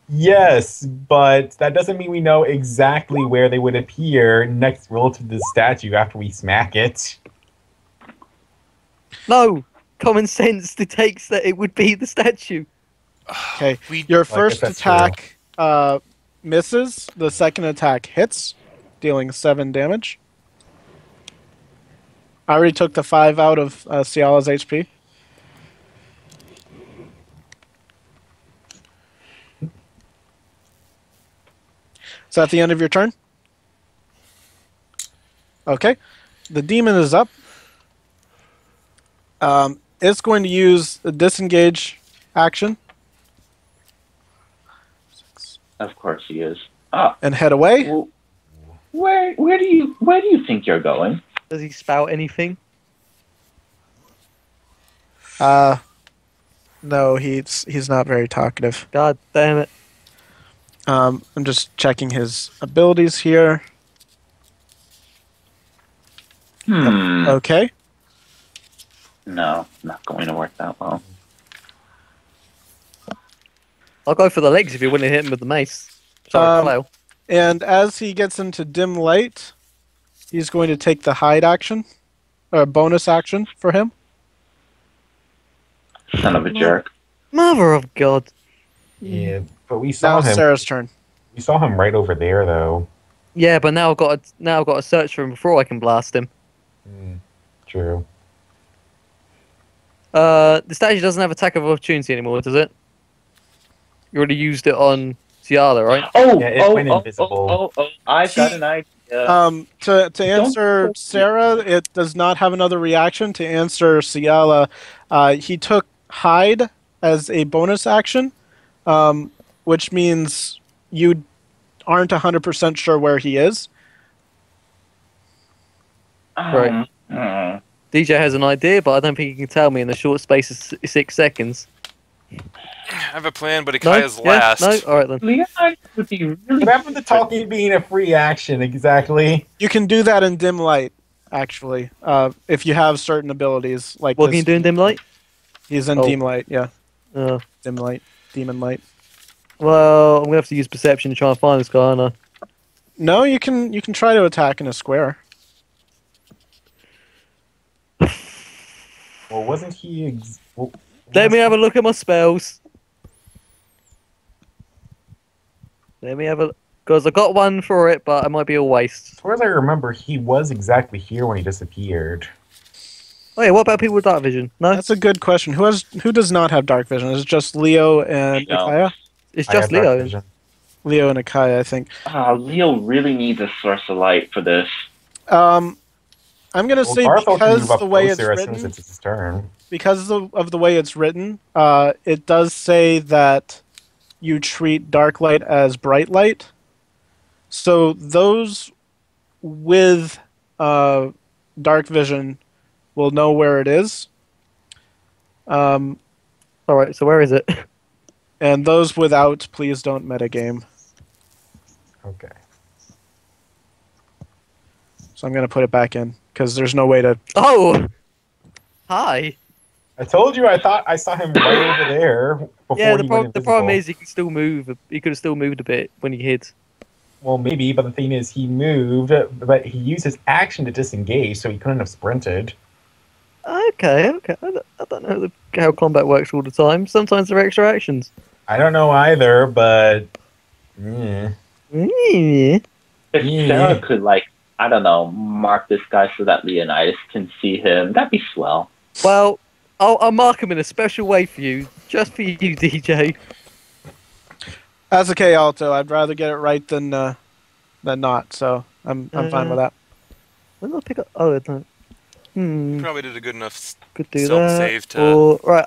Yes, but that doesn't mean we know exactly where they would appear next relative to the statue after we smack it. No, common sense dictates that it would be the statue. Okay, your first attack misses. The second attack hits, dealing 7 damage. I already took the 5 out of Sialah's HP. Is that the end of your turn? Okay. The demon is up. It's going to use the disengage action. Of course he is. And head away. Well, where do you think you're going? Does he spout anything? No, he's not very talkative. God damn it. I'm just checking his abilities here. Okay. No, not going to work that well. I'll go for the legs if you want to hit him with the mace. Sorry, flail. And as he gets into dim light, he's going to take the hide action, or bonus action for him. Son of a jerk. Mother of God. Yeah, but we saw Now him. Sarah's turn. We saw him right over there, though. Yeah, but now I've got to search for him before I can blast him. True. The statue doesn't have attack of opportunity anymore, does it? You already used it on Sialah, right? Yeah, it went invisible. I've got an idea. To answer Sera, it does not have another reaction. To answer Sialah, he took hide as a bonus action, which means you aren't 100% sure where he is. Right. DJ has an idea, but I don't think he can tell me in the short space of 6 seconds. I have a plan, but Ikaia's last. No? Alright then. Leonidas would be really... What happened to talking being a free action, exactly? You can do that in dim light, actually, if you have certain abilities. Like What can you do in dim light? He's in dim light, yeah. Dim light, demon light. Well, I'm gonna have to use perception to try and find this guy, aren't I? No, you can try to attack in a square. Well, wasn't he... Let me have a look at my spells. Let me have a... Because I got one for it, but it might be a waste. As far as I remember, he was exactly here when he disappeared. Oh yeah, what about people with dark vision? No? That's a good question. Who does not have dark vision? Is it just Leo and Ikaia? It's just Leo. Leo and Ikaia, I think. Leo really needs a source of light for this. I'm gonna say Garthal because can the way it's as soon written, as it's his turn. because of the way it's written, it does say that you treat dark light as bright light. So those with dark vision will know where it is. Alright, so where is it? And those without, please don't metagame. Okay. So I'm gonna put it back in because there's no way to. Oh, hi. I told you I thought I saw him right over there. Before Yeah, he went the problem invisible. is he can still move. He could have still moved a bit when he hit. Well, maybe, but the thing is, he moved, but he used his action to disengage, so he couldn't have sprinted. Okay. I don't know how combat works all the time. Sometimes there are extra actions. I don't know either, but... Yeah. Yeah. If Sera could, I don't know, mark this guy so that Leonidas can see him, that'd be swell. Well, I'll mark him in a special way for you, just for you, DJ. That's okay, Alto. I'd rather get it right than not. So I'm fine with that. When did I pick up? Oh, I don't. You probably did a good enough Could do self-save that. Or, right,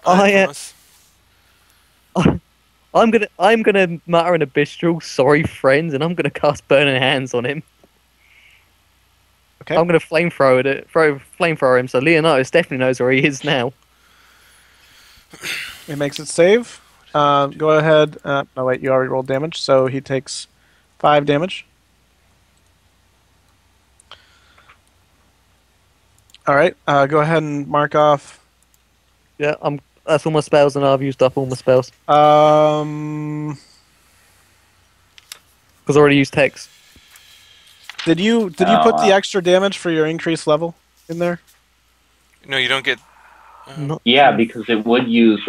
I'm gonna mutter in a bistro, sorry friends, and I'm gonna cast Burning Hands on him. Okay. I'm gonna flamethrower him, so Leonidas definitely knows where he is now. It makes it save. Go ahead. No, wait. You already rolled damage, so he takes 5 damage. All right. Go ahead and mark off. Yeah, that's all my spells, and I've used up all my spells. Because I already used Hex. Did you put the extra damage for your increased level in there? No, you don't get... Yeah, because it would use...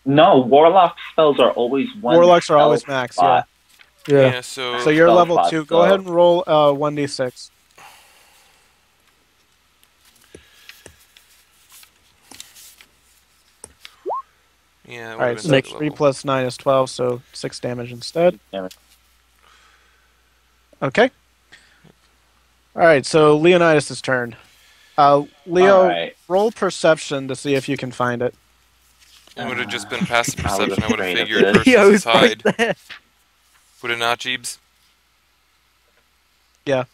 No, Warlock spells are always one. Warlocks are always max, spot. Yeah, so you're spell level spot, 2. Go ahead and roll 1d6. Yeah. All right, so 3 plus 9 is 12, so 6 damage instead. Okay. All right, so Leonidas' turn. Leo, roll perception to see if you can find it. It would have just been passive perception. I would have figured this. versus his hide. Right there. Would it not, Jeebs? Yeah.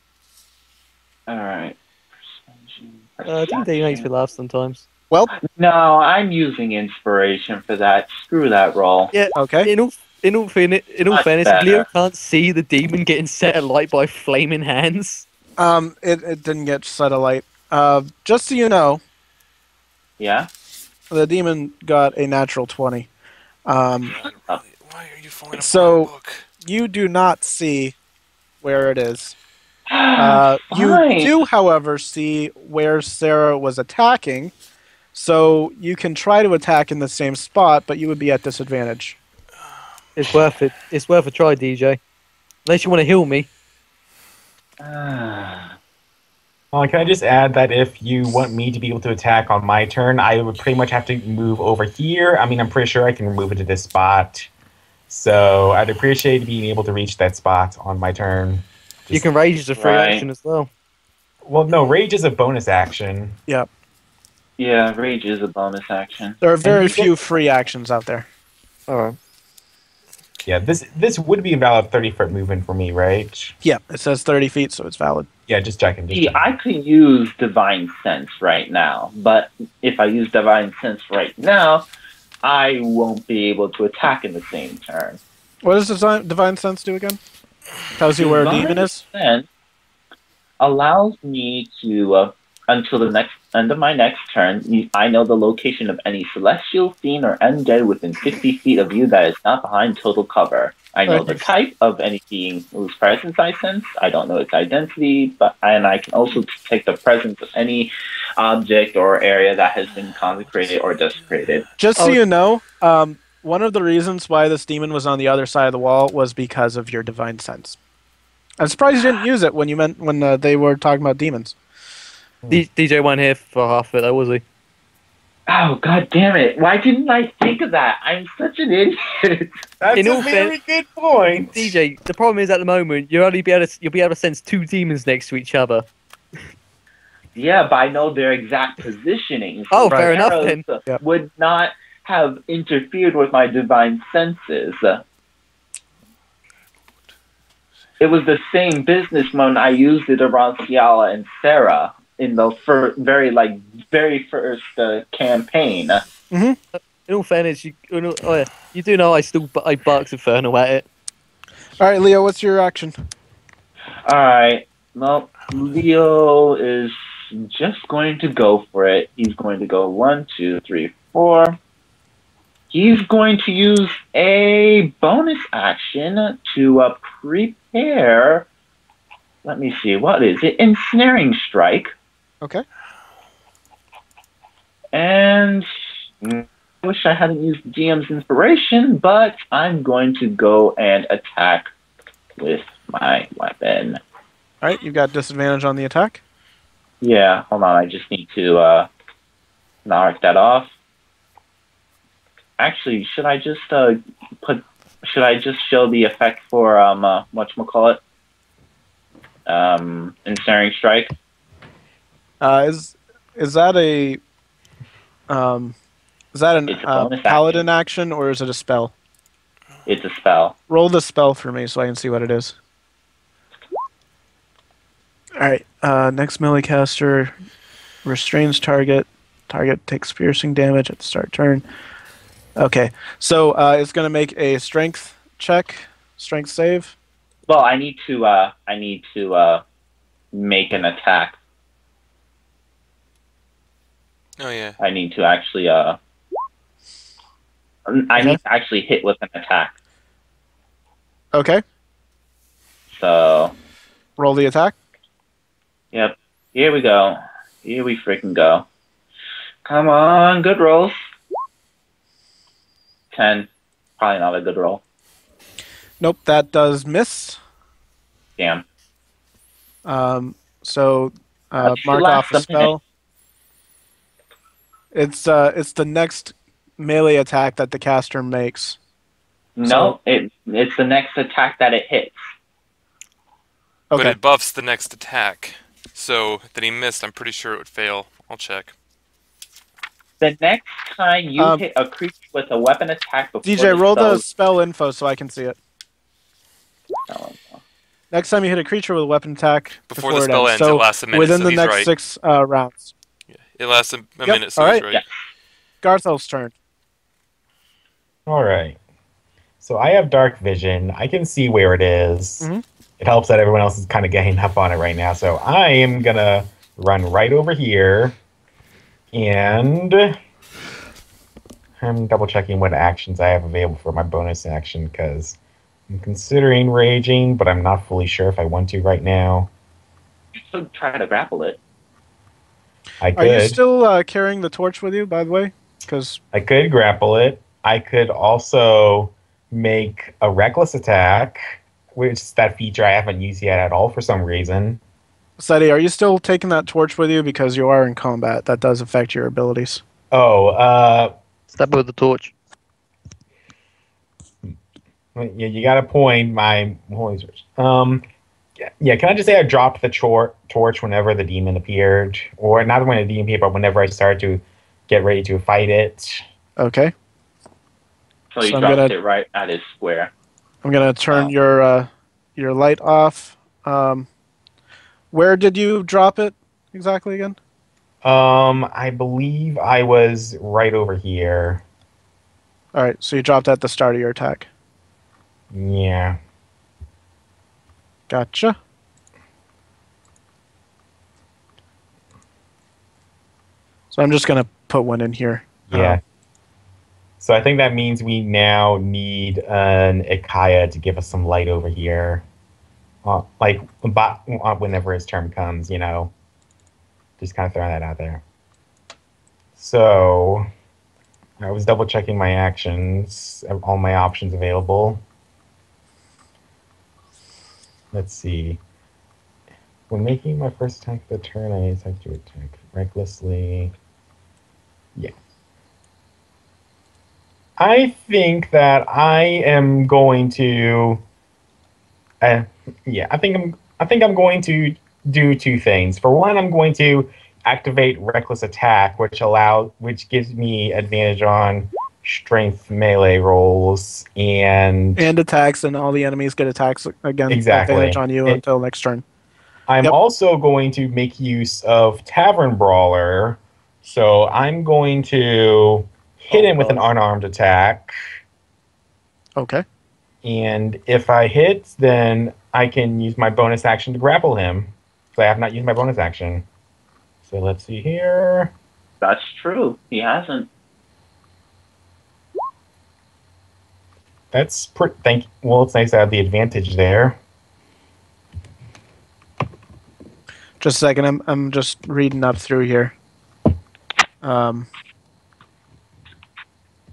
Alright. I think they makes me laugh sometimes. Well, no, I'm using inspiration for that. Screw that roll. Yeah. Okay. In all fairness, better. Leo can't see the demon getting set alight by flaming hands. It didn't get set alight. Just so you know, Yeah? the demon got a natural 20. God, really, why are you falling apart, So- book? You do not see where it is. You Fine. do, however, see where Sera was attacking, so you can try to attack in the same spot, but you would be at disadvantage. It's worth it. It's worth a try, DJ. Unless you want to heal me. Can I just add that if you want me to be able to attack on my turn, I would pretty much have to move over here. I mean, I'm pretty sure I can move into this spot. So I'd appreciate being able to reach that spot on my turn. You can rage as a free Right. action as well. Well, no, rage is a bonus action. Yep. Yeah, rage is a bonus action. There are very you few free actions out there. Alright. Yeah, this would be a valid 30-foot movement for me, right? Yeah, it says 30 feet, so it's valid. Yeah, just checking. Just See, checking. I could use Divine Sense right now, but if I use Divine Sense right now, I won't be able to attack in the same turn. What does Divine Sense do again? Tells you where a demon is? Sense allows me to, until the next end of my next turn, I know the location of any celestial, fiend, or undead within 50 feet of you that is not behind total cover. I know the type of any being whose presence I sense. I don't know its identity, and I can also take the presence of any object or area that has been consecrated or desecrated. Just so you know, one of the reasons why this demon was on the other side of the wall was because of your Divine Sense. I'm surprised you didn't use it when they were talking about demons. DJ wasn't here for half of it, though, was he? Oh, god damn it. Why didn't I think of that? I'm such an idiot. That's In all a very fair- good point. DJ, the problem is at the moment you'll be able to sense two demons next to each other. Yeah, but I know their exact positioning. Oh, so fair enough arrows, then. Yep. Would not have interfered with my divine senses. It was the same business when I used it around Sialah and Sera in the very first campaign. In all fairness, you do know I barks Inferno at it. All right, Leo, what's your action? Alright, well, Leo is just going to go for it. He's going to go 1, 2, 3, 4. He's going to use a bonus action to prepare. Let me see, what is it? Ensnaring Strike. Okay. And I wish I hadn't used GM's Inspiration, but I'm going to go and attack with my weapon. All right, you've got disadvantage on the attack. Yeah, hold on. I just need to knock that off. Actually, should I just show the effect for whatchamacallit? Ensnaring Strike. Is that an It's a bonus paladin action or is it a spell? It's a spell. Roll the spell for me so I can see what it is. All right. Next melee caster restrains target. Target takes piercing damage at the start turn. Okay, so it's going to make a strength check, strength save. Well, I need to make an attack. Oh yeah. I need to actually I need to actually hit with an attack. Okay, So, roll the attack. yep. Here we go. Here we freaking go. Come on, good rolls. 10. Probably not a good roll. Nope, that does miss. Damn. So That should mark last off a a spell. It's the next melee attack that the caster makes. No, it's the next attack that it hits. But Okay. it buffs the next attack. So that he missed, I'm pretty sure it would fail. I'll check. The next time you hit a creature with a weapon attack before DJ, roll the spell spell info so I can see it. Next time you hit a creature with a weapon attack Before the it spell ends, so it lasts a minute, within so the he's next right. 6 rounds. It lasts a minute, so all he's right. right. Garthal's turn. All right. So I have dark vision. I can see where it is. Mhm. It helps that everyone else is kind of getting up on it right now. So I am going to run right over here. And I'm double checking what actions I have available for my bonus action because I'm considering raging, but I'm not fully sure if I want to right now. You could try to grapple it. I could. Are you still carrying the torch with you, by the way? Because I could grapple it. I could also make a reckless attack, which is that feature I haven't used yet at all for some reason. Cedi, are you still taking that torch with you? Because you are in combat. That does affect your abilities. Oh, Stab with the torch. yeah, you got a point. My holy switch. Yeah. Can I just say I dropped the torch whenever the demon appeared, or not when the demon appeared, but whenever I started to get ready to fight it. Okay. So you dropped it right at his square. I'm gonna turn your light off. Where did you drop it exactly again? I believe I was right over here. All right, so you dropped at the start of your attack. Yeah. Gotcha. So I'm just gonna put one in here. Yeah. So I think that means we now need an Ikaia to give us some light over here. Whenever his turn comes, you know. Just kind of throwing that out there. So I was double checking my actions, all my options available. Let's see. When making my first attack of the turn, I attack to attack recklessly. Yeah. I think that I am going to. I think I'm going to do two things. For one, I'm going to activate Reckless Attack, which gives me advantage on strength melee rolls and attacks, and all the enemies get attacks again. Exactly. Advantage on you until next turn. I'm also going to make use of Tavern Brawler, so I'm going to hit him with an unarmed attack. Okay. And if I hit, then I can use my bonus action to grapple him. So I have not used my bonus action. So let's see here. That's true. He hasn't. That's pretty. Well, it's nice to have the advantage there. Just a second. I'm just reading up through here.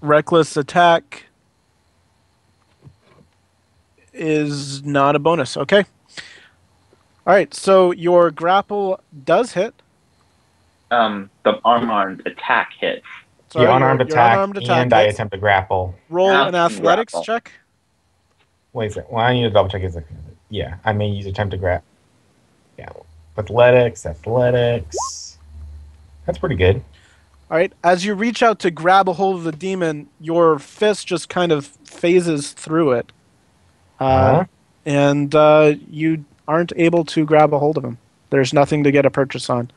Reckless attack is not a bonus. Okay. All right. So your grapple does hit. The unarmed attack hits. Sorry, the unarmed attack, and I hits. attempt to grapple. Roll an athletics check. Wait a second. Well, I need to double check. Yeah, I may use attempt to grab. Yeah, athletics. That's pretty good. All right. As you reach out to grab a hold of the demon, your fist just kind of phases through it, and you aren't able to grab a hold of him. There's nothing to get a purchase on.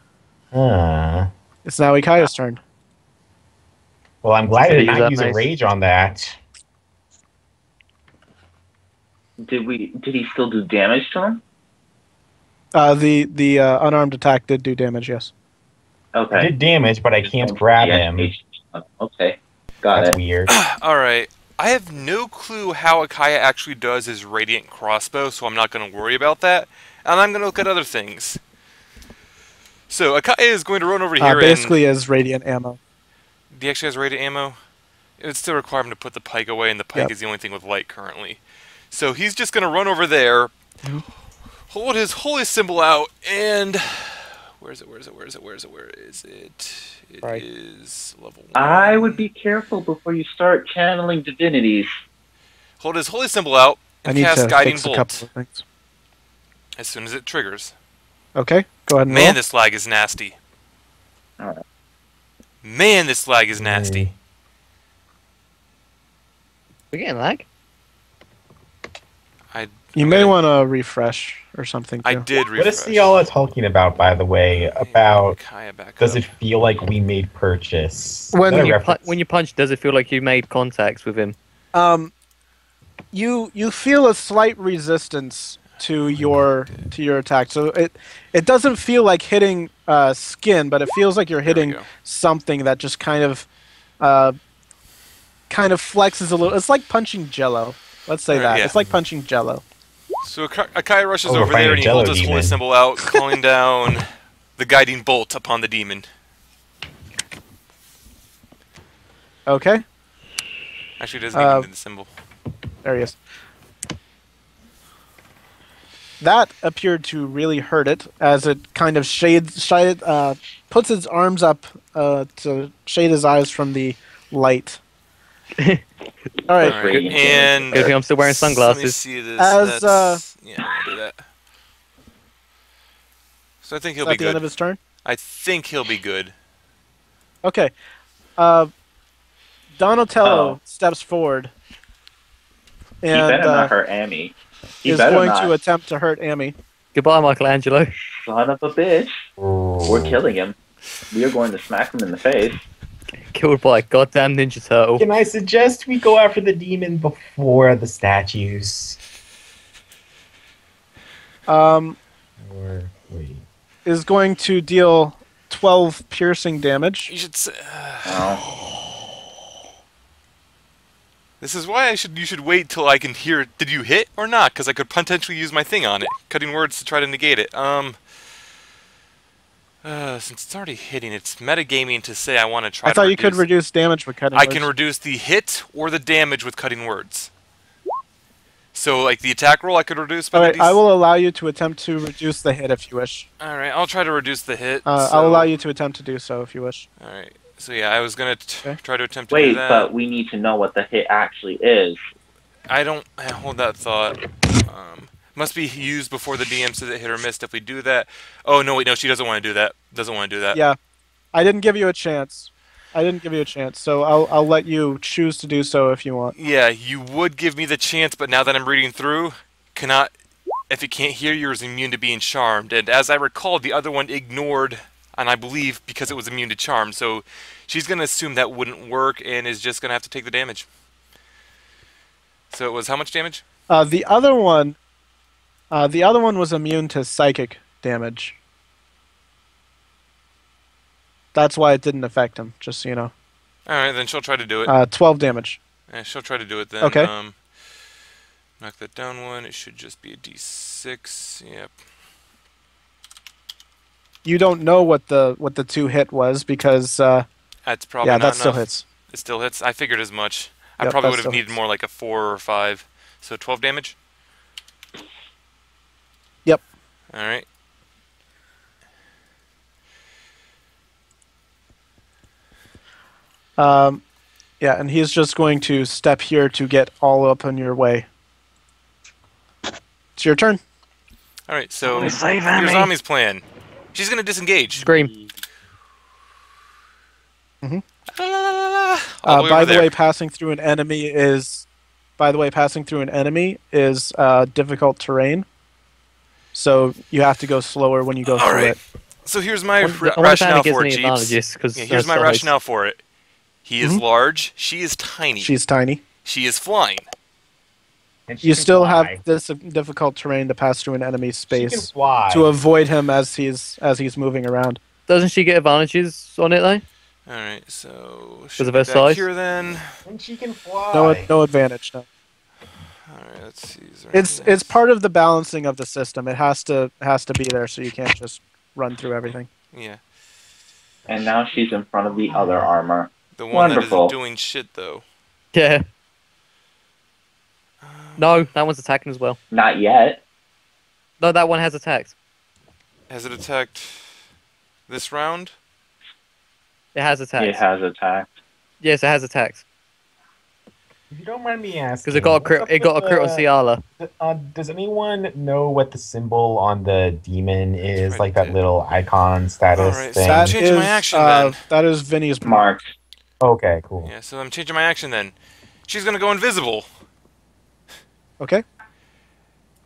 It's now Ikaia's turn. Well, I'm glad I did not use a rage on that. Did he still do damage to him? The unarmed attack did do damage, yes. Okay. I did damage, but I can't grab him. Okay. Got That's it. weird. Alright. I have no clue how Ikaia actually does his Radiant Crossbow, so I'm not going to worry about that. And I'm going to look at other things. So, Ikaia is going to run over here basically as Radiant ammo. He actually has Radiant ammo? It would still require him to put the pike away, and the pike is the only thing with light currently. So he's just going to run over there, hold his holy symbol out, and... Where is it? It is level 1. I would be careful before you start channeling divinities. Hold his holy symbol out and cast Guiding Bolt. A couple of things. As soon as it triggers. Okay, go ahead and Man, roll. this lag is nasty. Alright. Man, this lag is nasty. We're getting lag? You may want to refresh or something, too. I did refresh. What is Sialah talking about, by the way? About does it feel like we made purchase? When you punch, does it feel like you made contacts with him? You feel a slight resistance to your attack. So it doesn't feel like hitting skin, but it feels like you're hitting something that just kind of kind of flexes a little. It's like punching Jello. Let's say that. Yeah. It's like punching Jello. So Ikaia rushes we're over fighting there a and he Jello holds his holy demon. symbol out, calling down the guiding bolt upon the demon. Okay. Actually, it doesn't even need the symbol. There he is. That appeared to really hurt it, as it kind of puts its arms up to shade his eyes from the light. All right. And Good thing I'm still wearing let me sunglasses. see this. As, yeah, I'll do that. So I think he'll Is be that the good. end of his turn? I think he'll be good. Okay. Donatello steps forward He better and not hurt Amy. He is better going not. to attempt to hurt Amy. Goodbye, Michelangelo. Son of a bitch. We're killing him. We are going to smack him in the face. Killed by a goddamn Ninja Turtle. Can I suggest we go after the demon before the statues? Or wait. Is going to deal 12 piercing damage. You should say, Oh. this is why you should wait till I can hear. Did you hit or not? Because I could potentially use my thing on it, cutting words to try to negate it. Since it's already hitting, it's metagaming to say I want to try. I thought you could reduce damage with cutting I words. can reduce the hit or the damage with cutting words. So, like the attack roll, I could reduce. By Alright, I will allow you to attempt to reduce the hit if you wish. All right, I'll try to reduce the hit. I'll allow you to attempt to do so if you wish. All right. So yeah, I was gonna try to attempt to Wait, do that. but we need to know what the hit actually is. I don't hold that thought. Must be used before the DM says it hit or missed. If we do that, oh no, wait, no, she doesn't want to do that. Doesn't want to do that. Yeah, I didn't give you a chance. So I'll let you choose to do so if you want. Yeah, you would give me the chance, but now that I'm reading through, cannot. If it can't hear you, is immune to being charmed. And as I recall, the other one ignored, and I believe because it was immune to charm. So she's gonna assume that wouldn't work, and is just gonna have to take the damage. So it was how much damage? The other one was immune to psychic damage. That's why it didn't affect him. Just so you know. All right, then she'll try to do it. 12 damage. Yeah, she'll try to do it then. Okay. Knock that down one. It should just be a D6. Yep. You don't know what the 2 hit was because That's probably not that still enough. hits. It still hits. I figured as much. I Yep, probably that would have still needed hits. more like a 4 or 5. So 12 damage? Yep. All right. Yeah, and he's just going to step here to get all up on your way. It's your turn. All right, so Save here's Amy. Ami's plan. She's going to disengage. Scream. Mhm. La, la, la, la, la. All By over the there. way, passing through an enemy is difficult terrain. So you have to go slower when you go All through right. it. So here's my I wonder if rationale Anna gets for any it, Jeebs. advantages, 'cause Yeah, here's my that's rationale for it. He is Mhm. large. She is tiny. She's tiny. She is flying. And she You can still fly. have this difficult terrain to pass through an enemy's She can space fly. to avoid him as he's moving around. Doesn't she get advantages on it though? All right, so of should her be back size? here then. And she can fly. No advantage. No. All right, let's see. Is there It's anything else? part of the balancing of the system. It has to be there, so you can't just run through everything. Yeah, And now she's in front of the other armor. the one that Wonderful. isn't doing shit though. Yeah. No, that one's attacking as well. Not yet. No, that one has attacked. Has it attacked this round? It has attacked. It has attacked. Yes, it has attacked. If you don't mind me asking, Because it got a crit. what's It up got a crit on with Sialah. Does anyone know what the symbol on the demon is? Right Like that there. little icon status Alright, so thing? I'm changing my action then. That is Vinny's Mark. Okay, cool. Yeah, so I'm changing my action then. She's gonna go invisible, Okay.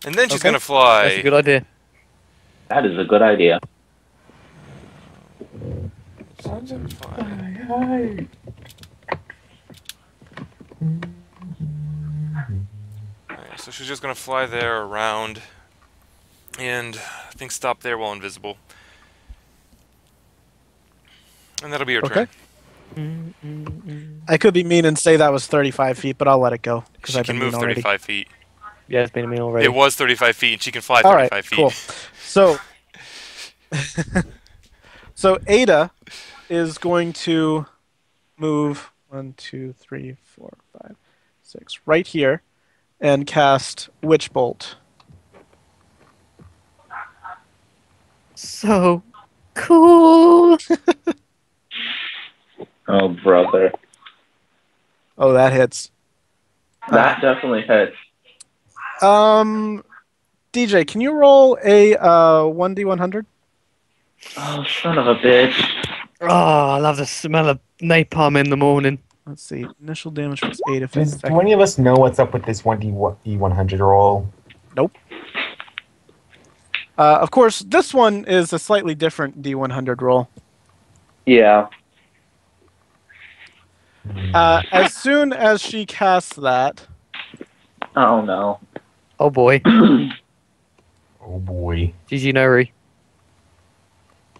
and then she's Okay. gonna fly. That's a good idea. That is a good idea. Alright, so she's just gonna fly there around, and I think stop there while invisible, and that'll be her Okay. turn. I could be mean and say that was 35 feet, but I'll let it go because She I've can been move mean already. 35 feet. Yeah, it's been mean already. It was 35 feet, and she can fly All 35 right, feet. cool. So, so Ada is going to move 1, 2, 3, 4, 5, 6 right here, and cast Witch Bolt. So cool. Oh, brother. Oh, that hits. That definitely hits. DJ, can you roll a 1d100? Oh, son of a bitch. Oh, I love the smell of napalm in the morning. Let's see. Initial damage was 8 if Do it's any of us know what's up with this 1d100 roll? Nope. Of course, this one is a slightly different D100 roll. Yeah. As soon as she casts that, Oh, no. Oh boy. Oh boy. GG Nori.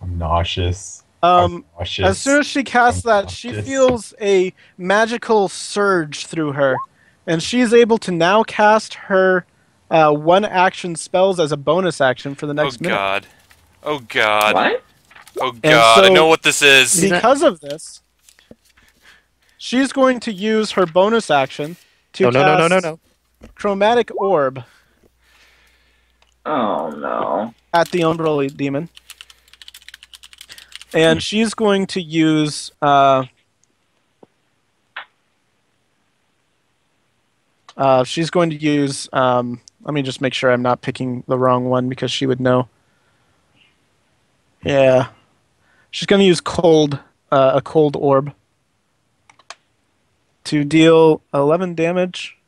I'm nauseous. as soon as she casts that, she feels a magical surge through her, and she's able to now cast her one-action spells as a bonus action for the next minute. God. Oh, God. What? Oh, God. so- I know what this is. Because of this, she's going to use her bonus action to cast Chromatic Orb Oh, no. at the Umbrella Demon. And she's going to use let me just make sure I'm not picking the wrong one because she would know. Yeah. She's going to use a cold orb to deal 11 damage.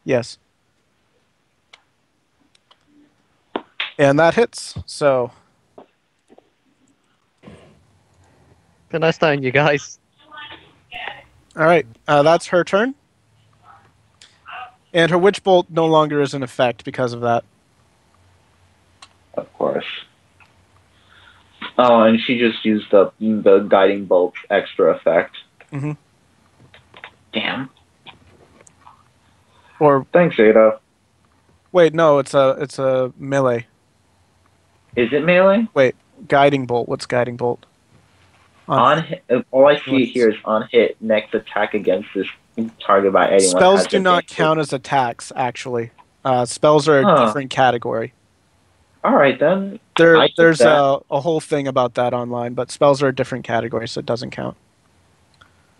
Yes. And that hits. So Been nice knowing you guys. all right, that's her turn. And her Witch Bolt no longer is in effect because of that. Of course. Oh, and she just used the Guiding Bolt's extra effect. Mm-hmm. Damn. Or Thanks, Ada. wait, no, it's a melee. Is it melee? Wait, Guiding Bolt. What's Guiding Bolt? On hit, all I see here is on hit, next attack against this target by anyone. Spells do not count as attacks, actually. Spells are a different category. Alright then. There's a whole thing about that online, but spells are a different category, so it doesn't count.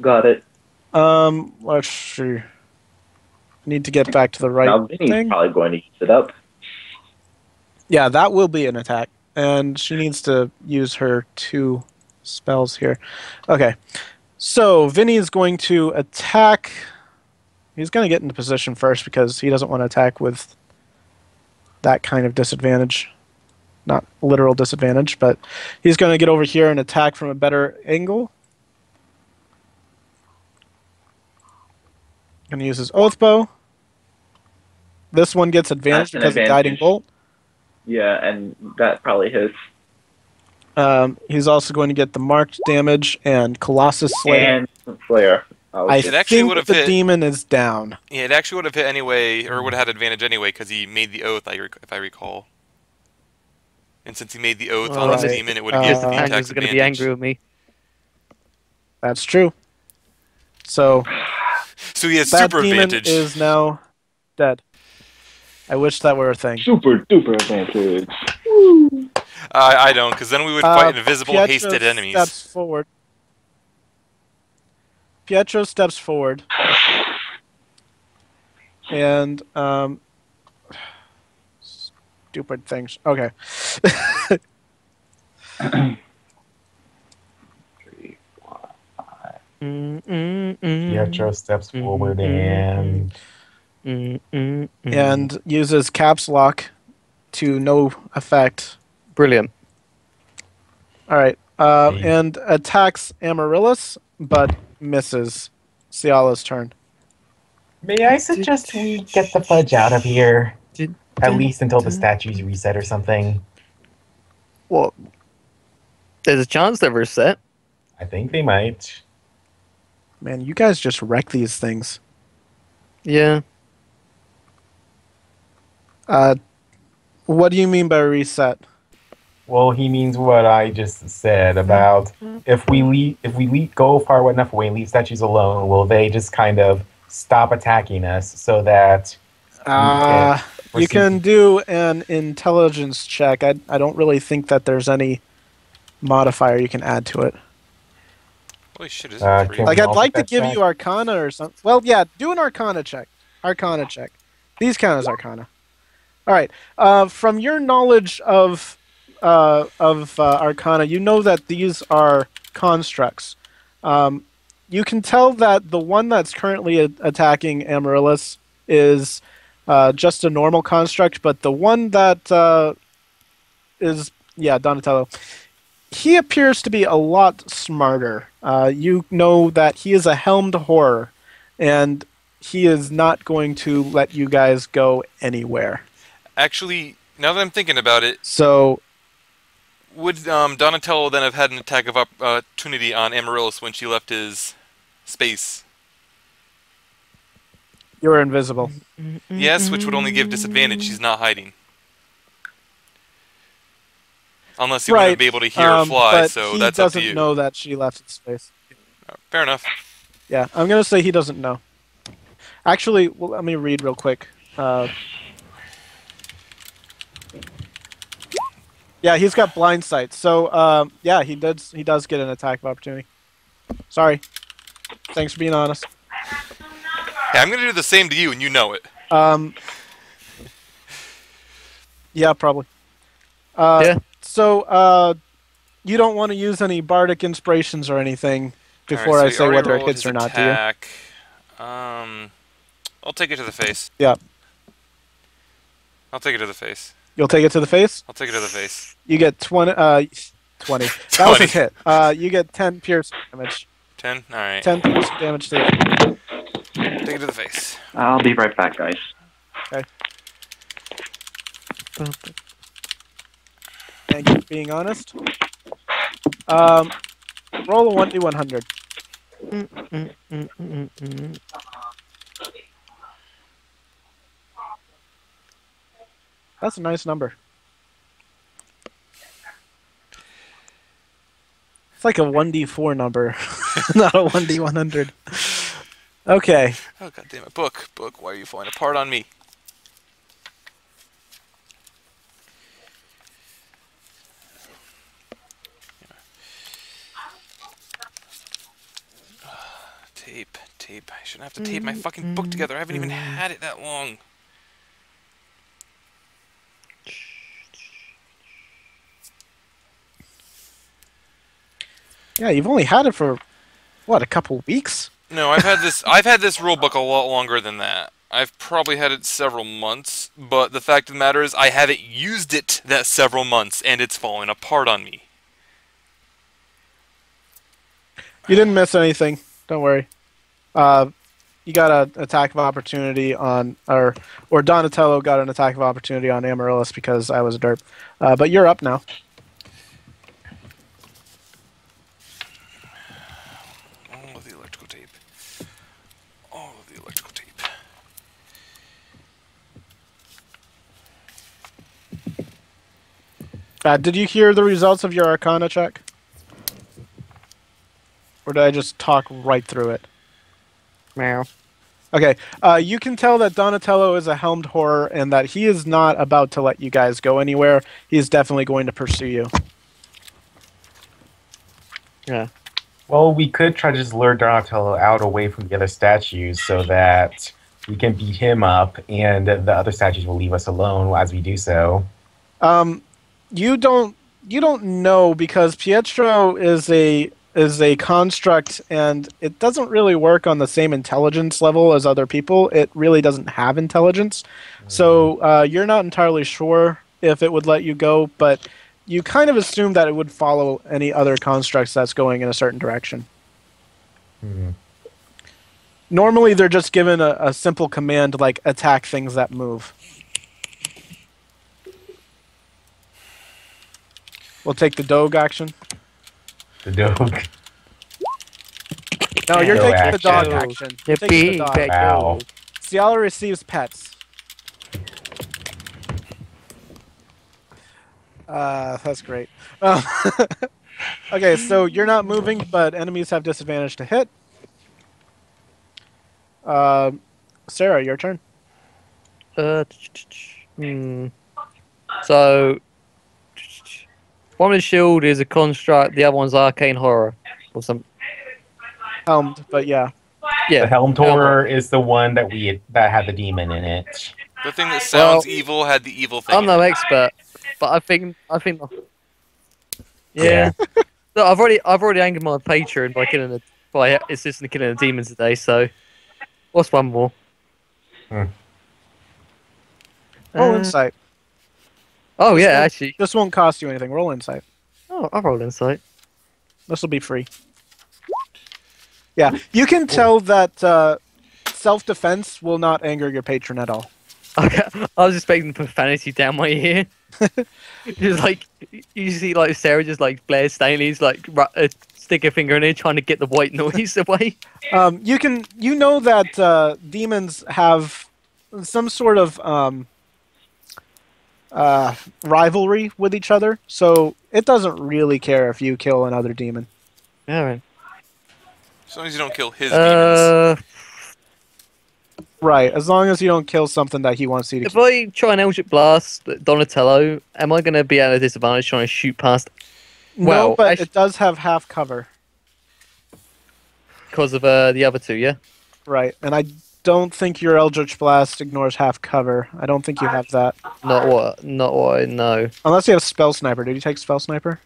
Got it. Let's see. Need to get back to the right Now Vinny's thing. probably going to use it up. Yeah, that will be an attack. And she needs to use her 2 spells here. Okay. So, Vinny is going to attack. He's going to get into position first because he doesn't want to attack with that kind of disadvantage. Not literal disadvantage, but he's going to get over here and attack from a better angle. Going to use his Oath Bow. This one gets advantage because of Guiding Bolt. Yeah, and that probably hits. He's also going to get the marked damage and Colossus Slayer. And Slayer. I think the demon is down. Yeah, it actually would have hit anyway, or would have had advantage anyway, because he made the oath, if I recall. And since he made the oath on the demon, it would have given the attack advantage. Going to be angry with me. That's true. So he has that super demon advantage. is now dead. I wish that were a thing. Super duper advantage. I don't, because then we would fight invisible, hasted enemies. Steps forward. Pietro steps forward. And, stupid things. Okay. 3, 4, 5. Pietro steps forward and uses Caps Lock to no effect. Brilliant. All right. And attacks Amaryllis, but misses. Sialah's turn. may I suggest we get the fudge out of here? At least until the statues reset or something. Well, there's a chance they're reset. I think they might. Man, you guys just wreck these things. Yeah. What do you mean by reset? Well, he means what I just said about if we go far enough away and leave statues alone, will they just kind of stop attacking us so that you can do an intelligence check. I don't really think that there's any modifier you can add to it. Holy shit, is it 3? Like, I'd like to give you Arcana or something. Well, yeah, do an Arcana check. Arcana check. These count as Arcana. All right. From your knowledge of Arcana, you know that these are constructs. You can tell that the one that's currently attacking Amaryllis is just a normal construct, but the one that is, Donatello, he appears to be a lot smarter. You know that he is a helmed horror, and he is not going to let you guys go anywhere. Actually, now that I'm thinking about it, so would Donatello then have had an attack of opportunity on Amaryllis when she left his space? You're invisible. Yes, which would only give disadvantage. She's not hiding. Unless he wouldn't be able to hear her fly, so that's up to you. He doesn't know that she left his space. Fair enough. Yeah, I'm going to say he doesn't know. Actually, well, let me read real quick. Yeah, he's got blind sight. So, yeah, he does get an attack of opportunity. Sorry. Thanks for being honest. Hey, I'm going to do the same to you, and you know it. Yeah, probably. Yeah. So, you don't want to use any bardic inspirations or anything before I say whether it hits or not, do you? I'll take it to the face. Yeah. I'll take it to the face. You'll take it to the face? I'll take it to the face. You get 20. 20. That was a hit. You get 10 piercing damage. 10? Alright. 10 piercing damage to you. Take it to the face. I'll be right back, guys. Okay. Thank you for being honest. Roll a 1d100. That's a nice number. It's like a 1d4 number, not a 1d100. Okay. Oh, god damn it. Book, why are you falling apart on me? Tape. I shouldn't have to tape my fucking book together. I haven't even had it that long. Yeah, you've only had it for, what, a couple weeks? No, I've had this rule book a lot longer than that. I've probably had it several months, but the fact of the matter is I haven't used it that several months, and it's falling apart on me. You didn't miss anything. Don't worry. You got an attack of opportunity on, or Donatello got an attack of opportunity on Amaryllis because I was a derp. But you're up now. All of the electrical tape. All of the electrical tape. Did you hear the results of your Arcana check? Or did I just talk right through it? Meow. Okay, you can tell that Donatello is a helmed horror and that he is not about to let you guys go anywhere. He's definitely going to pursue you. Yeah. Well, we could try to just lure Donatello out away from the other statues so that we can beat him up and the other statues will leave us alone as we do so. You don't know because Pietro is a construct and it doesn't really work on the same intelligence level as other people. It really doesn't have intelligence. So you're not entirely sure if it would let you go, but you kind of assume that it would follow any other constructs that's going in a certain direction. Normally they're just given a simple command like attack things that move. We'll take the Doge action. The Doge. No, you're Go taking the dog action. action. You're taking the dog. Wow. Sialah receives pets. That's great. Okay, so you're not moving, but enemies have disadvantage to hit. Sera, your turn. So, one of the shield is a construct, the other one's arcane horror, or some. Helmed, but yeah. Yeah. The Helmed Horror is the one that had the demon in it. The thing that sounds evil had the evil thing. I'm in no it. expert, but I think. Yeah. So I've already angered my patron by assisting killing a demon today. So, what's one more? Roll insight. Oh yeah, actually. This won't cost you anything. Roll insight. Oh, I'll roll insight. This will be free. Yeah, you can tell that self-defense will not anger your patron at all. Okay, I was expecting profanity down my ear. Just like you see, like Sera just like Blair Stanley's like stick a finger in it, trying to get the white noise away. You know that demons have some sort of rivalry with each other, so it doesn't really care if you kill another demon. Yeah, right. As long as you don't kill his demons. Right, as long as you don't kill something that he wants you to If kill. I try an Eldritch Blast Donatello, am I going to be at a disadvantage trying to shoot past? No, but it does have half cover. Because of the other two, yeah? Right, and I don't think your Eldritch Blast ignores half cover. I don't think you have that. Not what I know. Unless you have Spell Sniper. Did you take Spell Sniper?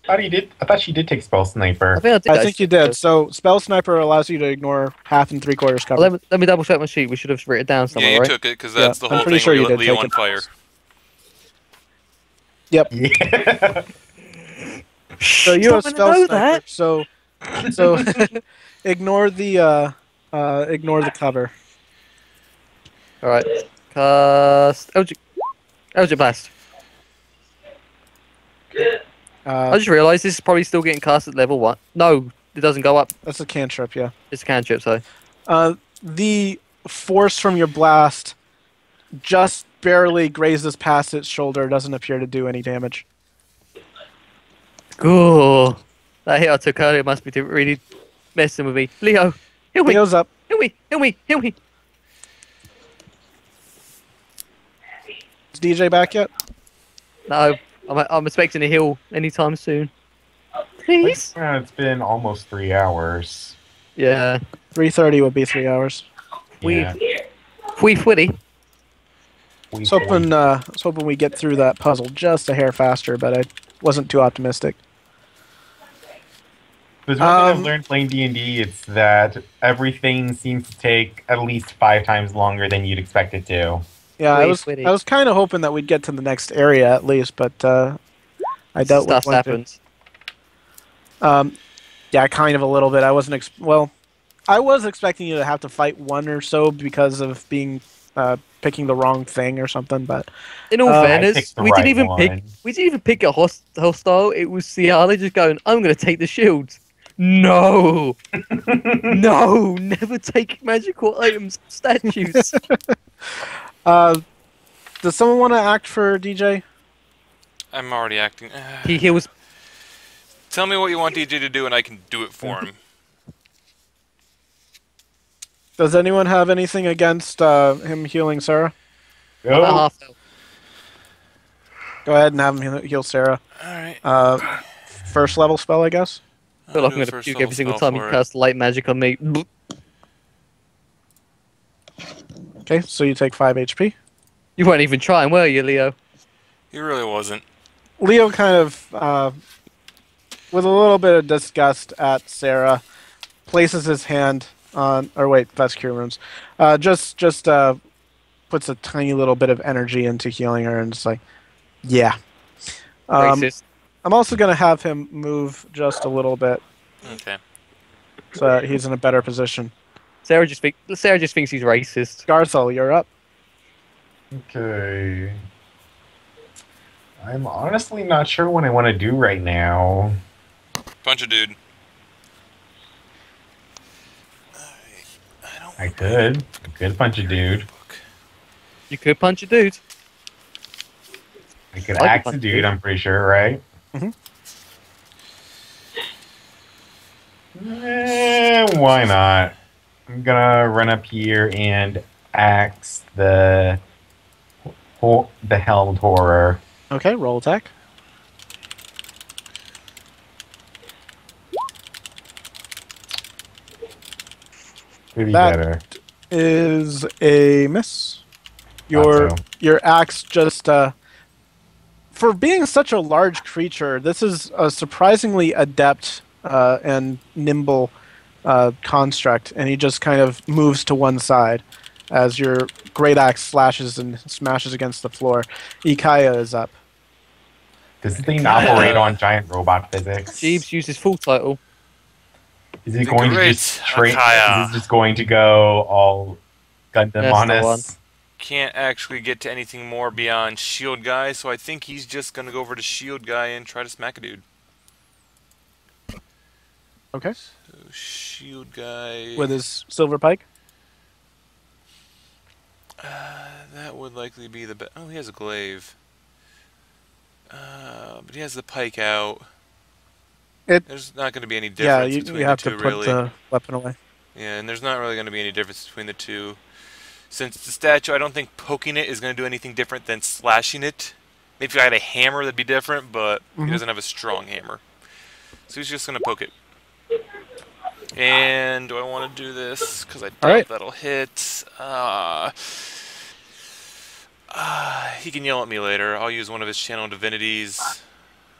I thought she did take Spell Sniper. I think you did. So Spell Sniper allows you to ignore half and 3/4 cover. Let me double check my sheet. We should have written it down somewhere, Yeah, you right? took it because that's the whole I'm pretty thing sure where you you let did Leo take on it. fire. Yep. Yeah. So you have Spell Sniper. So ignore the cover. All right. Cast Eldritch Blast. I just realised this is probably still getting cast at level 1. No, it doesn't go up. That's a cantrip, yeah. It's a cantrip, so. The force from your blast just barely grazes past its shoulder. Doesn't appear to do any damage. Cool. That hit I took earlier must be really messing with me. Leo, heal me. Leo's up. Heal me. Is DJ back yet? No, I'm expecting a heal anytime soon. Please? It's been almost 3 hours. Yeah. 3:30 would be 3 hours. Yeah. Fwitty. I was hoping we get through that puzzle just a hair faster, but I wasn't too optimistic. There's one thing I've learned playing D&D, it's that everything seems to take at least 5 times longer than you'd expect it to. Yeah, I was kind of hoping that we'd get to the next area at least, but I doubt stuff happens. Yeah, kind of a little bit. I wasn't I was expecting you to have to fight one or so because of being picking the wrong thing or something, but in all fairness, we didn't even pick a hostile. It was Sialah just going, "I'm going to take the shield." No, no, never take magical items, statues. Does someone want to act for DJ? I'm already acting. He heals. Tell me what you want DJ to do, and I can do it for him. Does anyone have anything against him healing Sera? Oh. Go ahead and have him heal Sera. Alright. First level spell, I guess? I feel like I'm going to puke every single time you cast light magic on me. Okay, so you take 5 HP. You weren't even trying, were you, Leo? He really wasn't. Leo kind of, with a little bit of disgust at Sera, places his hand on, or wait, that's Cure Wounds. Just puts a tiny little bit of energy into healing her and just like, yeah. Racist. I'm also going to have him move just a little bit. Okay. So that he's in a better position. Sera just thinks he's racist. Garthal, you're up. Okay. I'm honestly not sure what I want to do right now. Punch a dude. I could. I could punch a dude. You could punch a dude. I could axe a dude, I'm pretty sure, right? Why not? I'm gonna run up here and axe the helmed horror. Okay, roll attack. Could be That better. is a miss. Your axe just for being such a large creature, this is a surprisingly adept and nimble construct, and he just kind of moves to one side as your great axe slashes and smashes against the floor. Ikaia is up. Does this thing operate on giant robot physics? Jeebs uses full title. Is it going to just straight? Ikaia. Is it just going to go all Gundam on us? Can't actually get to anything more beyond shield guy, so I think he's just gonna go over to shield guy and try to smack a dude. Okay. So shield guy with his silver pike. That would likely be the best. Oh, he has a glaive. But he has the pike out. There's not going to be any difference between you have the two, to put really. the weapon away. Yeah, and there's not really going to be any difference between the two. Since the statue, I don't think poking it is going to do anything different than slashing it. Maybe if I had a hammer, that'd be different, but he doesn't have a strong hammer. So he's just going to poke it. And do I want to do this? Because I doubt that'll hit. He can yell at me later. I'll use one of his channel divinities.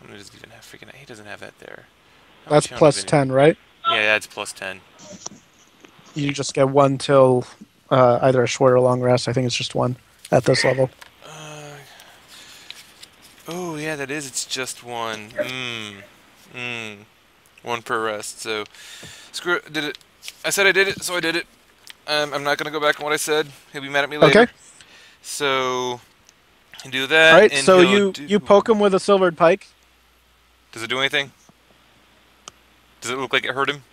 I'm gonna just even have freaking. He doesn't have that there. That's plus 10, right? Yeah, that's plus 10. You just get one till either a short or long rest. I think it's just one at this level. Oh yeah, that is. It's just one. One per rest. So screw it. Did it. I said I did it, so I did it. I'm not gonna go back on what I said. He'll be mad at me later. Okay. So do that. All right. And So you poke him with a silvered pike. Does it do anything? Does it look like it hurt him?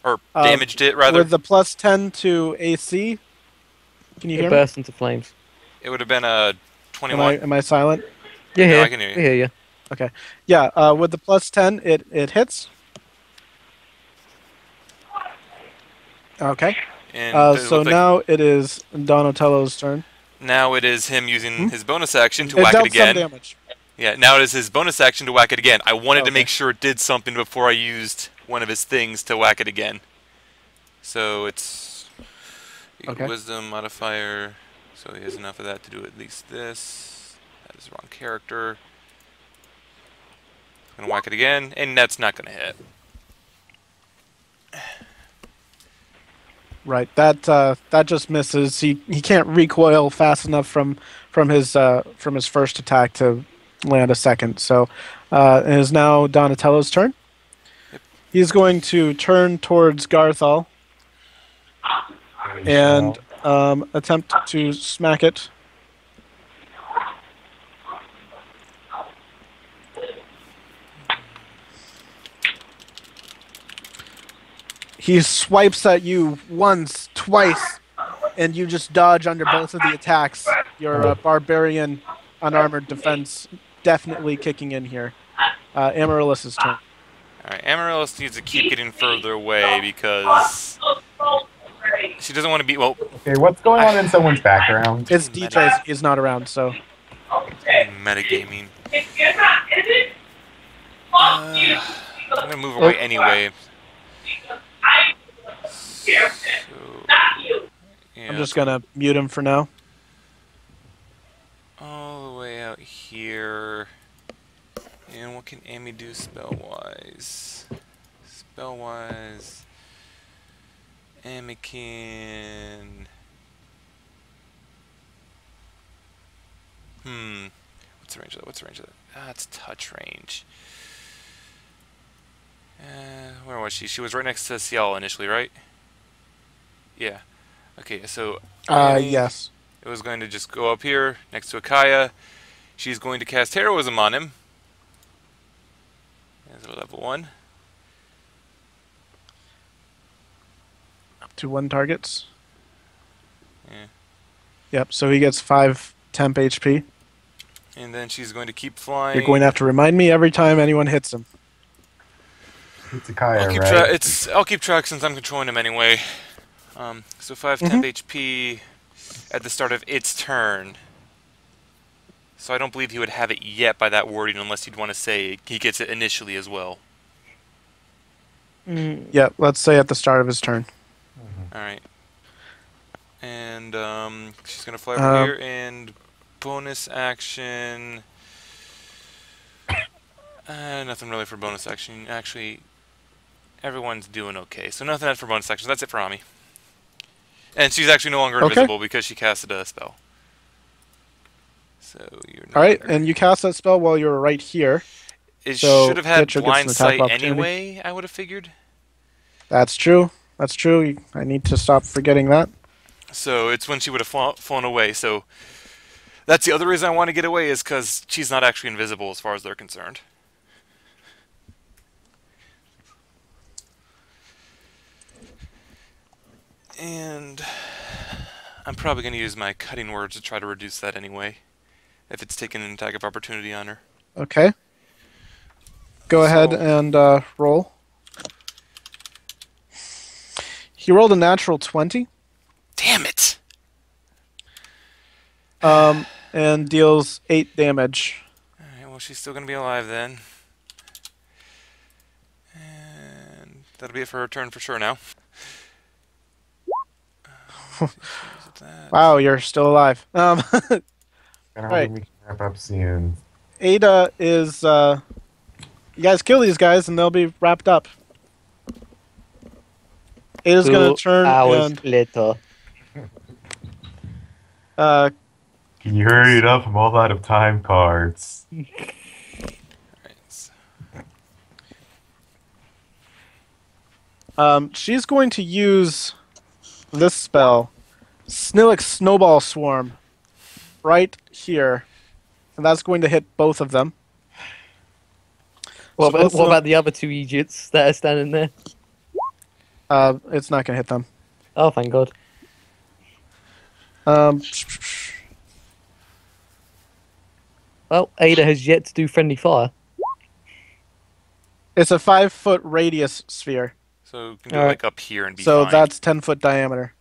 Or damaged it, rather? With the plus 10 to AC, can you hear me? It burst into flames. It would have been a 21. Am I silent? Yeah, no, I can hear you. I hear you. Okay. Yeah, with the plus 10, it hits. Okay. And so now it is Donatello's turn. Now it is him using his bonus action to whack it again. Some damage. Yeah, now it is his bonus action to whack it again. I wanted to make sure it did something before I used one of his things to whack it again. So it's wisdom modifier. So he has enough of that to do at least this. That is the wrong character. I'm going to whack it again, and that's not going to hit. Right. That just misses. He can't recoil fast enough from his first attack to land a second. So it is now Donatello's turn. Yep. He's going to turn towards Garthal and attempt to smack it. He swipes at you once, twice, and you just dodge under both of the attacks. Your Barbarian unarmored defense definitely kicking in here. Amaryllis' turn. Alright, Amaryllis needs to keep getting further away because she doesn't want to be, well... Okay, what's going on in someone's background? It's DJ, he's not around, so... Metagaming. I'm going to move away anyway. So, yeah, I'm just gonna mute him for now. All the way out here. And what can Amy do spell-wise? Spell-wise... Amy can... What's the range of that? What's the range of that? Ah, it's touch range. Where was she? She was right next to Sialah initially, right? Yeah. Okay, so... yes. It was going to just go up here, next to Ikaia. She's going to cast Heroism on him. There's a level 1. Up to 1 targets. Yeah. Yep, so he gets 5 temp HP. And then she's going to keep flying. You're going to have to remind me every time anyone hits him. It's Ikaia, I'll keep right? I'll keep track since I'm controlling him anyway. So 5 temp HP at the start of its turn. So I don't believe he would have it yet by that wording unless you'd want to say he gets it initially as well. Yeah, let's say at the start of his turn. Alright. And she's going to fly over here and bonus action. Nothing really for bonus action. Actually, everyone's doing okay. So nothing else for bonus action. That's it for Ami. And she's actually no longer invisible because she casted a spell. So you're no Alright, longer... and you cast that spell while you're right here. It so should have had Pitcher blind gets an attack sight opportunity. anyway, I would have figured. That's true. That's true. I need to stop forgetting that. So it's when she would have flown away. So that's the other reason I want to get away is because she's not actually invisible as far as they're concerned. And I'm probably going to use my cutting words to try to reduce that anyway, if it's taking an attack of opportunity on her. Okay. Go ahead and roll. He rolled a natural 20. Damn it! And deals 8 damage. Alright, well she's still going to be alive then. And that'll be it for her turn for sure now. Wow, you're still alive. And right. we can wrap up soon. Ada is... you guys kill these guys and they'll be wrapped up. Ada's going to turn and... later. Can you hurry it up? I'm all out of time cards. She's going to use this spell, Snillick Snowball Swarm, right here. And that's going to hit both of them. What about the other 2 Egypts that are standing there? It's not going to hit them. Oh, thank God. Well, Ada has yet to do friendly fire. It's a 5-foot radius sphere. So you can do it like up here and be So fine. that's 10-foot diameter.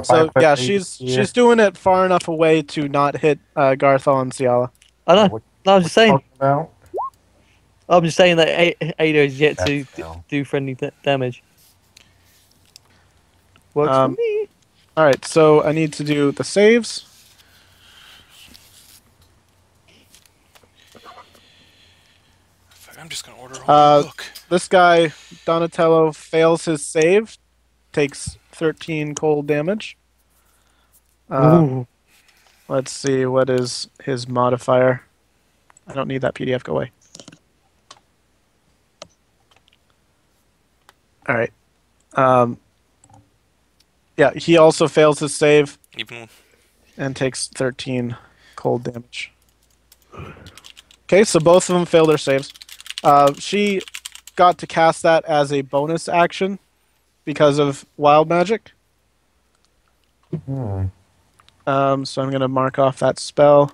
So yeah, she's doing it far enough away to not hit Garthal and Sialah. I know. No, I'm just saying. I'm just saying that Ada has yet to do friendly damage. Works for me. Alright, so I need to do the saves. I'm just going to order a whole book. This guy, Donatello, fails his save, takes 13 cold damage. Let's see, what is his modifier? I don't need that PDF, go away. Alright. Yeah, he also fails his save and takes 13 cold damage. Okay, so both of them fail their saves. She got to cast that as a bonus action because of wild magic. So I'm going to mark off that spell.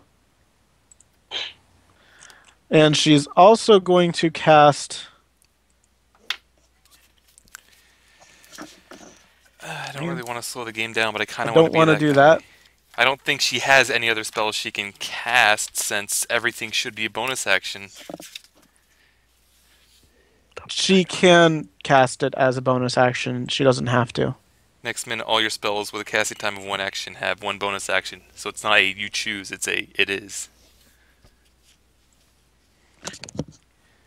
And she's also going to cast... I don't really want to slow the game down, but I kind of don't want to do that. I don't think she has any other spells she can cast since everything should be a bonus action. She can cast it as a bonus action. She doesn't have to. Next minute, all your spells with a casting time of 1 action have 1 bonus action. So it's not a you choose, it's a it is.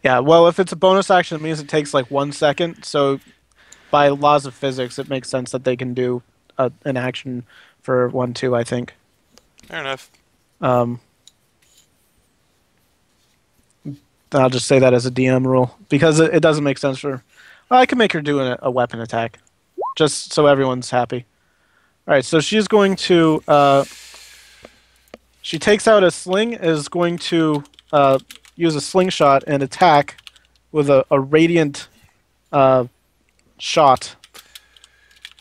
Yeah, well, if it's a bonus action, it means it takes like 1 second. So by laws of physics, it makes sense that they can do an action for 1-2, I think. Fair enough. I'll just say that as a DM rule because it doesn't make sense for... Well, I can make her do a weapon attack just so everyone's happy. All right, so she's going to... she takes out a sling, is going to use a slingshot and attack with a radiant shot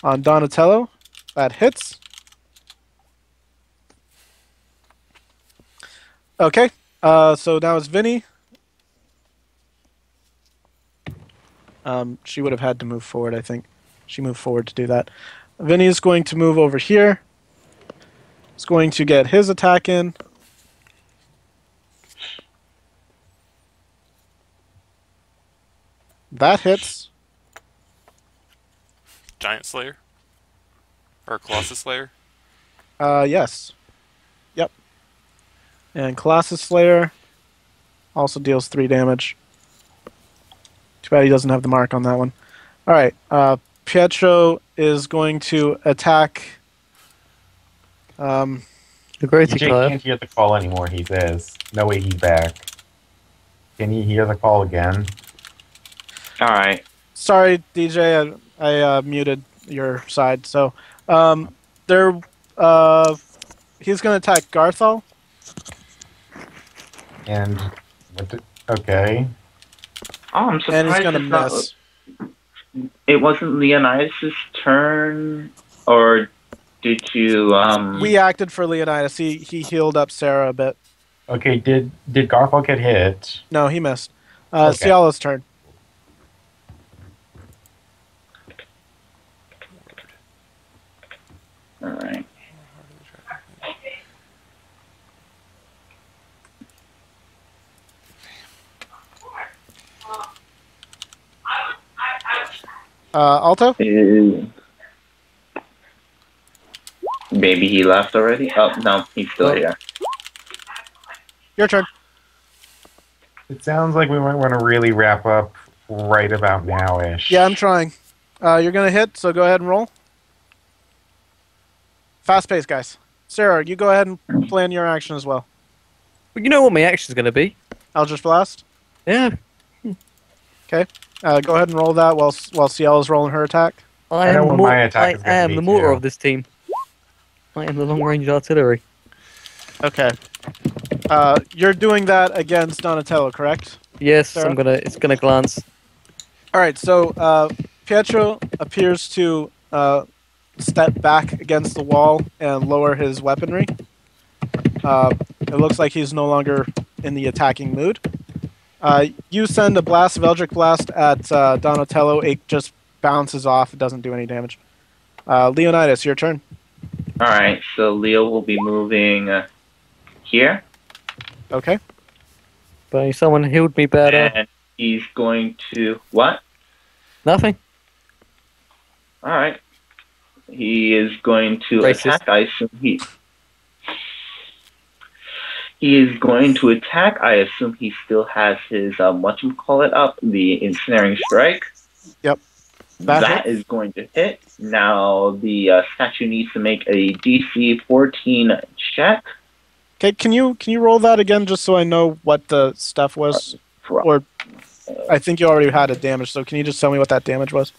on Donatello. That hits. Okay. So now it's Vinny. She would have had to move forward, I think. She moved forward to do that. Vinny is going to move over here. He's going to get his attack in. That hits. Giant Slayer? Or Colossus Slayer? Yes. Yep. And Colossus Slayer also deals 3 damage. Too bad he doesn't have the mark on that one. Alright, Pietro is going to attack... The great DJ can't hear the call anymore, he says. No way he's back. Can you hear the call again? Alright. Sorry, DJ, I muted your side. So, he's going to attack Garthal. And, okay. Oh, I'm surprised And he's going to miss. It wasn't Leonidas' turn, or did you, We acted for Leonidas. He healed up Sera a bit. Okay, did Garthal get hit? No, he missed. Okay. Sialah's turn. Alright. Alto? Maybe he left already? Oh, no, he's still here. Your turn. It sounds like we might want to really wrap up right about now-ish. Yeah, I'm trying. You're going to hit, so go ahead and roll. Fast pace, guys. Sera, you go ahead and plan your action as well. But you know what my action's going to be? Eldritch Blast? Yeah. Okay. Go ahead and roll that while Sialah's rolling her attack. I know what my attack is gonna be, the mortar too. of this team. I am the long-range artillery. Okay. You're doing that against Donatello, correct? Yes, Sera? it's gonna glance. All right. So Pietro appears to step back against the wall and lower his weaponry. It looks like he's no longer in the attacking mood. You send a blast of Eldritch Blast at Donatello. It just bounces off. It doesn't do any damage. Leonidas, your turn. Alright, so Leo will be moving here. Okay. But someone healed me better. And he's going to... What? Nothing. Alright. He is going to attack. I assume he is going to attack. I assume he still has his whatchamacallit up, the ensnaring strike. Yep. That is going to hit. Now the statue needs to make a DC 14 check. Okay, can you roll that again just so I know what the stuff was? Or I think you already had a damage, so can you just tell me what that damage was?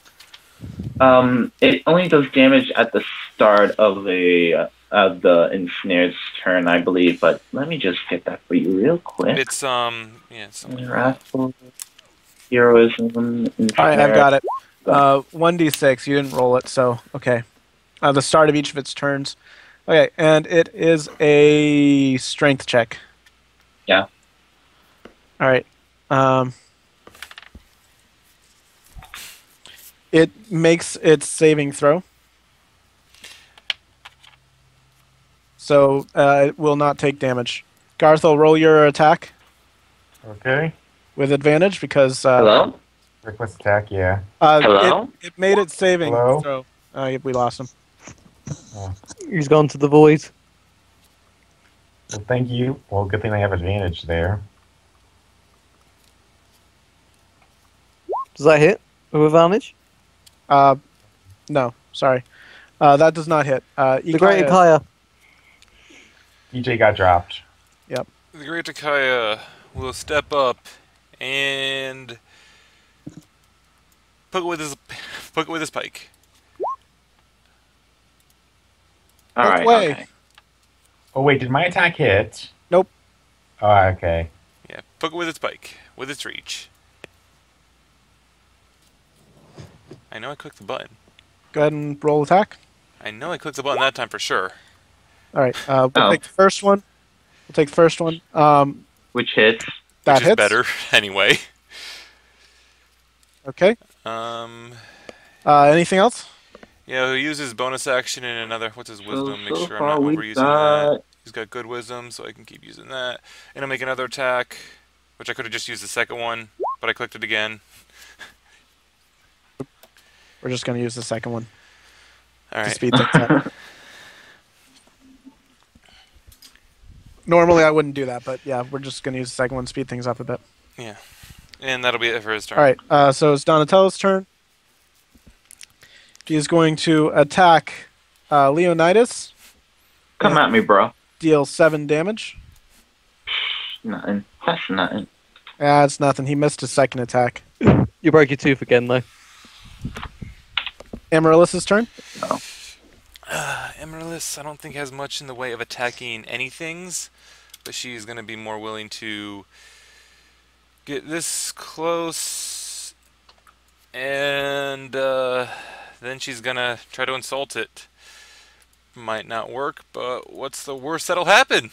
It only does damage at the start of the ensnared's turn, I believe. But let me just get that for you real quick. It's Wrathful, heroism. Ensnared. All right, I've got it. 1d6. You didn't roll it, so okay. The start of each of its turns. Okay, and it is a strength check. Yeah. All right. It makes its saving throw. So it will not take damage. Garthal, roll your attack. Okay. With advantage because... Hello? Request attack, yeah. Hello? It made its saving Hello? throw. We lost him. Oh. He's gone to the void. Well, thank you. Well, good thing I have advantage there. Does that hit with advantage? No, sorry. That does not hit. The great Ikaia. DJ got dropped. Yep. the great Ikaia will step up and poke it with his pike. All right. Way. Okay. Oh wait, did my attack hit? Nope. Oh, okay. Yeah, poke it with its pike, with its reach. I know I clicked the button. Go ahead and roll attack. I know I clicked the button that time for sure. All right. We'll take the first one. We'll take the first one. Which hits? That Which is hits. better, anyway. Okay. Anything else? Yeah, he uses bonus action in another. What's his wisdom? Make So sure I'm far not we've overusing got- that. He's got good wisdom, so I can keep using that. And I'll make another attack, which I could have just used the second one, but I clicked it again. We're just going to use the second one All to right. speed things up. Normally I wouldn't do that, but yeah, we're just going to use the second one to speed things up a bit. Yeah. And that'll be it for his turn. All right, so it's Donatello's turn. He is going to attack Leonidas. Come at me, bro. Deal 7 damage. Nothing. That's nothing. It's nothing. He missed his second attack. You broke your tooth again, though. Amaryllis' turn. Amaryllis, I don't think has much in the way of attacking anythings, but she's going to be more willing to get this close, and then she's going to try to insult it. Might not work, but what's the worst that'll happen?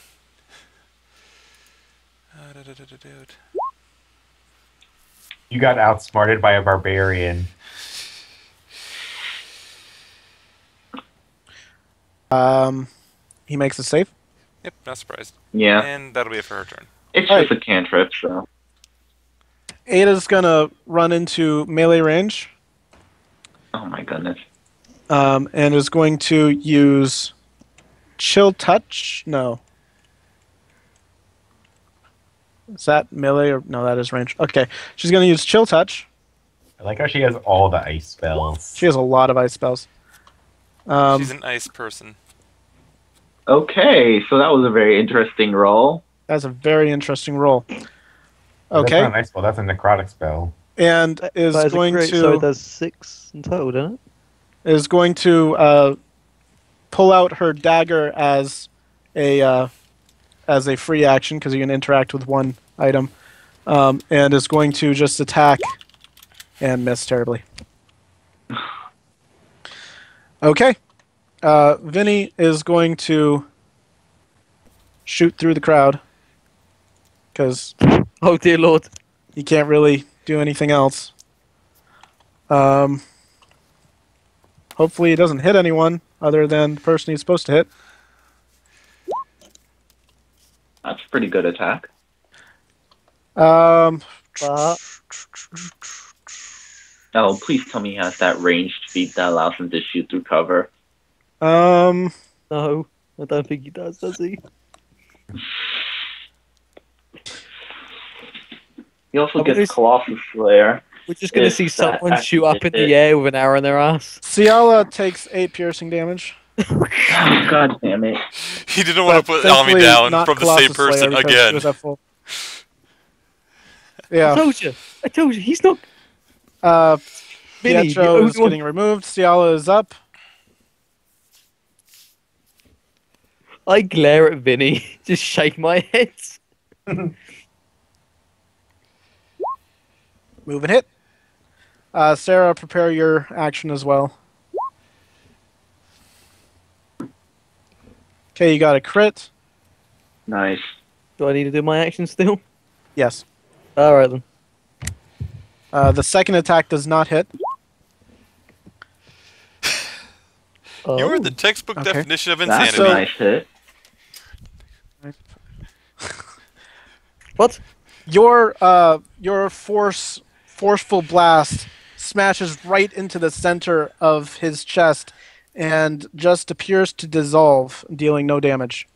You got outsmarted by a barbarian. He makes a save. Yep, not surprised. Yeah. And that'll be it for her turn. It's All just a cantrip, so. Ada's gonna run into melee range, Oh my goodness. and is going to use Chill Touch. No. Is that melee or no? That is range. Okay, she's gonna use Chill Touch. I like how she has all the ice spells. She has a lot of ice spells. She's an ice person. Okay, so that was a very interesting roll. That's a very interesting roll. That's Okay, not an ice spell. That's a necrotic spell. and is But as a going crit, to so it does 6 in total, doesn't it? is going to pull out her dagger as a free action because you can interact with one item, and is going to just attack and miss terribly. Okay, Vinny is going to shoot through the crowd because Oh dear lord. he can't really do anything else. Hopefully he doesn't hit anyone other than the person he's supposed to hit. That's a pretty good attack. But Oh, please tell me he has that ranged feat that allows him to shoot through cover. no, I don't think he does he? He also I'm gets gonna- Colossus Slayer. We're just gonna If see that someone actually shoot up in hit the air with an arrow in their ass. Sialah takes 8 piercing damage. Oh, God damn it. He didn't want to But put Almy thankfully down not from the same Colossus Slayer person because again. he was at full. I Yeah. told you, he's not. Vinny, the Pietro only is one- getting removed. Sialah is up. I glare at Vinny, just shake my head. Move and hit. Sera, prepare your action as well. Okay, you got a crit. Nice. Do I need to do my action still? Yes. Alright then. The second attack does not hit. Oh. You are the textbook Okay. definition of That's insanity. a nice hit. What? Your forceful blast smashes right into the center of his chest and just appears to dissolve, dealing no damage.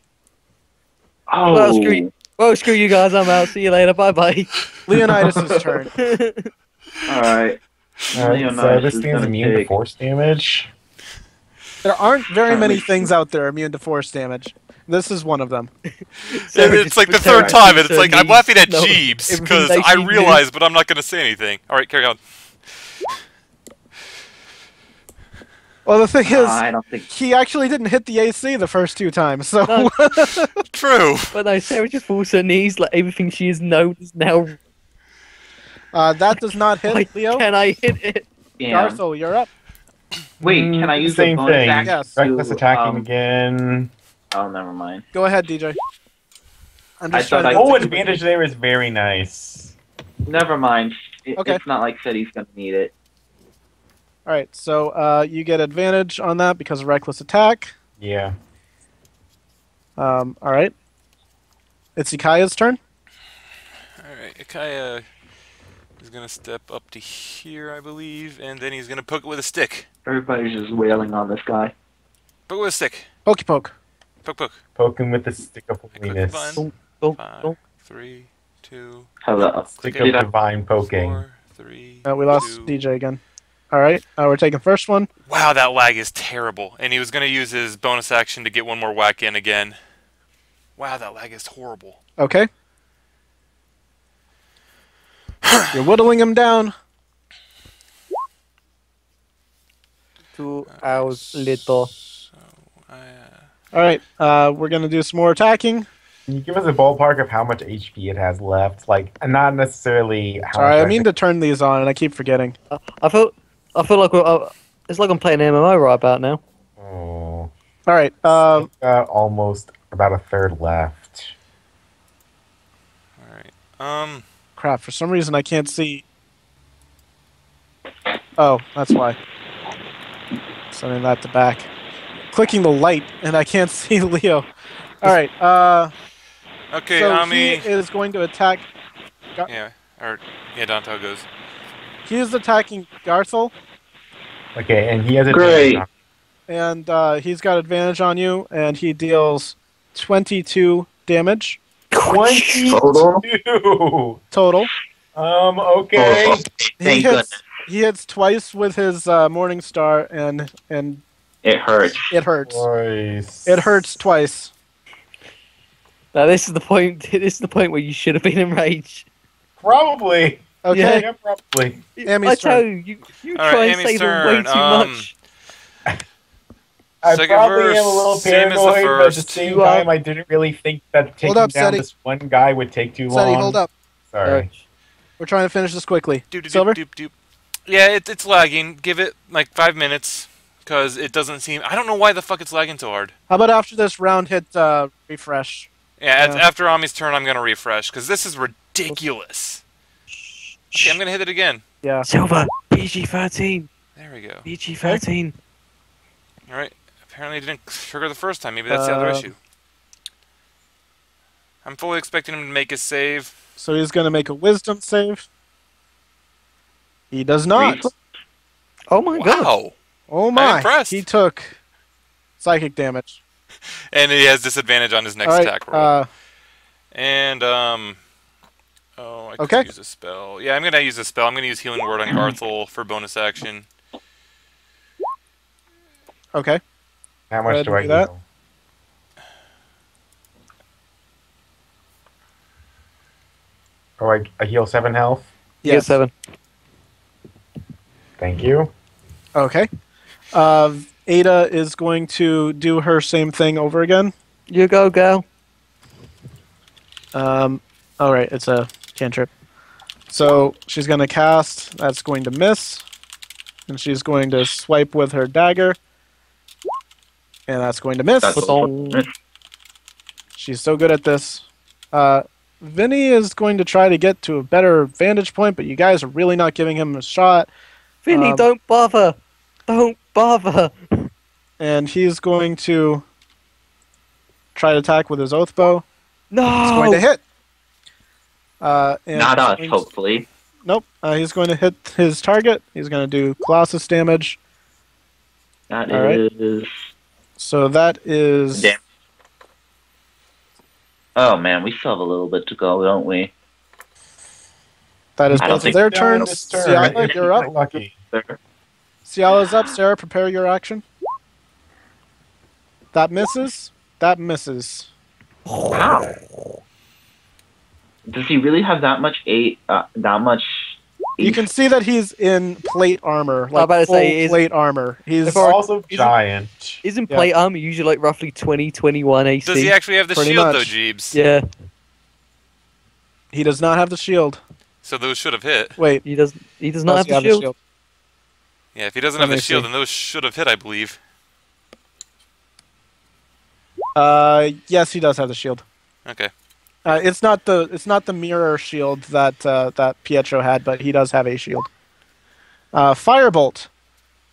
Oh. Well, screw you guys, I'm out. See you later, bye bye. Leonidas' turn. Alright. So Leonidas this is thing's gonna immune to take- force damage. There aren't very many things out there immune to force damage. This is one of them. It's like the third time, and it's like I'm laughing at Jeebs because I realize, but I'm not going to say anything. All right, carry on. Well, the thing is, I don't think. he actually didn't hit the AC the first 2 times, so... No. True. But no, Sarah just falls to her knees like everything she has known is now. that does not hit, Why Leo. can I hit it? Yeah. Garthal, you're up. Wait, can I use Same a bonus thing. action Yes. Reckless to, attacking again. Oh, never mind. Go ahead, DJ. I'm just thought trying I- to Oh, advantage there is very nice. Never mind. Okay. It's not like Cedi's gonna need it. All right, so you get advantage on that because of reckless attack. Yeah. All right. It's Ikaia's turn. Alright, Ikaia is going to step up to here, I believe, and then he's going to poke it with a stick. Everybody's just wailing on this guy. Poke it with a stick. Pokey poke. Poke, poke. Poke him with the stick of I click holiness. the Don't, button. don't. 3, 2, Hello. Stick Okay. of divine poking. 4, 3, We lost 2. DJ again. All right, we're taking first one. Wow, that lag is terrible. And he was going to use his bonus action to get one more whack in again. Wow, that lag is horrible. Okay. You're whittling him down. 2 hours later. So, All right, we're gonna do some more attacking. Can you give us a ballpark of how much HP it has left? Like, not necessarily how Sorry, I much mean to turn these on, and I keep forgetting. I feel like it's like I'm playing MMO right about now. Oh. All right, Got almost about a third left. alright. crap. For some reason, I can't see. Oh, that's why. Sending that to back. Clicking the light, and I can't see Leo. All right. Okay, So Ami. he is going to attack. Yeah, Danto goes. He is attacking Garthal, Okay, and he has a Great. and he's got advantage on you, and he deals 22 damage 22. total. Okay. Oh, thank goodness. He hits twice with his Morning Star, and It hurts. it hurts. Twice. It hurts twice. Now this is the point. This is the point where you should have been enraged. Probably. Okay. Yeah, probably. Amy's I tell turn. you All try right, and Amy's say them way turn. too much. I Second probably verse, am a little same as the paranoid, but at the first. same You are- time, I didn't really think that taking up, down Cedi. this one guy would take too long. Cedi, hold up. Sorry. We're trying to finish this quickly. Doop, doop, Silver? doop, doop. Yeah, it's lagging. Give it like 5 minutes, because it doesn't seem. I don't know why the fuck it's lagging so hard. How about after this round hit refresh? Yeah, Yeah. after Ami's turn, I'm gonna refresh because this is ridiculous. Okay, I'm gonna hit it again. Yeah. Silver, PG-13, There we go. PG-13. All right. Apparently, it didn't trigger the first time. Maybe that's the other issue. I'm fully expecting him to make his save. So he's going to make a wisdom save. He does not. Oh my god. Wow. Oh I'm my. impressed. He took psychic damage. And he has disadvantage on his next All right. attack roll. And oh, I could Okay. use a spell. Yeah, I'm gonna use a spell. I'm gonna use Healing Word on Garthal for bonus action. Okay. How Go ahead much do I and do that. heal? Oh, I heal 7 health. Yeah, 7. Thank you. Okay. Ada is going to do her same thing over again. You go, girl. All right, it's a cantrip. So she's going to cast. That's going to miss. And she's going to swipe with her dagger. And that's going to miss. That's She's so good at this. Vinny is going to try to get to a better vantage point, but you guys are really not giving him a shot. Vinny, don't bother. Don't bother. And he's going to try to attack with his oath bow. No. He's going to hit. And Not he's us, going to- hopefully. Nope. He's going to hit his target. He's going to do Colossus damage. That All right. is. So that is... Damn. Oh man, we still have a little bit to go, don't we? That is I don't both of think- their Down turns. this turn. Sialah, you're up. Lucky. Sialah's up. Sera, prepare your action. That misses. That misses. Wow. Does he really have that much that much? You can see that he's in plate armor, like about to full say, is- plate armor. He's He's also giant. Isn't Yeah. plate armor usually like roughly 20, 21 AC? Does he actually have the Pretty shield, though, much. Jeebs? Yeah, he does not have the shield. So those should have hit. Wait, he does. He does not does have he the shield. Yeah, if he doesn't Let have the me shield, see. then those should have hit, I believe. Yes, he does have the shield. Okay. It's not the mirror shield that Pietro had, but he does have a shield. Firebolt,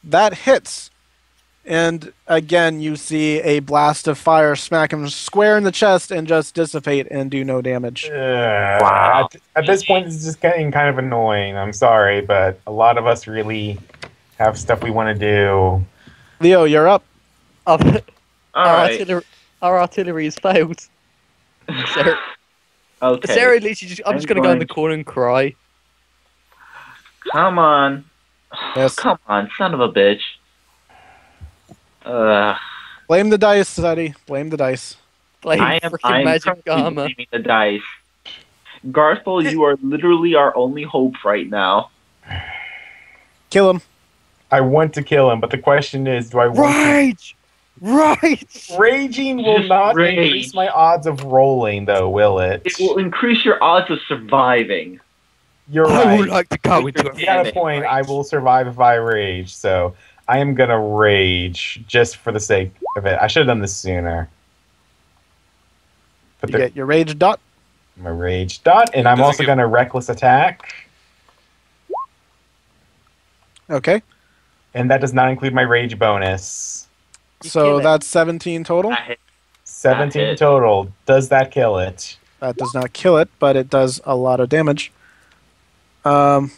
that hits, and again you see a blast of fire smack him square in the chest and just dissipate and do no damage. Wow. At this point, this is just getting kind of annoying. I'm sorry, but a lot of us really have stuff we want to do. Leo, you're up. Our Alright. artillery has failed. Sera, Okay. Sera literally just. I'm just gonna go in the corner and cry. Come on. Yes. Come on, son of a bitch. Blame the dice, Cedi. Blame the dice. Blame freaking magic armor. blaming the dice. Garthal, you are literally our only hope right now. Kill him. I want to kill him, but the question is, do I want Rage! Rage! to... Raging will Just not rage. increase my odds of rolling, though, will it? It will increase your odds of surviving. You're I right. would like to go into You got a point. I will survive if I rage, so I am gonna rage just for the sake of it. I should have done this sooner. But You get your rage dot. my rage dot, and I'm Doesn't also give- gonna reckless attack, Okay. and that does not include my rage bonus. You So kill it. that's 17 total. That hit. 17 hit. total. Does that kill it? That does not kill it, but it does a lot of damage. That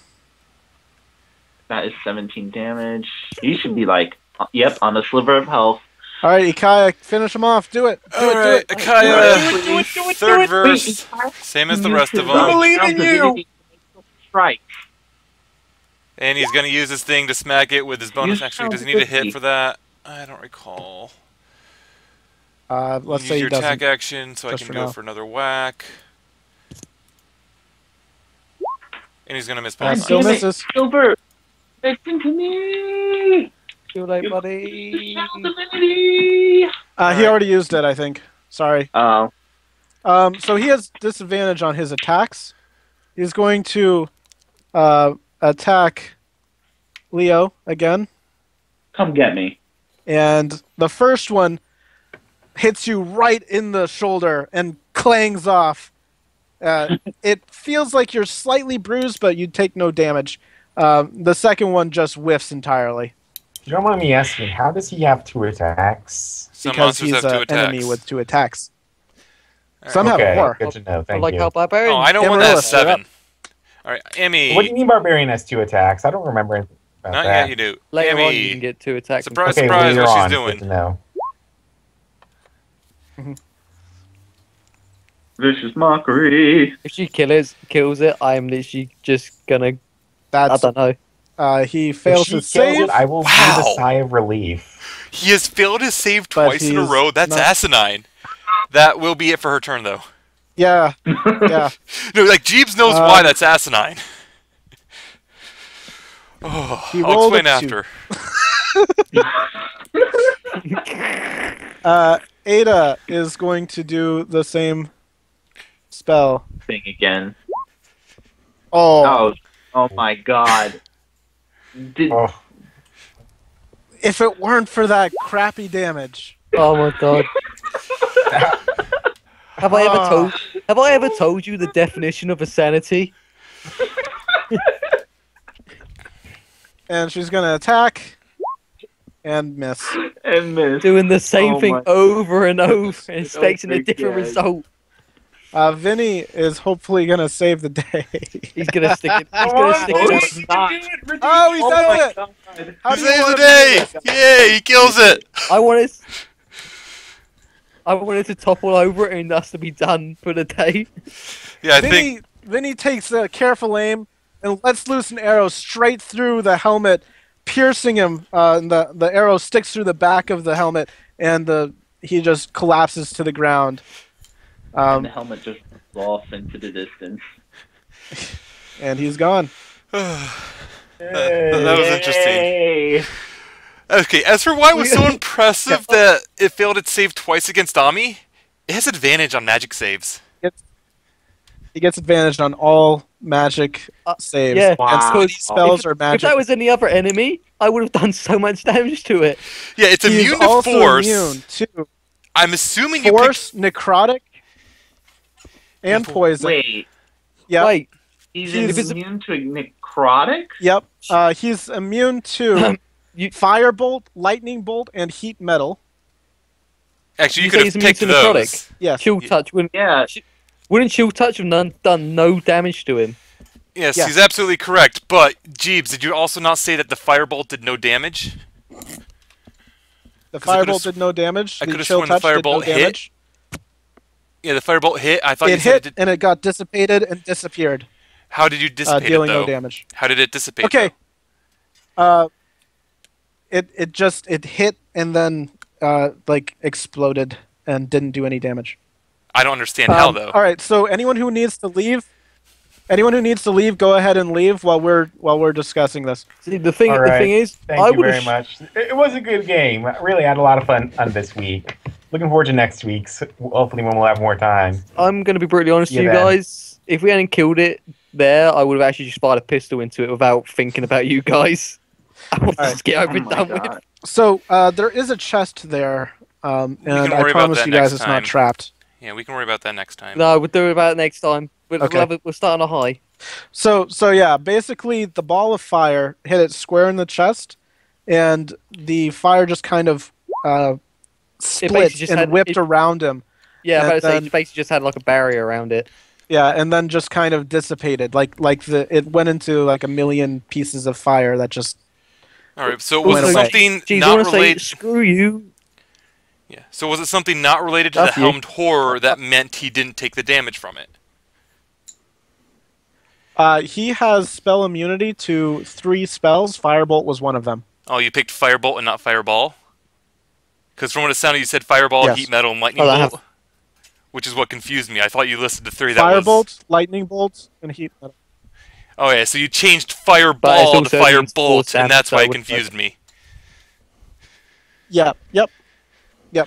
is 17 damage. You should be like, yep, on a sliver of health. All right, Ikaia, finish him off. Do it. Do it. Alright, Do it. Ikaia, third verse. Same as the rest of I them. believe in you! Right. And he's going to use this thing to smack it with his bonus. Actually, does he need a hit for that? I don't recall. Let's Use say he your attack doesn't. action so I Just can for go now. for another whack. And he's going to miss by That nine. still Damn it. misses. Silver, listen to me. Too late, buddy. Divinity. He Alright. already used it, I think. Sorry. Oh, So he has disadvantage on his attacks. He's going to attack Leo again. come get me. And the first one hits you right in the shoulder and clangs off. It feels like you're slightly bruised, but you take no damage. The second one just whiffs entirely You don't mind me asking, how does he have 2 attacks? Some because monsters he's have 2 an attacks. enemy with 2 attacks. Alright. Some have Okay, more. good to know. Thank like you. how Barbarian. Oh, I know one that has Amaryllis, 7. Alright, Emmy. What do you mean Barbarian has 2 attacks? I don't remember anything about Not that. yet, you do. Later on, you Emmy. can get 2 attacks. Surprise, Okay, surprise, later what she's on. doing. Good to know. Vicious mockery. If she kills it, I'm literally just gonna. I That's don't know. he If fails she his kills save. it, I will Wow. breathe a sigh of relief. He has failed his save But twice in a he's row. That's not- asinine. That will be it for her turn, though. Yeah, yeah. No, like, Jeebs knows why that's asinine. Oh, He I'll rolled a explain after. Ada is going to do the same spell. Thing again. Oh, Oh my god. Oh, if it weren't for that crappy damage. Oh my god. Have I ever told you the definition of insanity? And she's going to attack and miss. And miss. Doing the same Oh thing my- over and over, and expecting a big different gag. result. Vinny is hopefully going to save the day. He's gonna stick it. He's Come gonna on, stick dude. it. out. Oh, he says it! God. How do you Save the want day! to do this? Yay, he kills it! I wanted to topple over it, and that's to be done for the day. Yeah, I think... Vinny takes a careful aim and lets loose an arrow straight through the helmet, piercing him. And the arrow sticks through the back of the helmet, and he just collapses to the ground. And the helmet just off into the distance. And he's gone. that was interesting. Yay. Okay, as for why it was so impressive that it failed its save twice against Ami, it has advantage on magic saves. He gets advantage on all magic saves. Yeah, Wow. And spells or If magic. that was any other enemy, I would have done so much damage to it. Yeah, it's He's immune to also force. immune to I'm assuming you force, necrotic. and poison. Wait, Yep. Wait, he's He's- immune to necrotic? Yep. He's immune to firebolt, lightning bolt, and heat metal. Actually, you You could say have he's immune picked to those. necrotic? Yes. chill touch wouldn't. Yeah. Wouldn't chill touch have done no damage to him? Yes, Yeah. he's absolutely correct. But Jeebs, did you also not say that the firebolt did no damage? The 'Cause I could've firebolt did no damage. I The could've chill sworn the touch did no firebolt hit. damage. Yeah, the firebolt hit. I thought you It said hit it did. and it got dissipated and disappeared, How did you dissipate dealing it, though? no damage. How did it dissipate? Okay. It hit and then like exploded and didn't do any damage. I don't understand how, though. All right, so anyone who needs to leave, go ahead and leave while we're discussing this. See, the thing is, Thank I you would very much. It was a good game. I really had a lot of fun on this week. Looking forward to next week's. Hopefully, when we'll have more time. I'm going to be brutally honest with you Yeah, then. guys. If we hadn't killed it there, I would have actually just fired a pistol into it without thinking about you guys. I want to just get over and done with. So there is a chest there, and can I worry about promise that you guys next it's time. not trapped. Yeah, we can worry about that next time. No, we'll do it about it next time. We'll start on a high. So yeah, basically the ball of fire hit it square in the chest, and the fire just kind of split just and had- whipped it- around him. Yeah, And about to say, then- it basically just had like a barrier around it. Yeah, and then just kind of dissipated, like it went into like a million pieces of fire that just. All right, so was Went it away. something Geez, I not want to say, related? screw you. Yeah. So was it something not related to the F you. helmed horror that meant he didn't take the damage from it? He has spell immunity to 3 spells. Firebolt was one of them. Oh, you picked firebolt and not fireball? Because from what it sounded, you said fireball, Yes. heat metal, and lightning Oh, I bolt, which is what confused me. I thought you listed the 3 that Firebolt, was. lightning bolt, and heat metal. Oh yeah, so you changed But fireball it's to also means firebolt, force and that's why damage, it so confused me. Yeah. Yep.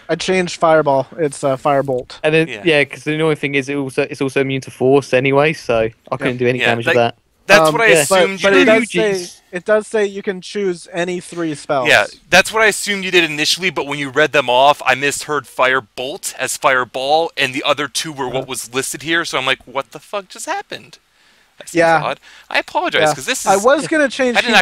I changed fireball. It's firebolt. And then, Yeah. yeah, because the annoying thing is it's also immune to force anyway, so I couldn't do any Yeah, damage with that. That's what I yeah. assumed But you it did. does say you can choose any 3 spells. Yeah, that's what I assumed you did initially, but when you read them off, I misheard firebolt as fireball, and the other 2 were what was listed here, so I'm like, what the fuck just happened? That seems Yeah. odd. I apologize, Yeah. because this is... I was gonna change I didn't heat